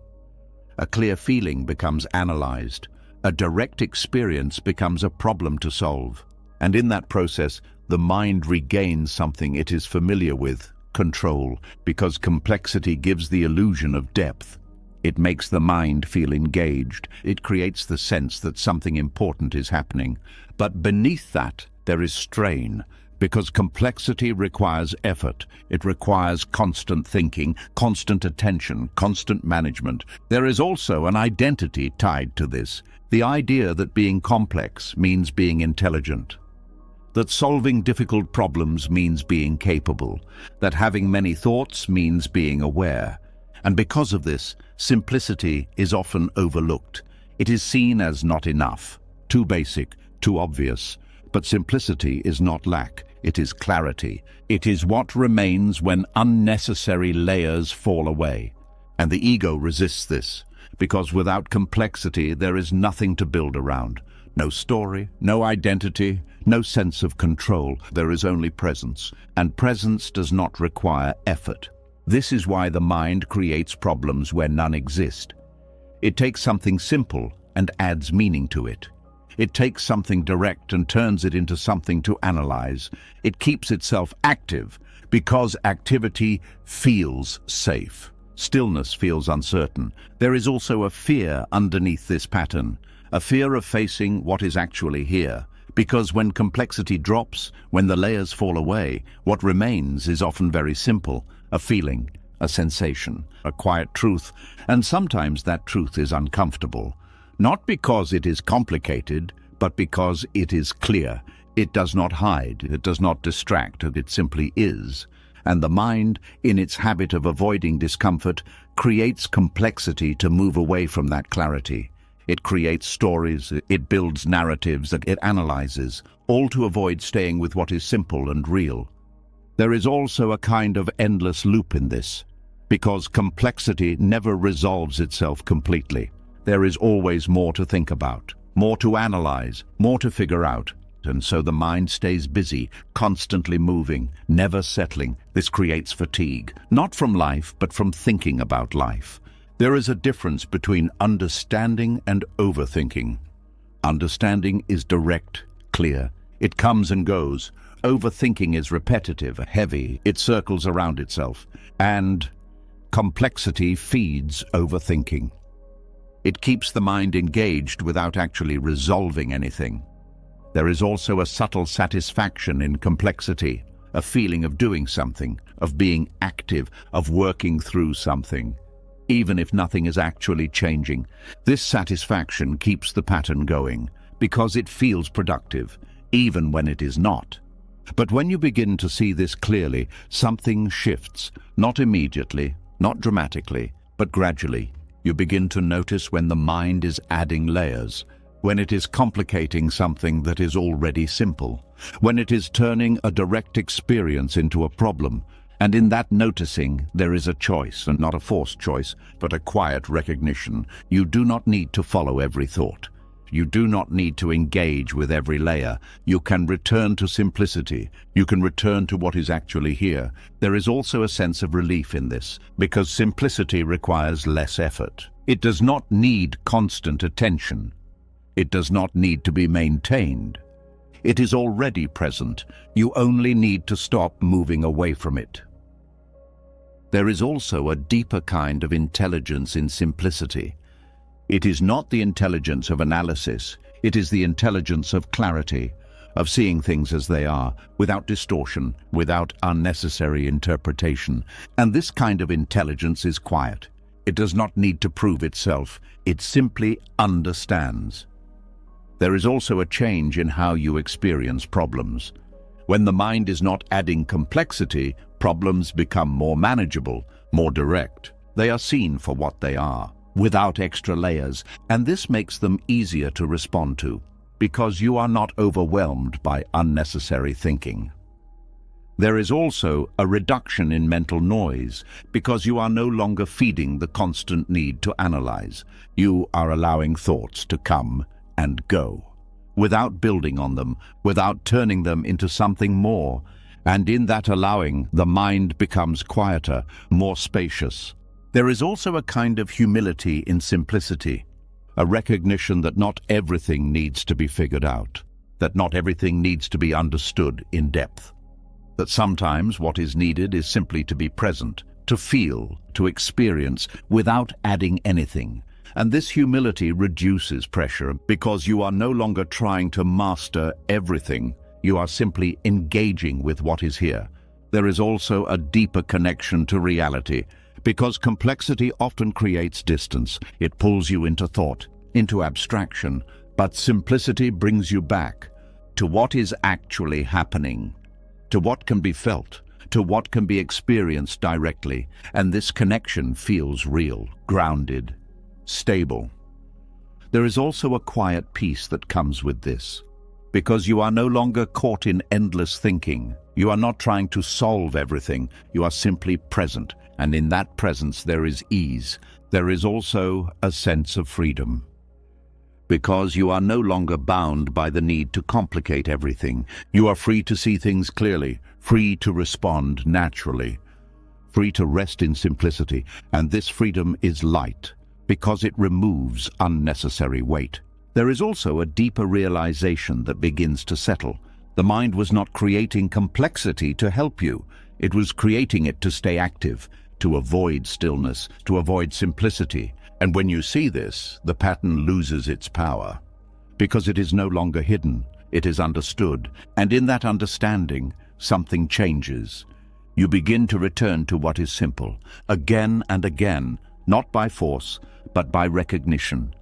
A clear feeling becomes analyzed. A direct experience becomes a problem to solve. And in that process, the mind regains something it is familiar with, control, because complexity gives the illusion of depth. It makes the mind feel engaged. It creates the sense that something important is happening. But beneath that, there is strain, because complexity requires effort. It requires constant thinking, constant attention, constant management. There is also an identity tied to this. The idea that being complex means being intelligent. That solving difficult problems means being capable. That having many thoughts means being aware. And because of this, simplicity is often overlooked. It is seen as not enough, too basic, too obvious. But simplicity is not lack, it is clarity. It is what remains when unnecessary layers fall away. And the ego resists this, because without complexity there is nothing to build around. No story, no identity, no sense of control. There is only presence, and presence does not require effort. This is why the mind creates problems where none exist. It takes something simple and adds meaning to it. It takes something direct and turns it into something to analyze. It keeps itself active because activity feels safe. Stillness feels uncertain. There is also a fear underneath this pattern, a fear of facing what is actually here. Because when complexity drops, when the layers fall away, what remains is often very simple, a feeling, a sensation, a quiet truth, and sometimes that truth is uncomfortable. Not because it is complicated, but because it is clear. It does not hide, it does not distract, it simply is. And the mind, in its habit of avoiding discomfort, creates complexity to move away from that clarity. It creates stories, it builds narratives that it analyzes, all to avoid staying with what is simple and real. There is also a kind of endless loop in this, because complexity never resolves itself completely. There is always more to think about, more to analyze, more to figure out. And so the mind stays busy, constantly moving, never settling. This creates fatigue, not from life, but from thinking about life. There is a difference between understanding and overthinking. Understanding is direct, clear. It comes and goes. Overthinking is repetitive, heavy. It circles around itself. And complexity feeds overthinking. It keeps the mind engaged without actually resolving anything. There is also a subtle satisfaction in complexity, a feeling of doing something, of being active, of working through something. Even if nothing is actually changing, this satisfaction keeps the pattern going, because it feels productive, even when it is not. But when you begin to see this clearly, something shifts, not immediately, not dramatically, but gradually. You begin to notice when the mind is adding layers, when it is complicating something that is already simple, when it is turning a direct experience into a problem. And in that noticing, there is a choice, and not a forced choice, but a quiet recognition. You do not need to follow every thought. You do not need to engage with every layer. You can return to simplicity. You can return to what is actually here. There is also a sense of relief in this, because simplicity requires less effort. It does not need constant attention. It does not need to be maintained. It is already present. You only need to stop moving away from it. There is also a deeper kind of intelligence in simplicity. It is not the intelligence of analysis. It is the intelligence of clarity, of seeing things as they are, without distortion, without unnecessary interpretation. And this kind of intelligence is quiet. It does not need to prove itself. It simply understands. There is also a change in how you experience problems. When the mind is not adding complexity, problems become more manageable, more direct. They are seen for what they are, without extra layers, and this makes them easier to respond to, because you are not overwhelmed by unnecessary thinking. There is also a reduction in mental noise, because you are no longer feeding the constant need to analyze. You are allowing thoughts to come and go. without building on them, without turning them into something more. And in that allowing, the mind becomes quieter, more spacious. There is also a kind of humility in simplicity, a recognition that not everything needs to be figured out, that not everything needs to be understood in depth, that sometimes what is needed is simply to be present, to feel, to experience, without adding anything. And this humility reduces pressure because you are no longer trying to master everything. You are simply engaging with what is here. There is also a deeper connection to reality, because complexity often creates distance. It pulls you into thought, into abstraction, but simplicity brings you back to what is actually happening, to what can be felt, to what can be experienced directly. And this connection feels real, grounded, stable. There is also a quiet peace that comes with this, because you are no longer caught in endless thinking. You are not trying to solve everything. You are simply present, and in that presence there is ease. There is also a sense of freedom, because you are no longer bound by the need to complicate everything. You are free to see things clearly, free to respond naturally, free to rest in simplicity. And this freedom is light, because it removes unnecessary weight. There is also a deeper realization that begins to settle. The mind was not creating complexity to help you. It was creating it to stay active, to avoid stillness, to avoid simplicity. And when you see this, the pattern loses its power, because it is no longer hidden, it is understood. And in that understanding, something changes. You begin to return to what is simple, again and again, not by force, but by recognition.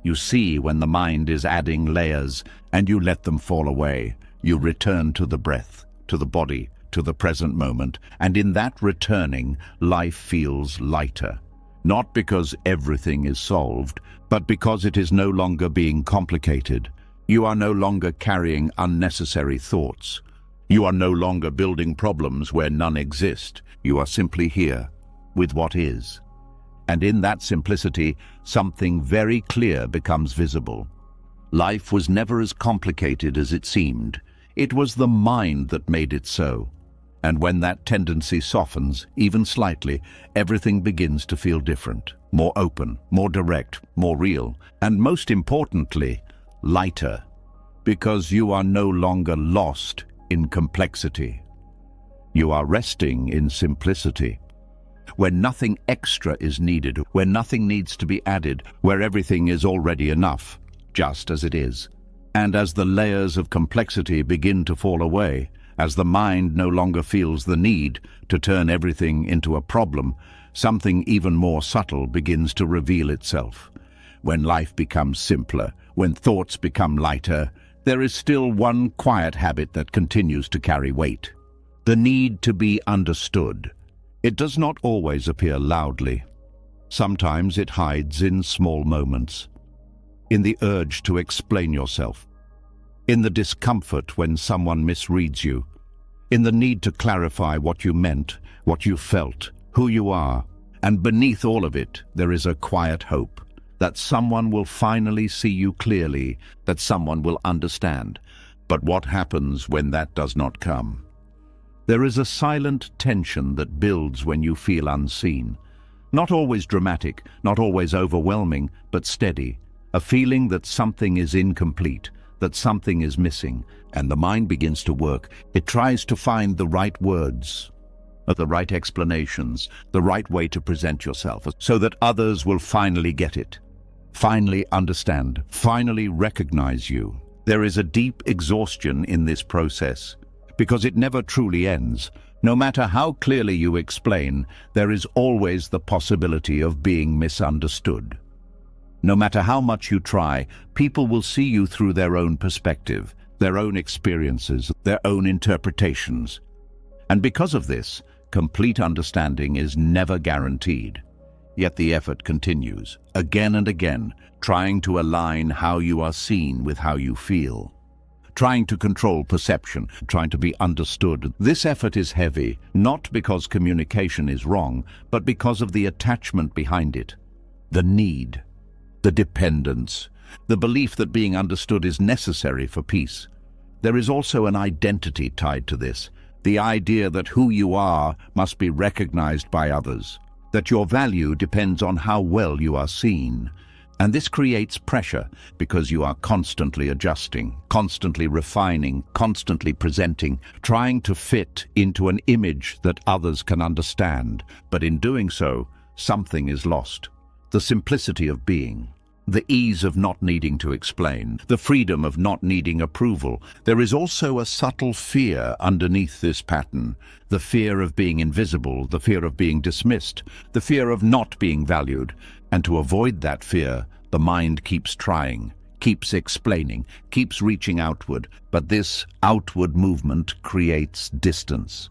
You see when the mind is adding layers, and you let them fall away. You return to the breath, to the body, to the present moment, and in that returning, life feels lighter. Not because everything is solved, but because it is no longer being complicated. You are no longer carrying unnecessary thoughts. You are no longer building problems where none exist. You are simply here, with what is. And in that simplicity, something very clear becomes visible. Life was never as complicated as it seemed. It was the mind that made it so. And when that tendency softens, even slightly, everything begins to feel different, more open, more direct, more real, and most importantly, lighter, because you are no longer lost in complexity. You are resting in simplicity, where nothing extra is needed, where nothing needs to be added, where everything is already enough, just as it is. And as the layers of complexity begin to fall away, as the mind no longer feels the need to turn everything into a problem, something even more subtle begins to reveal itself. When life becomes simpler, when thoughts become lighter, there is still one quiet habit that continues to carry weight: the need to be understood. It does not always appear loudly. Sometimes it hides in small moments, in the urge to explain yourself, in the discomfort when someone misreads you, in the need to clarify what you meant, what you felt, who you are. And beneath all of it, there is a quiet hope that someone will finally see you clearly, that someone will understand. But what happens when that does not come? There is a silent tension that builds when you feel unseen. Not always dramatic, not always overwhelming, but steady. A feeling that something is incomplete, that something is missing, and the mind begins to work. It tries to find the right words, the right explanations, the right way to present yourself, so that others will finally get it, finally understand, finally recognize you. There is a deep exhaustion in this process, because it never truly ends. No matter how clearly you explain, there is always the possibility of being misunderstood. No matter how much you try, people will see you through their own perspective, their own experiences, their own interpretations. And because of this, complete understanding is never guaranteed. Yet the effort continues, again and again, trying to align how you are seen with how you feel, trying to control perception, trying to be understood. This effort is heavy, not because communication is wrong, but because of the attachment behind it, the need, the dependence, the belief that being understood is necessary for peace. There is also an identity tied to this, the idea that who you are must be recognized by others, that your value depends on how well you are seen. And this creates pressure because you are constantly adjusting, constantly refining, constantly presenting, trying to fit into an image that others can understand. But in doing so, something is lost. The simplicity of being, the ease of not needing to explain, the freedom of not needing approval. There is also a subtle fear underneath this pattern, the fear of being invisible, the fear of being dismissed, the fear of not being valued. And to avoid that fear, the mind keeps trying, keeps explaining, keeps reaching outward. But this outward movement creates distance.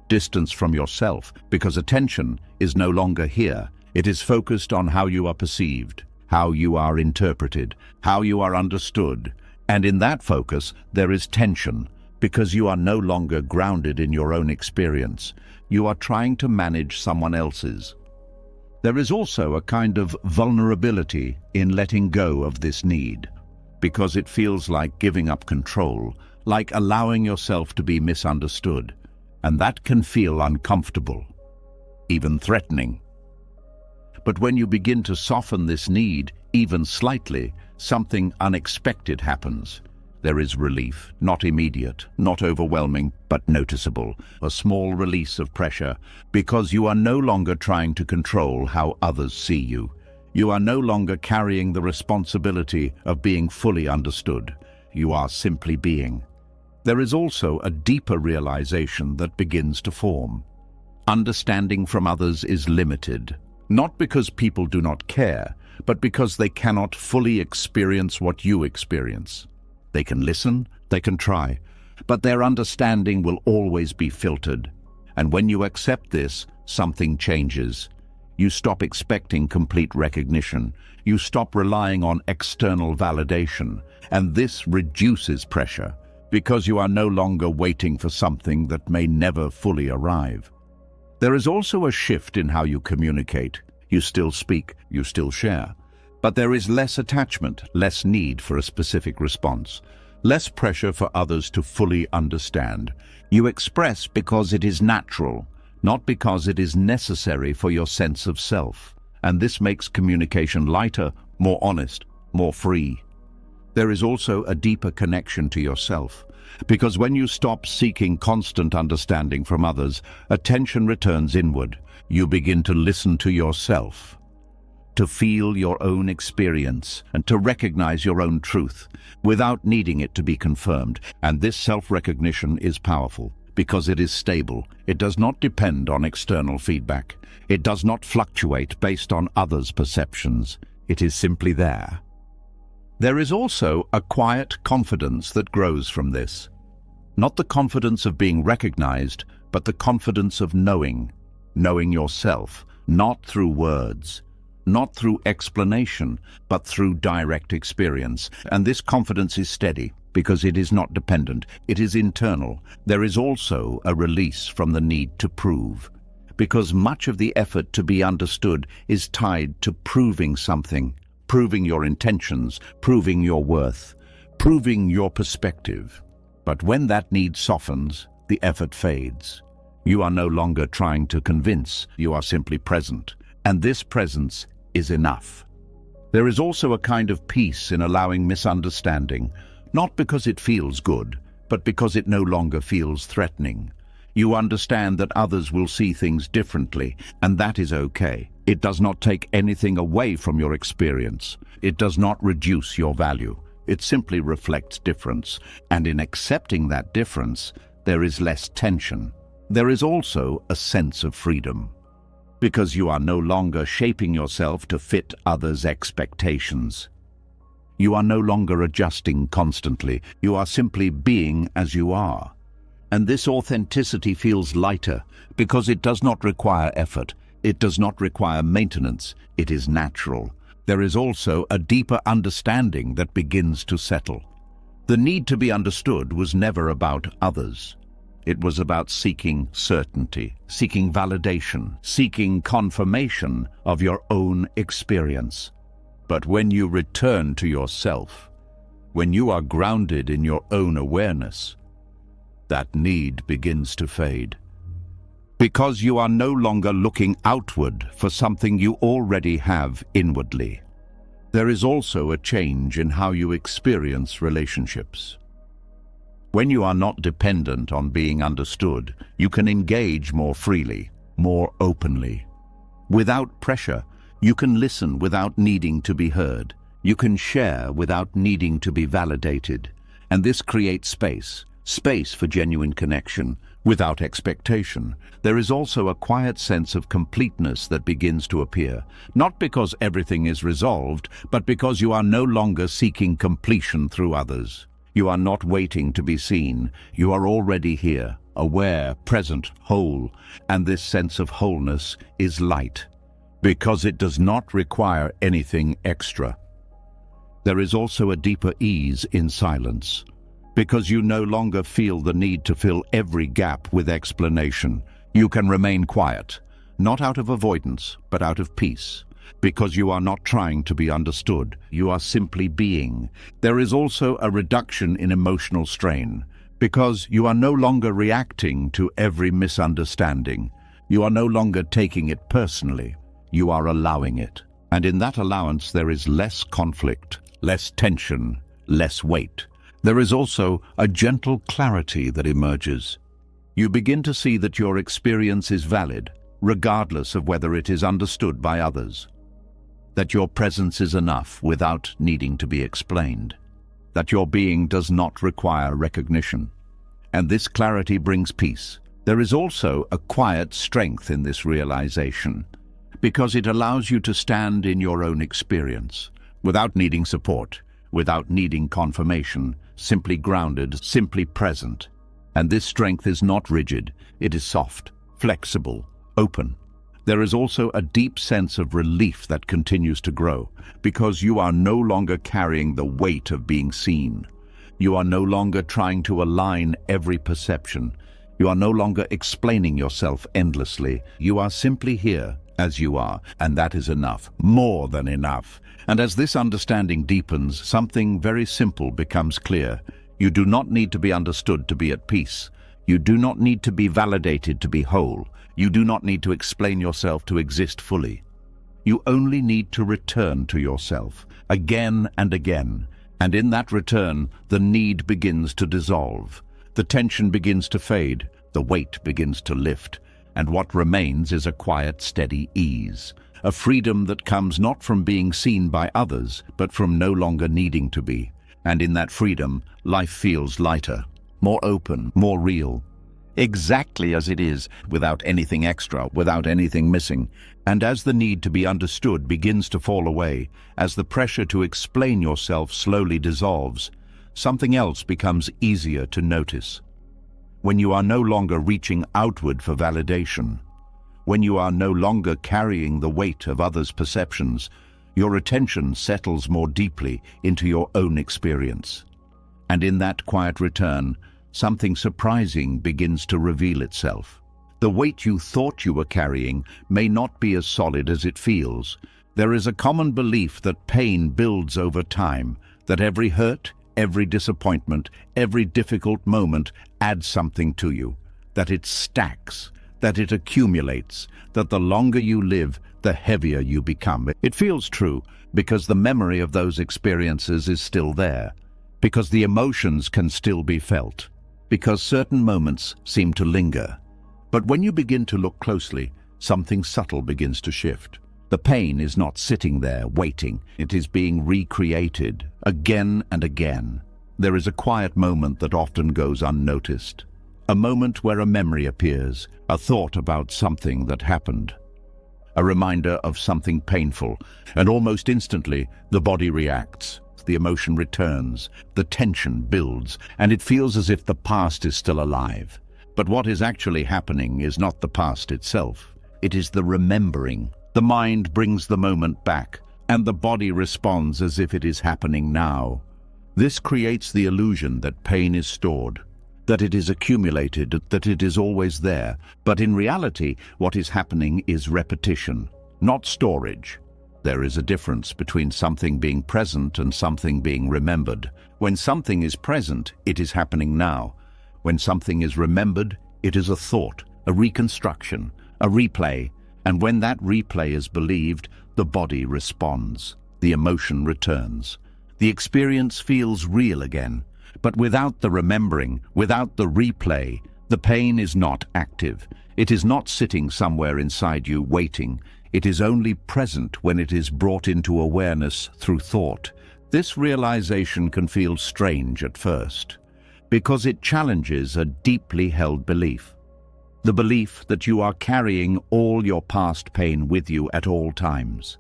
Distance from yourself, because attention is no longer here. It is focused on how you are perceived, how you are interpreted, how you are understood. And in that focus, there is tension, because you are no longer grounded in your own experience. You are trying to manage someone else's. There is also a kind of vulnerability in letting go of this need, because it feels like giving up control, like allowing yourself to be misunderstood. And that can feel uncomfortable, even threatening. But when you begin to soften this need, even slightly, something unexpected happens. There is relief, not immediate, not overwhelming, but noticeable, a small release of pressure, because you are no longer trying to control how others see you. You are no longer carrying the responsibility of being fully understood. You are simply being. There is also a deeper realization that begins to form. Understanding from others is limited, not because people do not care, but because they cannot fully experience what you experience. They can listen, they can try, but their understanding will always be filtered. And when you accept this, something changes. You stop expecting complete recognition. You stop relying on external validation. And this reduces pressure, because you are no longer waiting for something that may never fully arrive. There is also a shift in how you communicate. You still speak, you still share. But there is less attachment, less need for a specific response, less pressure for others to fully understand. You express because it is natural, not because it is necessary for your sense of self. And this makes communication lighter, more honest, more free. There is also a deeper connection to yourself, because when you stop seeking constant understanding from others, attention returns inward. You begin to listen to yourself, to feel your own experience, and to recognize your own truth without needing it to be confirmed. And this self-recognition is powerful because it is stable. It does not depend on external feedback. It does not fluctuate based on others' perceptions. It is simply there. There is also a quiet confidence that grows from this. Not the confidence of being recognized, but the confidence of knowing yourself, not through words, not through explanation, but through direct experience. And this confidence is steady because it is not dependent, it is internal. There is also a release from the need to prove, because much of the effort to be understood is tied to proving something, proving your intentions, proving your worth, proving your perspective. But when that need softens, the effort fades. You are no longer trying to convince, you are simply present. And this presence is enough. There is also a kind of peace in allowing misunderstanding, not because it feels good, but because it no longer feels threatening. You understand that others will see things differently, and that is okay. It does not take anything away from your experience. It does not reduce your value. It simply reflects difference. And in accepting that difference, there is less tension. There is also a sense of freedom, because you are no longer shaping yourself to fit others' expectations. You are no longer adjusting constantly. You are simply being as you are. And this authenticity feels lighter because it does not require effort. It does not require maintenance. It is natural. There is also a deeper understanding that begins to settle. The need to be understood was never about others. It was about seeking certainty, seeking validation, seeking confirmation of your own experience. But when you return to yourself, when you are grounded in your own awareness, that need begins to fade. Because you are no longer looking outward for something you already have inwardly. There is also a change in how you experience relationships. When you are not dependent on being understood, you can engage more freely, more openly. Without pressure, you can listen without needing to be heard. You can share without needing to be validated. And this creates space for genuine connection, without expectation. There is also a quiet sense of completeness that begins to appear, not because everything is resolved, but because you are no longer seeking completion through others. You are not waiting to be seen. You are already here, aware, present, whole, and this sense of wholeness is light, because it does not require anything extra. There is also a deeper ease in silence, because you no longer feel the need to fill every gap with explanation. You can remain quiet, not out of avoidance, but out of peace, because you are not trying to be understood. You are simply being. There is also a reduction in emotional strain, because you are no longer reacting to every misunderstanding. You are no longer taking it personally. You are allowing it. And in that allowance, there is less conflict, less tension, less weight. There is also a gentle clarity that emerges. You begin to see that your experience is valid, regardless of whether it is understood by others. That your presence is enough without needing to be explained. That your being does not require recognition. And this clarity brings peace. There is also a quiet strength in this realization, because it allows you to stand in your own experience, without needing support, without needing confirmation, simply grounded, simply present. And this strength is not rigid, it is soft, flexible, open. There is also a deep sense of relief that continues to grow, because you are no longer carrying the weight of being seen. You are no longer trying to align every perception. You are no longer explaining yourself endlessly. You are simply here as you are, and that is enough, more than enough. And as this understanding deepens, something very simple becomes clear. You do not need to be understood to be at peace. You do not need to be validated to be whole. You do not need to explain yourself to exist fully. You only need to return to yourself, again and again. And in that return, the need begins to dissolve. The tension begins to fade. The weight begins to lift. And what remains is a quiet, steady ease. A freedom that comes not from being seen by others, but from no longer needing to be. And in that freedom, life feels lighter, more open, more real. Exactly as it is, without anything extra, without anything missing. And as the need to be understood begins to fall away, as the pressure to explain yourself slowly dissolves, something else becomes easier to notice. When you are no longer reaching outward for validation, when you are no longer carrying the weight of others' perceptions, your attention settles more deeply into your own experience. And in that quiet return, something surprising begins to reveal itself. The weight you thought you were carrying may not be as solid as it feels. There is a common belief that pain builds over time, that every hurt, every disappointment, every difficult moment adds something to you, that it stacks, that it accumulates, that the longer you live, the heavier you become. It feels true because the memory of those experiences is still there, because the emotions can still be felt, because certain moments seem to linger. But when you begin to look closely, something subtle begins to shift. The pain is not sitting there waiting. It is being recreated again and again. There is a quiet moment that often goes unnoticed. A moment where a memory appears, a thought about something that happened, a reminder of something painful, and almost instantly the body reacts. The emotion returns, the tension builds, and it feels as if the past is still alive. But what is actually happening is not the past itself. It is the remembering. The mind brings the moment back, and the body responds as if it is happening now. This creates the illusion that pain is stored, that it is accumulated, that it is always there. But in reality, what is happening is repetition, not storage. There is a difference between something being present and something being remembered. When something is present, it is happening now. When something is remembered, it is a thought, a reconstruction, a replay, and when that replay is believed, the body responds. The emotion returns. The experience feels real again. But without the remembering, without the replay, the pain is not active. It is not sitting somewhere inside you waiting. It is only present when it is brought into awareness through thought. This realization can feel strange at first, because it challenges a deeply held belief. The belief that you are carrying all your past pain with you at all times.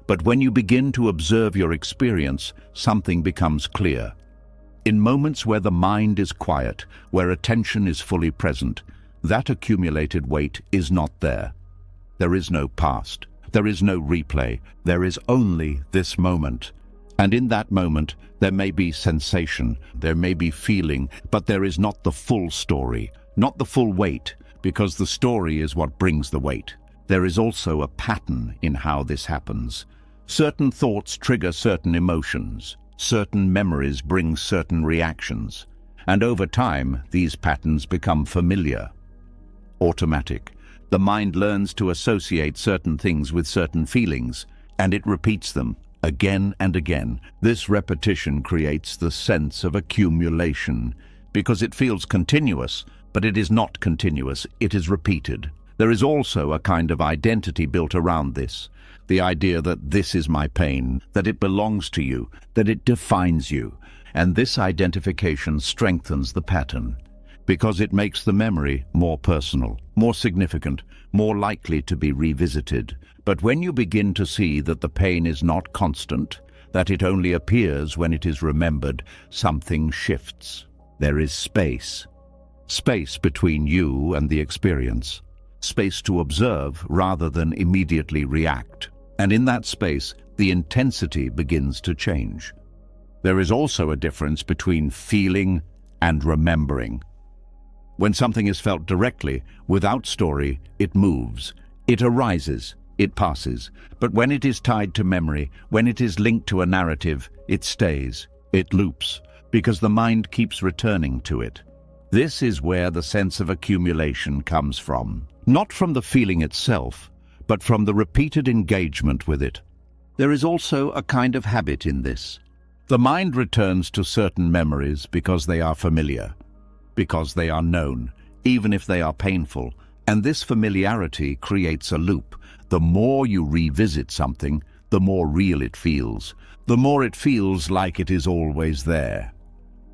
But when you begin to observe your experience, something becomes clear. In moments where the mind is quiet, where attention is fully present, that accumulated weight is not there. There is no past. There is no replay. There is only this moment. And in that moment, there may be sensation, there may be feeling, but there is not the full story, not the full weight, because the story is what brings the weight. There is also a pattern in how this happens. Certain thoughts trigger certain emotions. Certain memories bring certain reactions. And over time, these patterns become familiar, automatic. The mind learns to associate certain things with certain feelings, and it repeats them again and again. This repetition creates the sense of accumulation, because it feels continuous, but it is not continuous, it is repeated. There is also a kind of identity built around this. The idea that this is my pain, that it belongs to you, that it defines you. And this identification strengthens the pattern, because it makes the memory more personal, more significant, more likely to be revisited. But when you begin to see that the pain is not constant, that it only appears when it is remembered, something shifts. There is space. Space between you and the experience. Space to observe rather than immediately react. And in that space, the intensity begins to change. There is also a difference between feeling and remembering. When something is felt directly, without story, it moves, it arises, it passes. But when it is tied to memory, when it is linked to a narrative, it stays, it loops, because the mind keeps returning to it. This is where the sense of accumulation comes from. Not from the feeling itself, but from the repeated engagement with it. There is also a kind of habit in this. The mind returns to certain memories because they are familiar, because they are known, even if they are painful, and this familiarity creates a loop. The more you revisit something, the more real it feels, the more it feels like it is always there.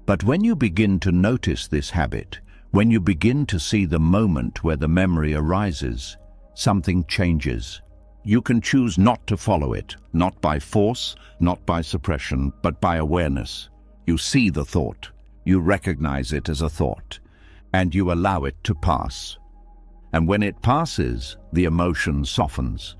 But when you begin to notice this habit, when you begin to see the moment where the memory arises, something changes. You can choose not to follow it, not by force, not by suppression, but by awareness. You see the thought, you recognize it as a thought, and you allow it to pass. And when it passes, the emotion softens,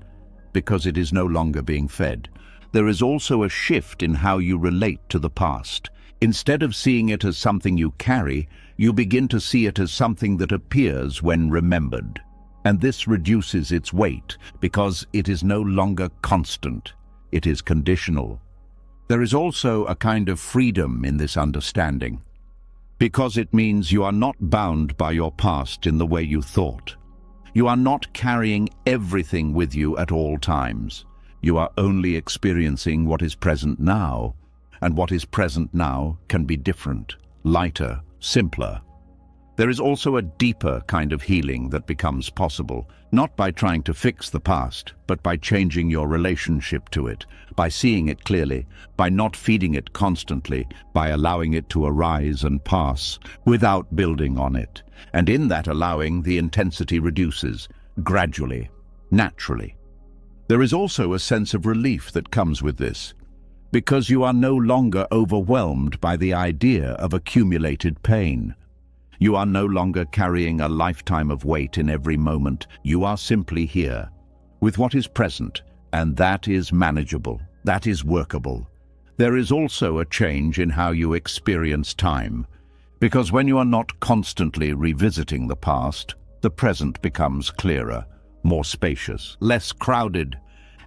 because it is no longer being fed. There is also a shift in how you relate to the past. Instead of seeing it as something you carry, you begin to see it as something that appears when remembered. And this reduces its weight because it is no longer constant, it is conditional. There is also a kind of freedom in this understanding, because it means you are not bound by your past in the way you thought. You are not carrying everything with you at all times. You are only experiencing what is present now, and what is present now can be different, lighter, simpler. There is also a deeper kind of healing that becomes possible, not by trying to fix the past, but by changing your relationship to it, by seeing it clearly, by not feeding it constantly, by allowing it to arise and pass without building on it. And in that allowing, the intensity reduces, gradually, naturally. There is also a sense of relief that comes with this, because you are no longer overwhelmed by the idea of accumulated pain. You are no longer carrying a lifetime of weight in every moment. You are simply here, with what is present, and that is manageable, that is workable. There is also a change in how you experience time, because when you are not constantly revisiting the past, the present becomes clearer, more spacious, less crowded,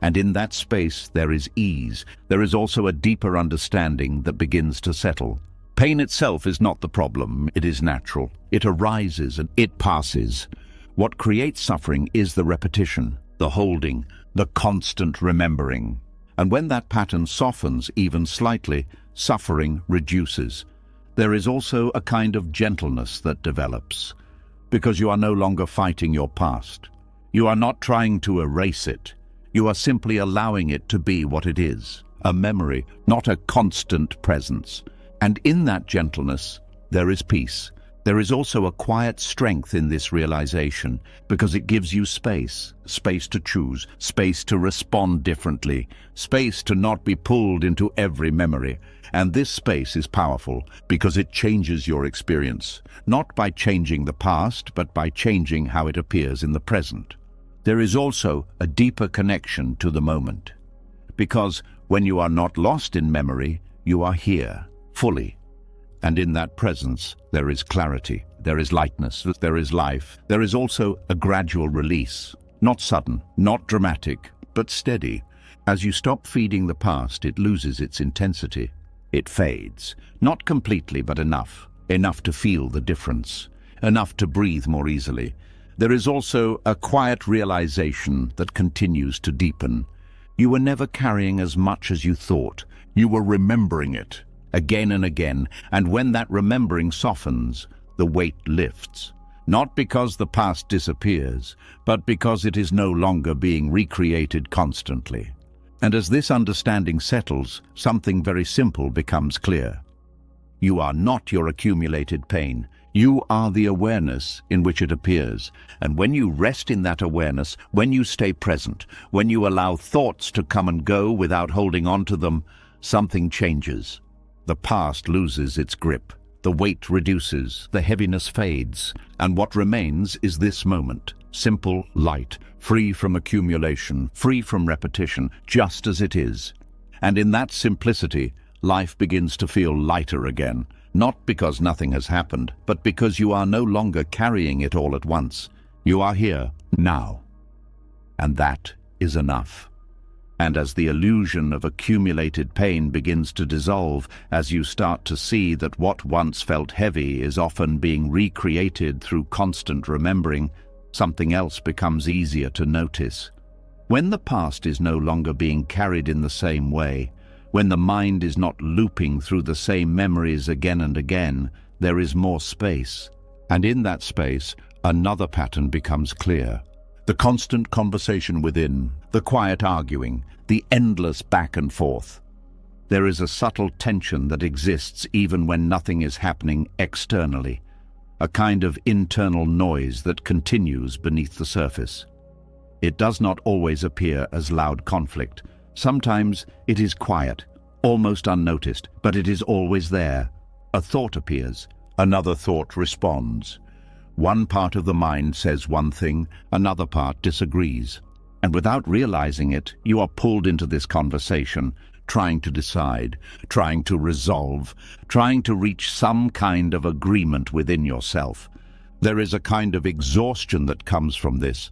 And in that space there is ease. There is also a deeper understanding that begins to settle. Pain itself is not the problem, it is natural. It arises and it passes. What creates suffering is the repetition, the holding, the constant remembering. And when that pattern softens even slightly, suffering reduces. There is also a kind of gentleness that develops, because you are no longer fighting your past. You are not trying to erase it. You are simply allowing it to be what it is, a memory, not a constant presence. And in that gentleness, there is peace. There is also a quiet strength in this realization, because it gives you space to choose, space to respond differently, space to not be pulled into every memory. And this space is powerful because it changes your experience, not by changing the past, but by changing how it appears in the present. There is also a deeper connection to the moment, because when you are not lost in memory, you are here, fully. And in that presence, there is clarity, there is lightness, there is life. There is also a gradual release, not sudden, not dramatic, but steady. As you stop feeding the past, it loses its intensity. It fades, not completely, but enough to feel the difference, enough to breathe more easily. There is also a quiet realization that continues to deepen. You were never carrying as much as you thought. You were remembering it, again and again, and when that remembering softens, the weight lifts. Not because the past disappears, but because it is no longer being recreated constantly. And as this understanding settles, something very simple becomes clear. You are not your accumulated pain. You are the awareness in which it appears. And when you rest in that awareness, when you stay present, when you allow thoughts to come and go without holding on to them, something changes. The past loses its grip. The weight reduces, the heaviness fades, and what remains is this moment, simple, light, free from accumulation, free from repetition, just as it is. And in that simplicity, life begins to feel lighter again, not because nothing has happened, but because you are no longer carrying it all at once. You are here, now. And that is enough. And as the illusion of accumulated pain begins to dissolve, as you start to see that what once felt heavy is often being recreated through constant remembering, something else becomes easier to notice. When the past is no longer being carried in the same way, when the mind is not looping through the same memories again and again, there is more space. And in that space, another pattern becomes clear. The constant conversation within, the quiet arguing, the endless back and forth. There is a subtle tension that exists even when nothing is happening externally, a kind of internal noise that continues beneath the surface. It does not always appear as loud conflict. Sometimes it is quiet, almost unnoticed, but it is always there. A thought appears, another thought responds. One part of the mind says one thing, another part disagrees. And without realizing it, you are pulled into this conversation, trying to decide, trying to resolve, trying to reach some kind of agreement within yourself. There is a kind of exhaustion that comes from this.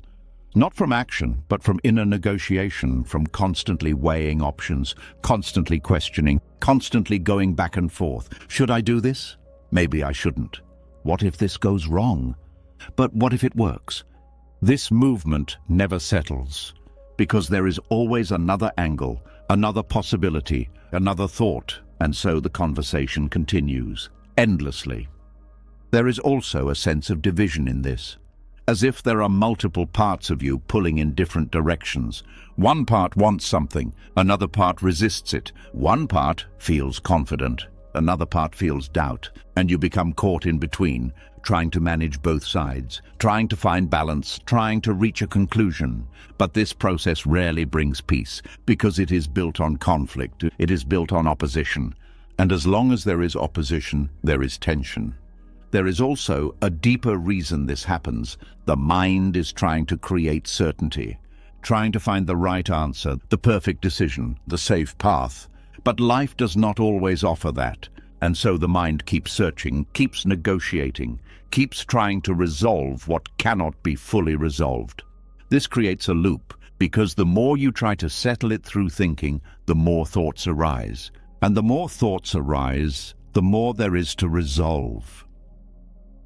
Not from action, but from inner negotiation, from constantly weighing options, constantly questioning, constantly going back and forth. Should I do this? Maybe I shouldn't. What if this goes wrong? But what if it works? This movement never settles, because there is always another angle, another possibility, another thought, and so the conversation continues, endlessly. There is also a sense of division in this, as if there are multiple parts of you pulling in different directions. One part wants something, another part resists it. One part feels confident, another part feels doubt, and you become caught in between, trying to manage both sides, trying to find balance, trying to reach a conclusion. But this process rarely brings peace, because it is built on conflict, it is built on opposition. And as long as there is opposition, there is tension. There is also a deeper reason this happens. The mind is trying to create certainty, trying to find the right answer, the perfect decision, the safe path. But life does not always offer that, and so the mind keeps searching, keeps negotiating, keeps trying to resolve what cannot be fully resolved. This creates a loop, Because the more you try to settle it through thinking, the more thoughts arise. And the more thoughts arise, the more there is to resolve.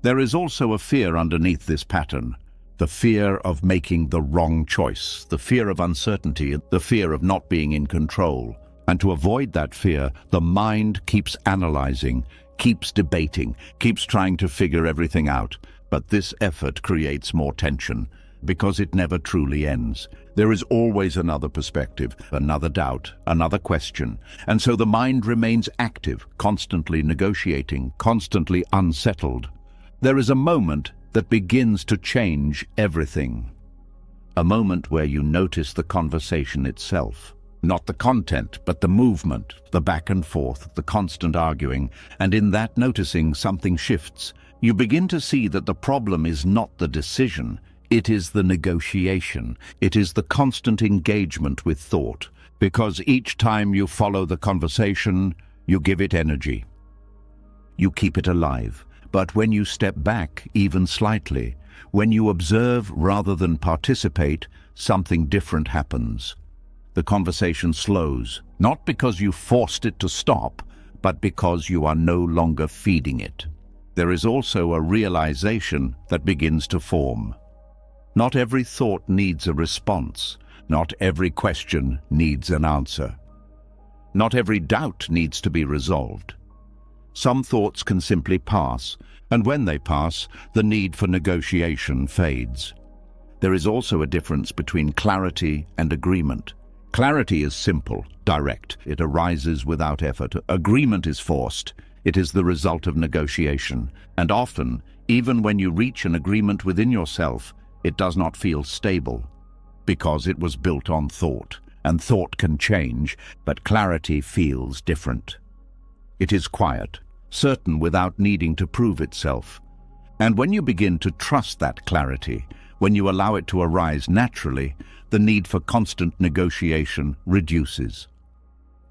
There is also a fear underneath this pattern. The fear of making the wrong choice, the fear of uncertainty, the fear of not being in control. And to avoid that fear, the mind keeps analyzing, keeps debating, keeps trying to figure everything out. But this effort creates more tension, because it never truly ends. There is always another perspective, another doubt, another question. And so the mind remains active, constantly negotiating, constantly unsettled. There is a moment that begins to change everything. A moment where you notice the conversation itself. Not the content, but the movement, the back and forth, the constant arguing. And in that noticing, something shifts. You begin to see that the problem is not the decision. It is the negotiation. It is the constant engagement with thought. Because each time you follow the conversation, you give it energy. You keep it alive. But when you step back, even slightly, when you observe rather than participate, something different happens. The conversation slows, not because you forced it to stop, but because you are no longer feeding it. There is also a realization that begins to form. Not every thought needs a response. Not every question needs an answer. Not every doubt needs to be resolved. Some thoughts can simply pass, and when they pass, the need for negotiation fades. There is also a difference between clarity and agreement. Clarity is simple, direct. It arises without effort. Agreement is forced. It is the result of negotiation. And often, even when you reach an agreement within yourself, it does not feel stable, because it was built on thought. And thought can change, but clarity feels different. It is quiet, certain without needing to prove itself. And when you begin to trust that clarity, when you allow it to arise naturally, the need for constant negotiation reduces.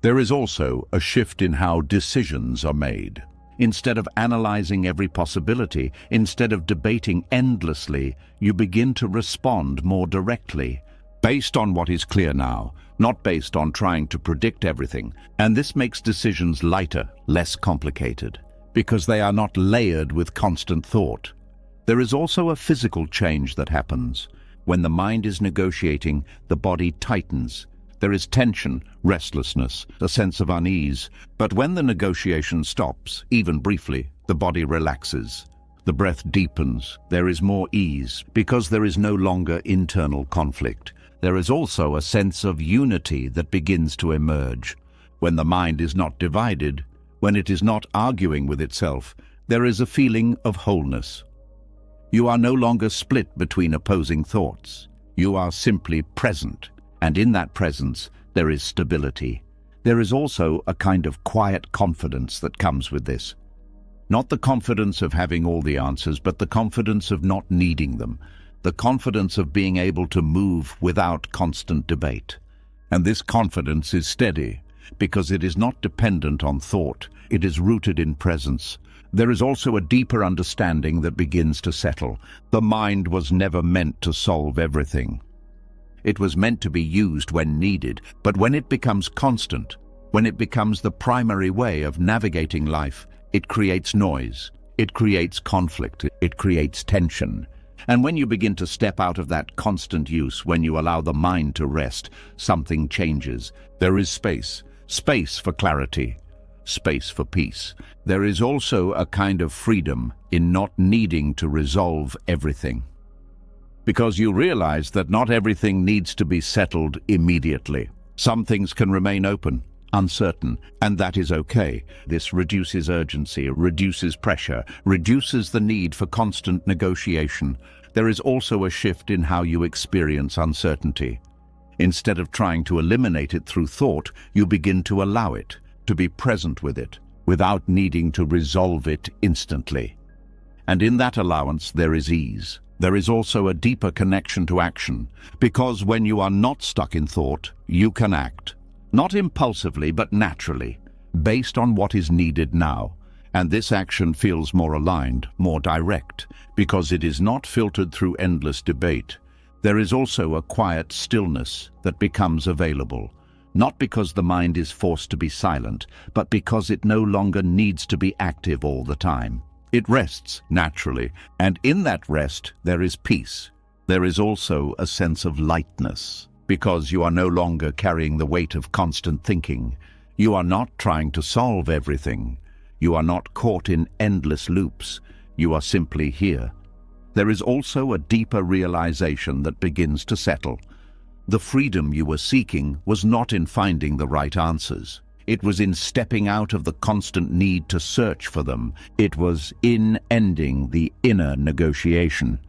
There is also a shift in how decisions are made. Instead of analyzing every possibility, instead of debating endlessly, you begin to respond more directly, based on what is clear now, not based on trying to predict everything. And this makes decisions lighter, less complicated, because they are not layered with constant thought. There is also a physical change that happens. When the mind is negotiating, the body tightens. There is tension, restlessness, a sense of unease. But when the negotiation stops, even briefly, the body relaxes. The breath deepens. There is more ease, because there is no longer internal conflict. There is also a sense of unity that begins to emerge. When the mind is not divided, when it is not arguing with itself, there is a feeling of wholeness. You are no longer split between opposing thoughts. You are simply present, and in that presence, there is stability. There is also a kind of quiet confidence that comes with this. Not the confidence of having all the answers, but the confidence of not needing them. The confidence of being able to move without constant debate. And this confidence is steady, because it is not dependent on thought. It is rooted in presence. There is also a deeper understanding that begins to settle. The mind was never meant to solve everything. It was meant to be used when needed, but when it becomes constant, when it becomes the primary way of navigating life, it creates noise, it creates conflict, it creates tension. And when you begin to step out of that constant use, when you allow the mind to rest, something changes. There is space for clarity, space for peace. There is also a kind of freedom in not needing to resolve everything. Because you realize that not everything needs to be settled immediately. Some things can remain open, uncertain, and that is okay. This reduces urgency, reduces pressure, reduces the need for constant negotiation. There is also a shift in how you experience uncertainty. Instead of trying to eliminate it through thought, you begin to allow it, to be present with it, without needing to resolve it instantly. And in that allowance, there is ease. There is also a deeper connection to action, because when you are not stuck in thought, you can act. Not impulsively, but naturally, based on what is needed now. And this action feels more aligned, more direct, because it is not filtered through endless debate. There is also a quiet stillness that becomes available, not because the mind is forced to be silent, but because it no longer needs to be active all the time. It rests naturally, and in that rest there is peace. There is also a sense of lightness, because you are no longer carrying the weight of constant thinking. You are not trying to solve everything. You are not caught in endless loops. You are simply here. There is also a deeper realization that begins to settle. The freedom you were seeking was not in finding the right answers. It was in stepping out of the constant need to search for them. It was in ending the inner negotiation.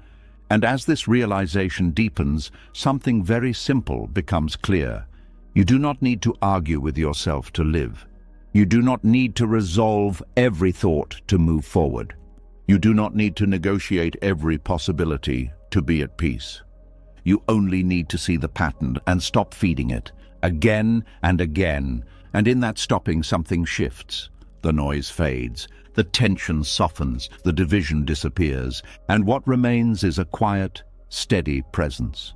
And as this realization deepens, something very simple becomes clear. You do not need to argue with yourself to live. You do not need to resolve every thought to move forward. You do not need to negotiate every possibility to be at peace. You only need to see the pattern and stop feeding it, again and again, and in that stopping something shifts. The noise fades, the tension softens, the division disappears, and what remains is a quiet, steady presence.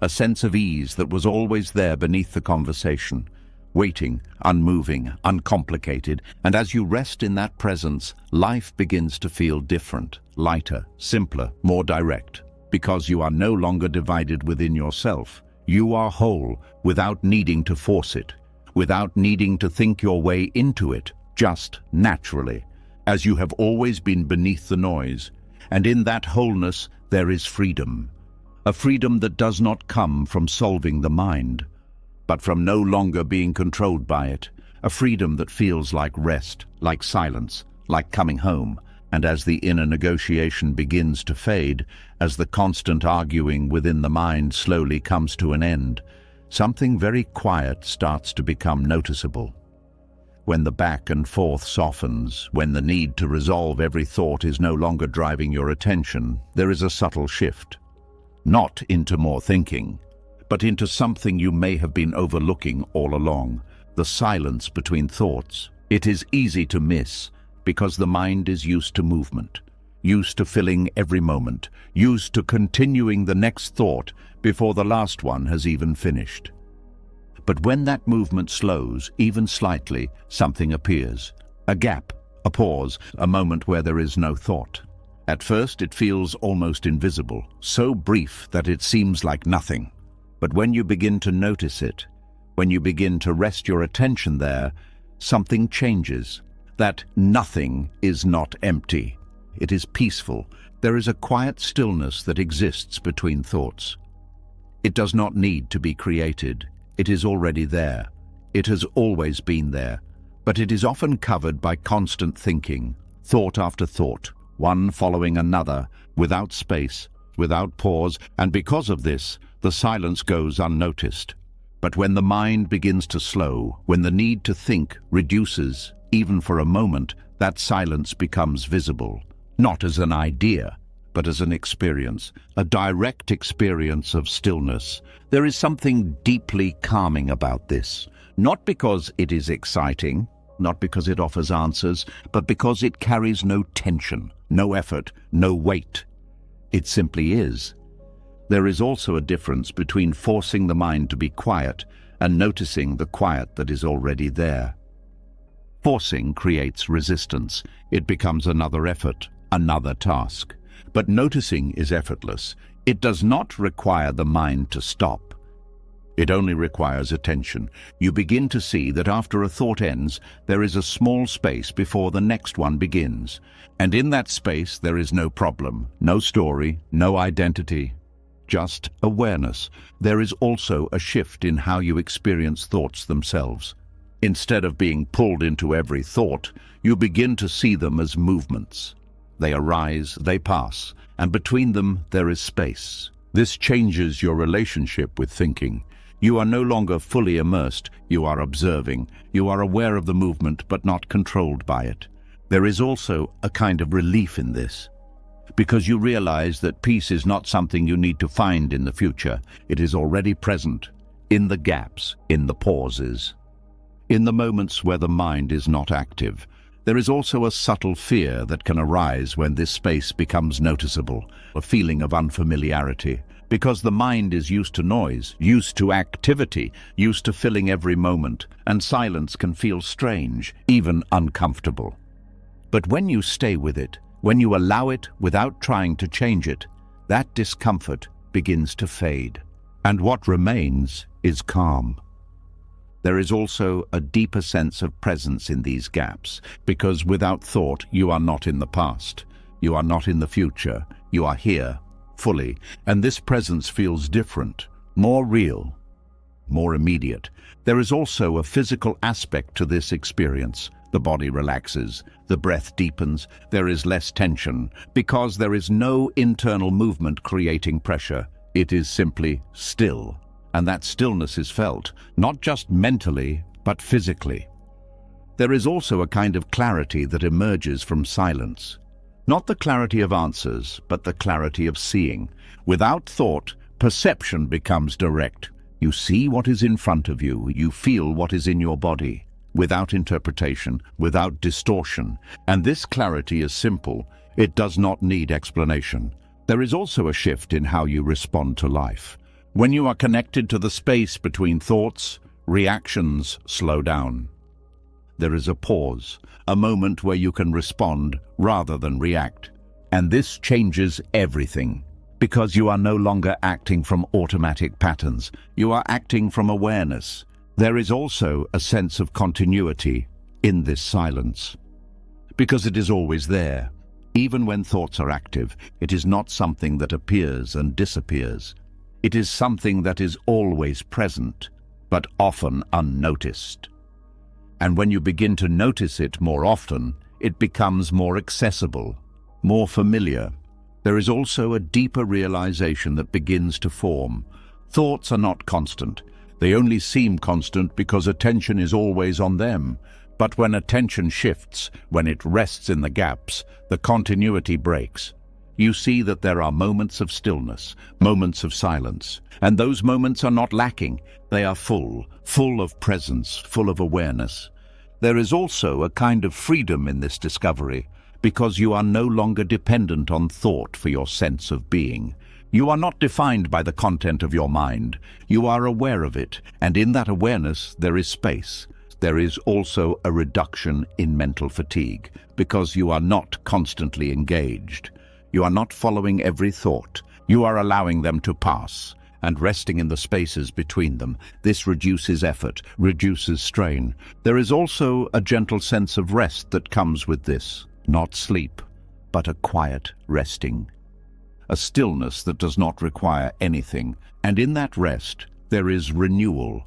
A sense of ease that was always there beneath the conversation, waiting, unmoving, uncomplicated, and as you rest in that presence, life begins to feel different, lighter, simpler, more direct. Because you are no longer divided within yourself. You are whole without needing to force it, without needing to think your way into it, just naturally, as you have always been beneath the noise. And in that wholeness there is freedom. A freedom that does not come from solving the mind, but from no longer being controlled by it. A freedom that feels like rest, like silence, like coming home. And as the inner negotiation begins to fade, as the constant arguing within the mind slowly comes to an end, something very quiet starts to become noticeable. When the back and forth softens, when the need to resolve every thought is no longer driving your attention, there is a subtle shift. Not into more thinking, but into something you may have been overlooking all along, the silence between thoughts. It is easy to miss, because the mind is used to movement, used to filling every moment, used to continuing the next thought before the last one has even finished. But when that movement slows, even slightly, something appears. A gap, a pause, a moment where there is no thought. At first it feels almost invisible, so brief that it seems like nothing. But when you begin to notice it, when you begin to rest your attention there, something changes. That nothing is not empty. It is peaceful. There is a quiet stillness that exists between thoughts. It does not need to be created. It is already there. It has always been there. But it is often covered by constant thinking, thought after thought, one following another, without space, without pause, and because of this, the silence goes unnoticed. But when the mind begins to slow, when the need to think reduces, even for a moment, that silence becomes visible, not as an idea, but as an experience, a direct experience of stillness. There is something deeply calming about this, not because it is exciting, not because it offers answers, but because it carries no tension, no effort, no weight. It simply is. There is also a difference between forcing the mind to be quiet and noticing the quiet that is already there. Forcing creates resistance. It becomes another effort, another task. But noticing is effortless. It does not require the mind to stop. It only requires attention. You begin to see that after a thought ends, there is a small space before the next one begins. And in that space, there is no problem, no story, no identity, just awareness. There is also a shift in how you experience thoughts themselves. Instead of being pulled into every thought, you begin to see them as movements. They arise, they pass, and between them there is space. This changes your relationship with thinking. You are no longer fully immersed, you are observing. You are aware of the movement but not controlled by it. There is also a kind of relief in this, because you realize that peace is not something you need to find in the future. It is already present, in the gaps, in the pauses. In the moments where the mind is not active, there is also a subtle fear that can arise when this space becomes noticeable, a feeling of unfamiliarity, because the mind is used to noise, used to activity, used to filling every moment, and silence can feel strange, even uncomfortable. But when you stay with it, when you allow it without trying to change it, that discomfort begins to fade, and what remains is calm. There is also a deeper sense of presence in these gaps, because without thought, you are not in the past, you are not in the future, you are here, fully, and this presence feels different, more real, more immediate. There is also a physical aspect to this experience. The body relaxes, the breath deepens, there is less tension, because there is no internal movement creating pressure. It is simply still, and that stillness is felt, not just mentally, but physically. There is also a kind of clarity that emerges from silence. Not the clarity of answers, but the clarity of seeing. Without thought, perception becomes direct. You see what is in front of you, you feel what is in your body, without interpretation, without distortion. And this clarity is simple. It does not need explanation. There is also a shift in how you respond to life. When you are connected to the space between thoughts, reactions slow down. There is a pause, a moment where you can respond rather than react. And this changes everything, because you are no longer acting from automatic patterns. You are acting from awareness. There is also a sense of continuity in this silence, because it is always there. Even when thoughts are active, it is not something that appears and disappears. It is something that is always present, but often unnoticed. And when you begin to notice it more often, it becomes more accessible, more familiar. There is also a deeper realization that begins to form. Thoughts are not constant. They only seem constant because attention is always on them. But when attention shifts, when it rests in the gaps, the continuity breaks. You see that there are moments of stillness, moments of silence, and those moments are not lacking. They are full of presence, full of awareness. There is also a kind of freedom in this discovery, because you are no longer dependent on thought for your sense of being. You are not defined by the content of your mind. You are aware of it, and in that awareness there is space. There is also a reduction in mental fatigue, because you are not constantly engaged. You are not following every thought. You are allowing them to pass and resting in the spaces between them. This reduces effort, reduces strain. There is also a gentle sense of rest that comes with this. Not sleep, but a quiet resting. A stillness that does not require anything. And in that rest, there is renewal.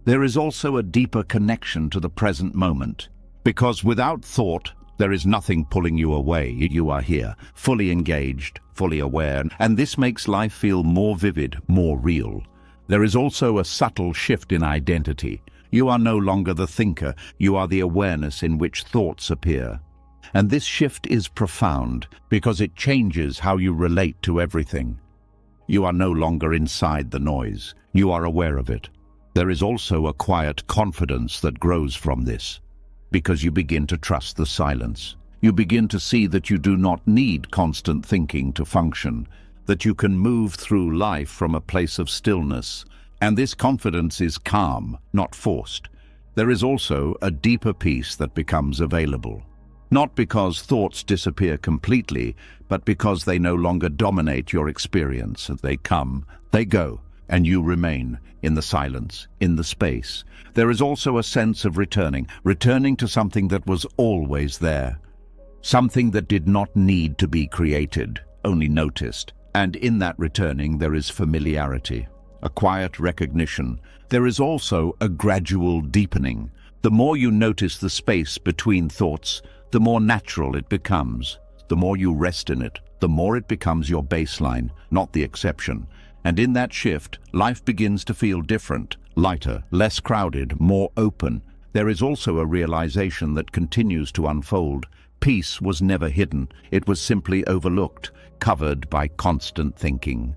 There is also a deeper connection to the present moment, because without thought, there is nothing pulling you away. You are here, fully engaged, fully aware, and this makes life feel more vivid, more real. There is also a subtle shift in identity. You are no longer the thinker, you are the awareness in which thoughts appear. And this shift is profound, because it changes how you relate to everything. You are no longer inside the noise, you are aware of it. There is also a quiet confidence that grows from this, because you begin to trust the silence. You begin to see that you do not need constant thinking to function, that you can move through life from a place of stillness, and this confidence is calm, not forced. There is also a deeper peace that becomes available, not because thoughts disappear completely, but because they no longer dominate your experience. They come, they go, and you remain in the silence, in the space. There is also a sense of returning to something that was always there, something that did not need to be created, only noticed. And in that returning there is familiarity, a quiet recognition. There is also a gradual deepening. The more you notice the space between thoughts, the more natural it becomes. The more you rest in it, the more it becomes your baseline, not the exception. And in that shift, life begins to feel different, lighter, less crowded, more open. There is also a realization that continues to unfold. Peace was never hidden, it was simply overlooked, covered by constant thinking.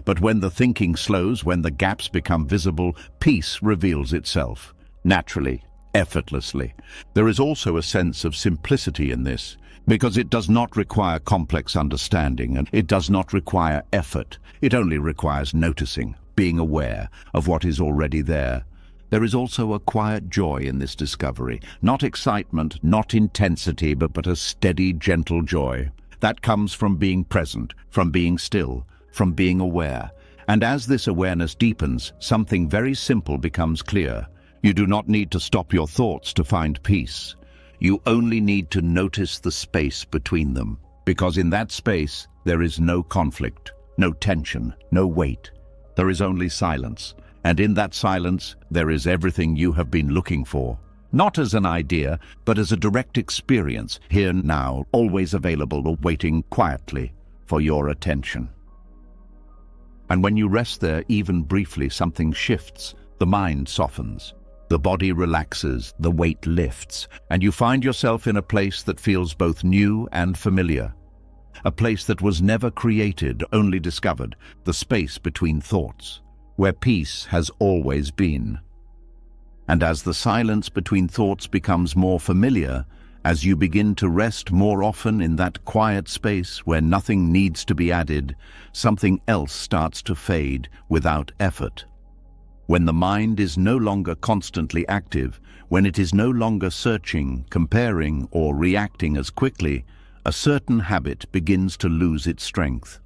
But when the thinking slows, when the gaps become visible, peace reveals itself, naturally, effortlessly. There is also a sense of simplicity in this, Because it does not require complex understanding, and it does not require effort. It only requires noticing, being aware of what is already there. There is also a quiet joy in this discovery. Not excitement, not intensity, but a steady, gentle joy. That comes from being present, from being still, from being aware. And as this awareness deepens, something very simple becomes clear. You do not need to stop your thoughts to find peace. You only need to notice the space between them, because in that space there is no conflict, no tension, no weight. There is only silence, and in that silence there is everything you have been looking for. Not as an idea, but as a direct experience, here now, always available, waiting quietly for your attention. And when you rest there, even briefly, something shifts. The mind softens. The body relaxes, the weight lifts, and you find yourself in a place that feels both new and familiar. A place that was never created, only discovered, the space between thoughts, where peace has always been. And as the silence between thoughts becomes more familiar, as you begin to rest more often in that quiet space where nothing needs to be added, something else starts to fade without effort. When the mind is no longer constantly active, when it is no longer searching, comparing, or reacting as quickly, a certain habit begins to lose its strength.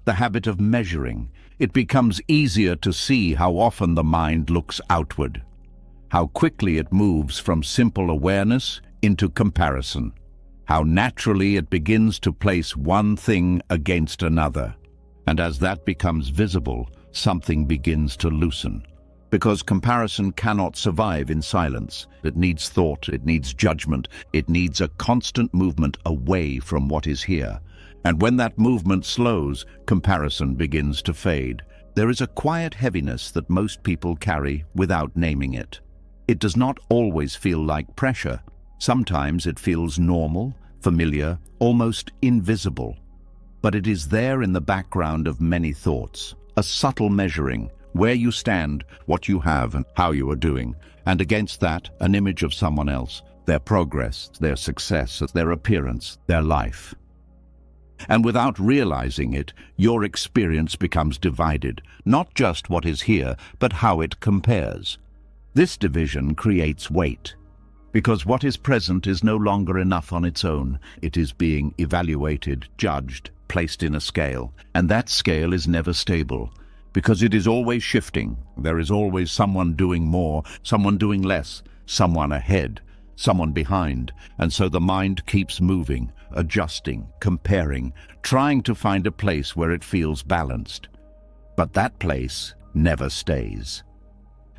The habit of measuring. It becomes easier to see how often the mind looks outward, how quickly it moves from simple awareness into comparison, how naturally it begins to place one thing against another. And as that becomes visible, something begins to loosen. Because comparison cannot survive in silence. It needs thought, it needs judgment, it needs a constant movement away from what is here. And when that movement slows, comparison begins to fade. There is a quiet heaviness that most people carry without naming it. It does not always feel like pressure. Sometimes it feels normal, familiar, almost invisible. But it is there in the background of many thoughts, a subtle measuring, where you stand, what you have, and how you are doing, and against that, an image of someone else, their progress, their success, their appearance, their life. And without realizing it, your experience becomes divided, not just what is here, but how it compares. This division creates weight, because what is present is no longer enough on its own. It is being evaluated, judged, placed in a scale, and that scale is never stable. Because it is always shifting. There is always someone doing more, someone doing less, someone ahead, someone behind. And so the mind keeps moving, adjusting, comparing, trying to find a place where it feels balanced. But that place never stays.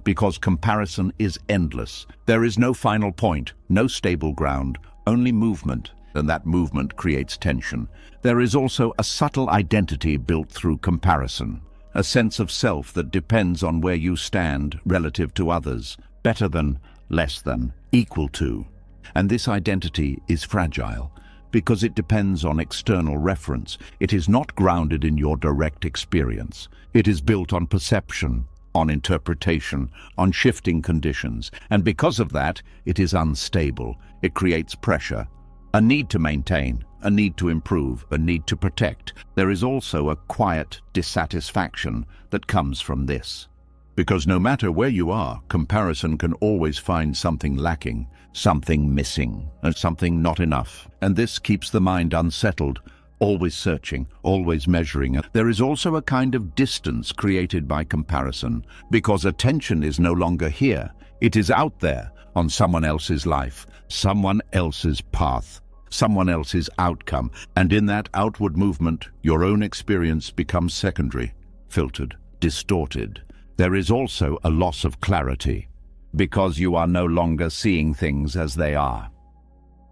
Because comparison is endless. There is no final point, no stable ground, only movement. And that movement creates tension. There is also a subtle identity built through comparison. A sense of self that depends on where you stand relative to others, better than, less than, equal to. And this identity is fragile because it depends on external reference. It is not grounded in your direct experience. It is built on perception, on interpretation, on shifting conditions. And because of that, it is unstable. It creates pressure, a need to maintain, a need to improve, a need to protect. There is also a quiet dissatisfaction that comes from this. Because no matter where you are, comparison can always find something lacking, something missing, and something not enough. And this keeps the mind unsettled, always searching, always measuring. There is also a kind of distance created by comparison, because attention is no longer here. It is out there, on someone else's life, someone else's path, someone else's outcome. And in that outward movement, your own experience becomes secondary, filtered, distorted. There is also a loss of clarity, because you are no longer seeing things as they are.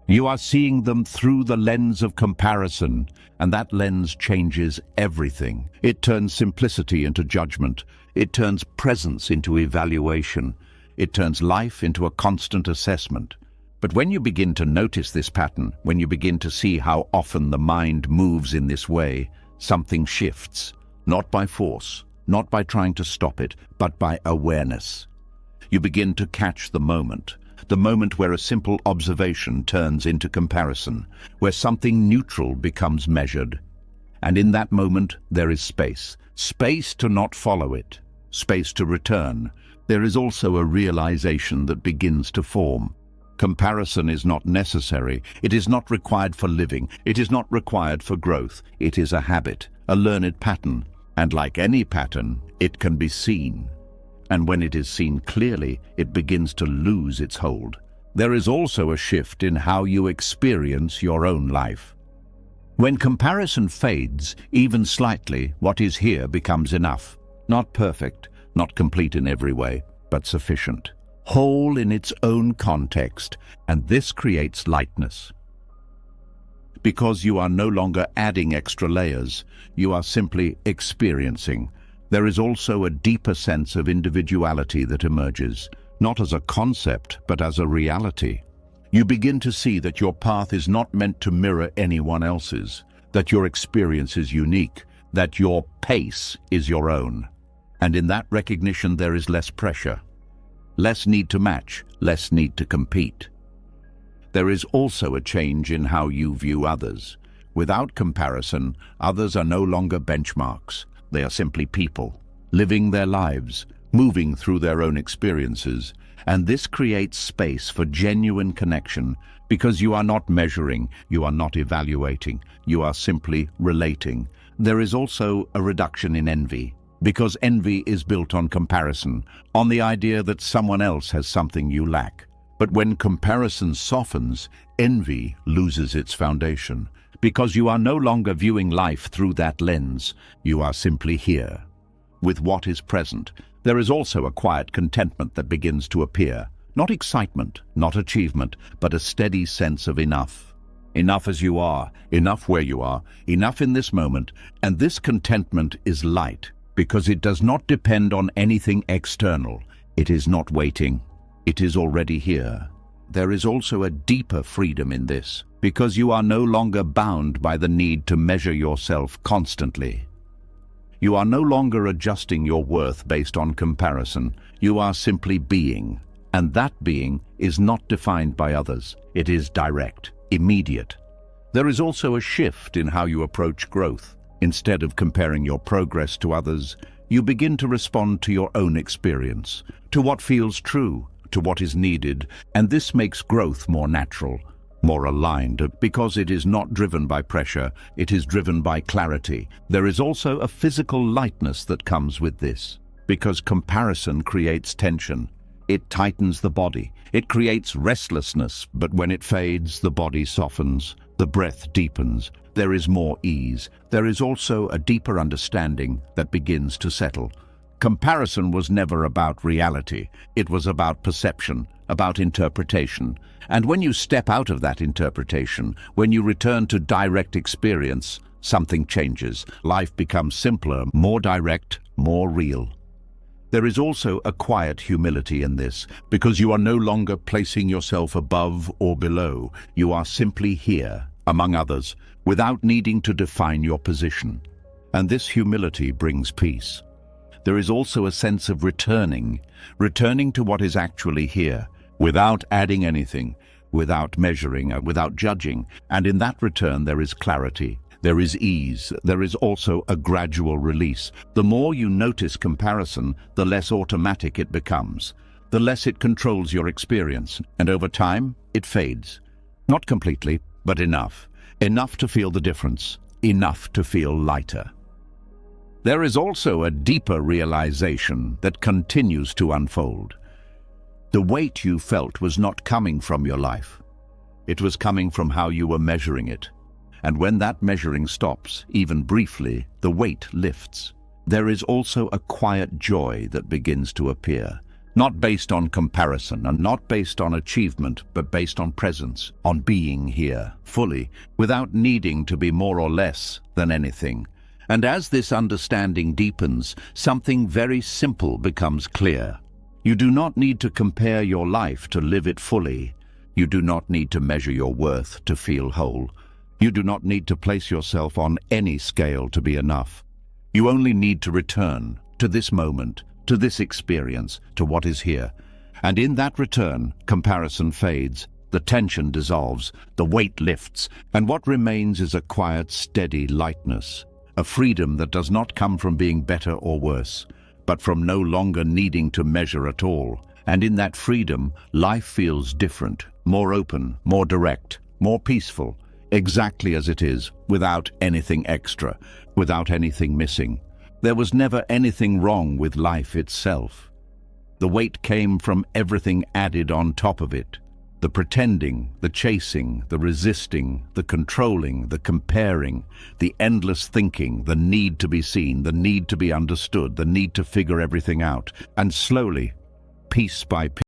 You are seeing them through the lens of comparison, and that lens changes everything. It turns simplicity into judgment. It turns presence into evaluation. It turns life into a constant assessment. But when you begin to notice this pattern, when you begin to see how often the mind moves in this way, something shifts, not by force, not by trying to stop it, but by awareness. You begin to catch the moment, the moment where a simple observation turns into comparison, where something neutral becomes measured. And in that moment, there is space. Space to not follow it, space to return. There is also a realization that begins to form. Comparison is not necessary. It is not required for living. It is not required for growth. It is a habit, a learned pattern. And like any pattern, it can be seen. And when it is seen clearly, it begins to lose its hold. There is also a shift in how you experience your own life. When comparison fades, even slightly, what is here becomes enough. Not perfect, not complete in every way, but sufficient. Whole in its own context, and this creates lightness. Because you are no longer adding extra layers, you are simply experiencing. There is also a deeper sense of individuality that emerges, not as a concept, but as a reality. You begin to see that your path is not meant to mirror anyone else's, that your experience is unique, that your pace is your own. And in that recognition there is less pressure, less need to match, less need to compete. There is also a change in how you view others. Without comparison, others are no longer benchmarks. They are simply people, living their lives, moving through their own experiences. And this creates space for genuine connection, because you are not measuring, you are not evaluating, you are simply relating. There is also a reduction in envy, because envy is built on comparison, on the idea that someone else has something you lack. But when comparison softens, envy loses its foundation, because you are no longer viewing life through that lens. You are simply here, with what is present. There is also a quiet contentment that begins to appear. Not excitement, not achievement, but a steady sense of enough. Enough as you are, enough where you are, enough in this moment. And this contentment is light, because it does not depend on anything external. It is not waiting. It is already here. There is also a deeper freedom in this, because you are no longer bound by the need to measure yourself constantly. You are no longer adjusting your worth based on comparison. You are simply being, and that being is not defined by others. It is direct, immediate. There is also a shift in how you approach growth. Instead of comparing your progress to others, you begin to respond to your own experience, to what feels true, to what is needed, and this makes growth more natural, more aligned, because it is not driven by pressure, it is driven by clarity. There is also a physical lightness that comes with this, because comparison creates tension. It tightens the body, it creates restlessness, but when it fades, the body softens, the breath deepens, there is more ease. There is also a deeper understanding that begins to settle. Comparison was never about reality. It was about perception, about interpretation. And when you step out of that interpretation, when you return to direct experience, something changes. Life becomes simpler, more direct, more real. There is also a quiet humility in this, because you are no longer placing yourself above or below. You are simply here, among others, without needing to define your position. And this humility brings peace. There is also a sense of returning to what is actually here, without adding anything, without measuring, without judging. And in that return there is clarity, there is ease, there is also a gradual release. The more you notice comparison, the less automatic it becomes, the less it controls your experience, and over time it fades. Not completely, but enough. Enough to feel the difference, enough to feel lighter. There is also a deeper realization that continues to unfold. The weight you felt was not coming from your life. It was coming from how you were measuring it. And when that measuring stops, even briefly, the weight lifts. There is also a quiet joy that begins to appear, not based on comparison and not based on achievement, but based on presence, on being here, fully, without needing to be more or less than anything. And as this understanding deepens, something very simple becomes clear. You do not need to compare your life to live it fully. You do not need to measure your worth to feel whole. You do not need to place yourself on any scale to be enough. You only need to return to this moment, to this experience, to what is here. And in that return, comparison fades, the tension dissolves, the weight lifts, and what remains is a quiet, steady lightness, a freedom that does not come from being better or worse, but from no longer needing to measure at all. And in that freedom, life feels different, more open, more direct, more peaceful, exactly as it is, without anything extra, without anything missing. There was never anything wrong with life itself. The weight came from everything added on top of it. The pretending, the chasing, the resisting, the controlling, the comparing, the endless thinking, the need to be seen, the need to be understood, the need to figure everything out. And slowly, piece by piece,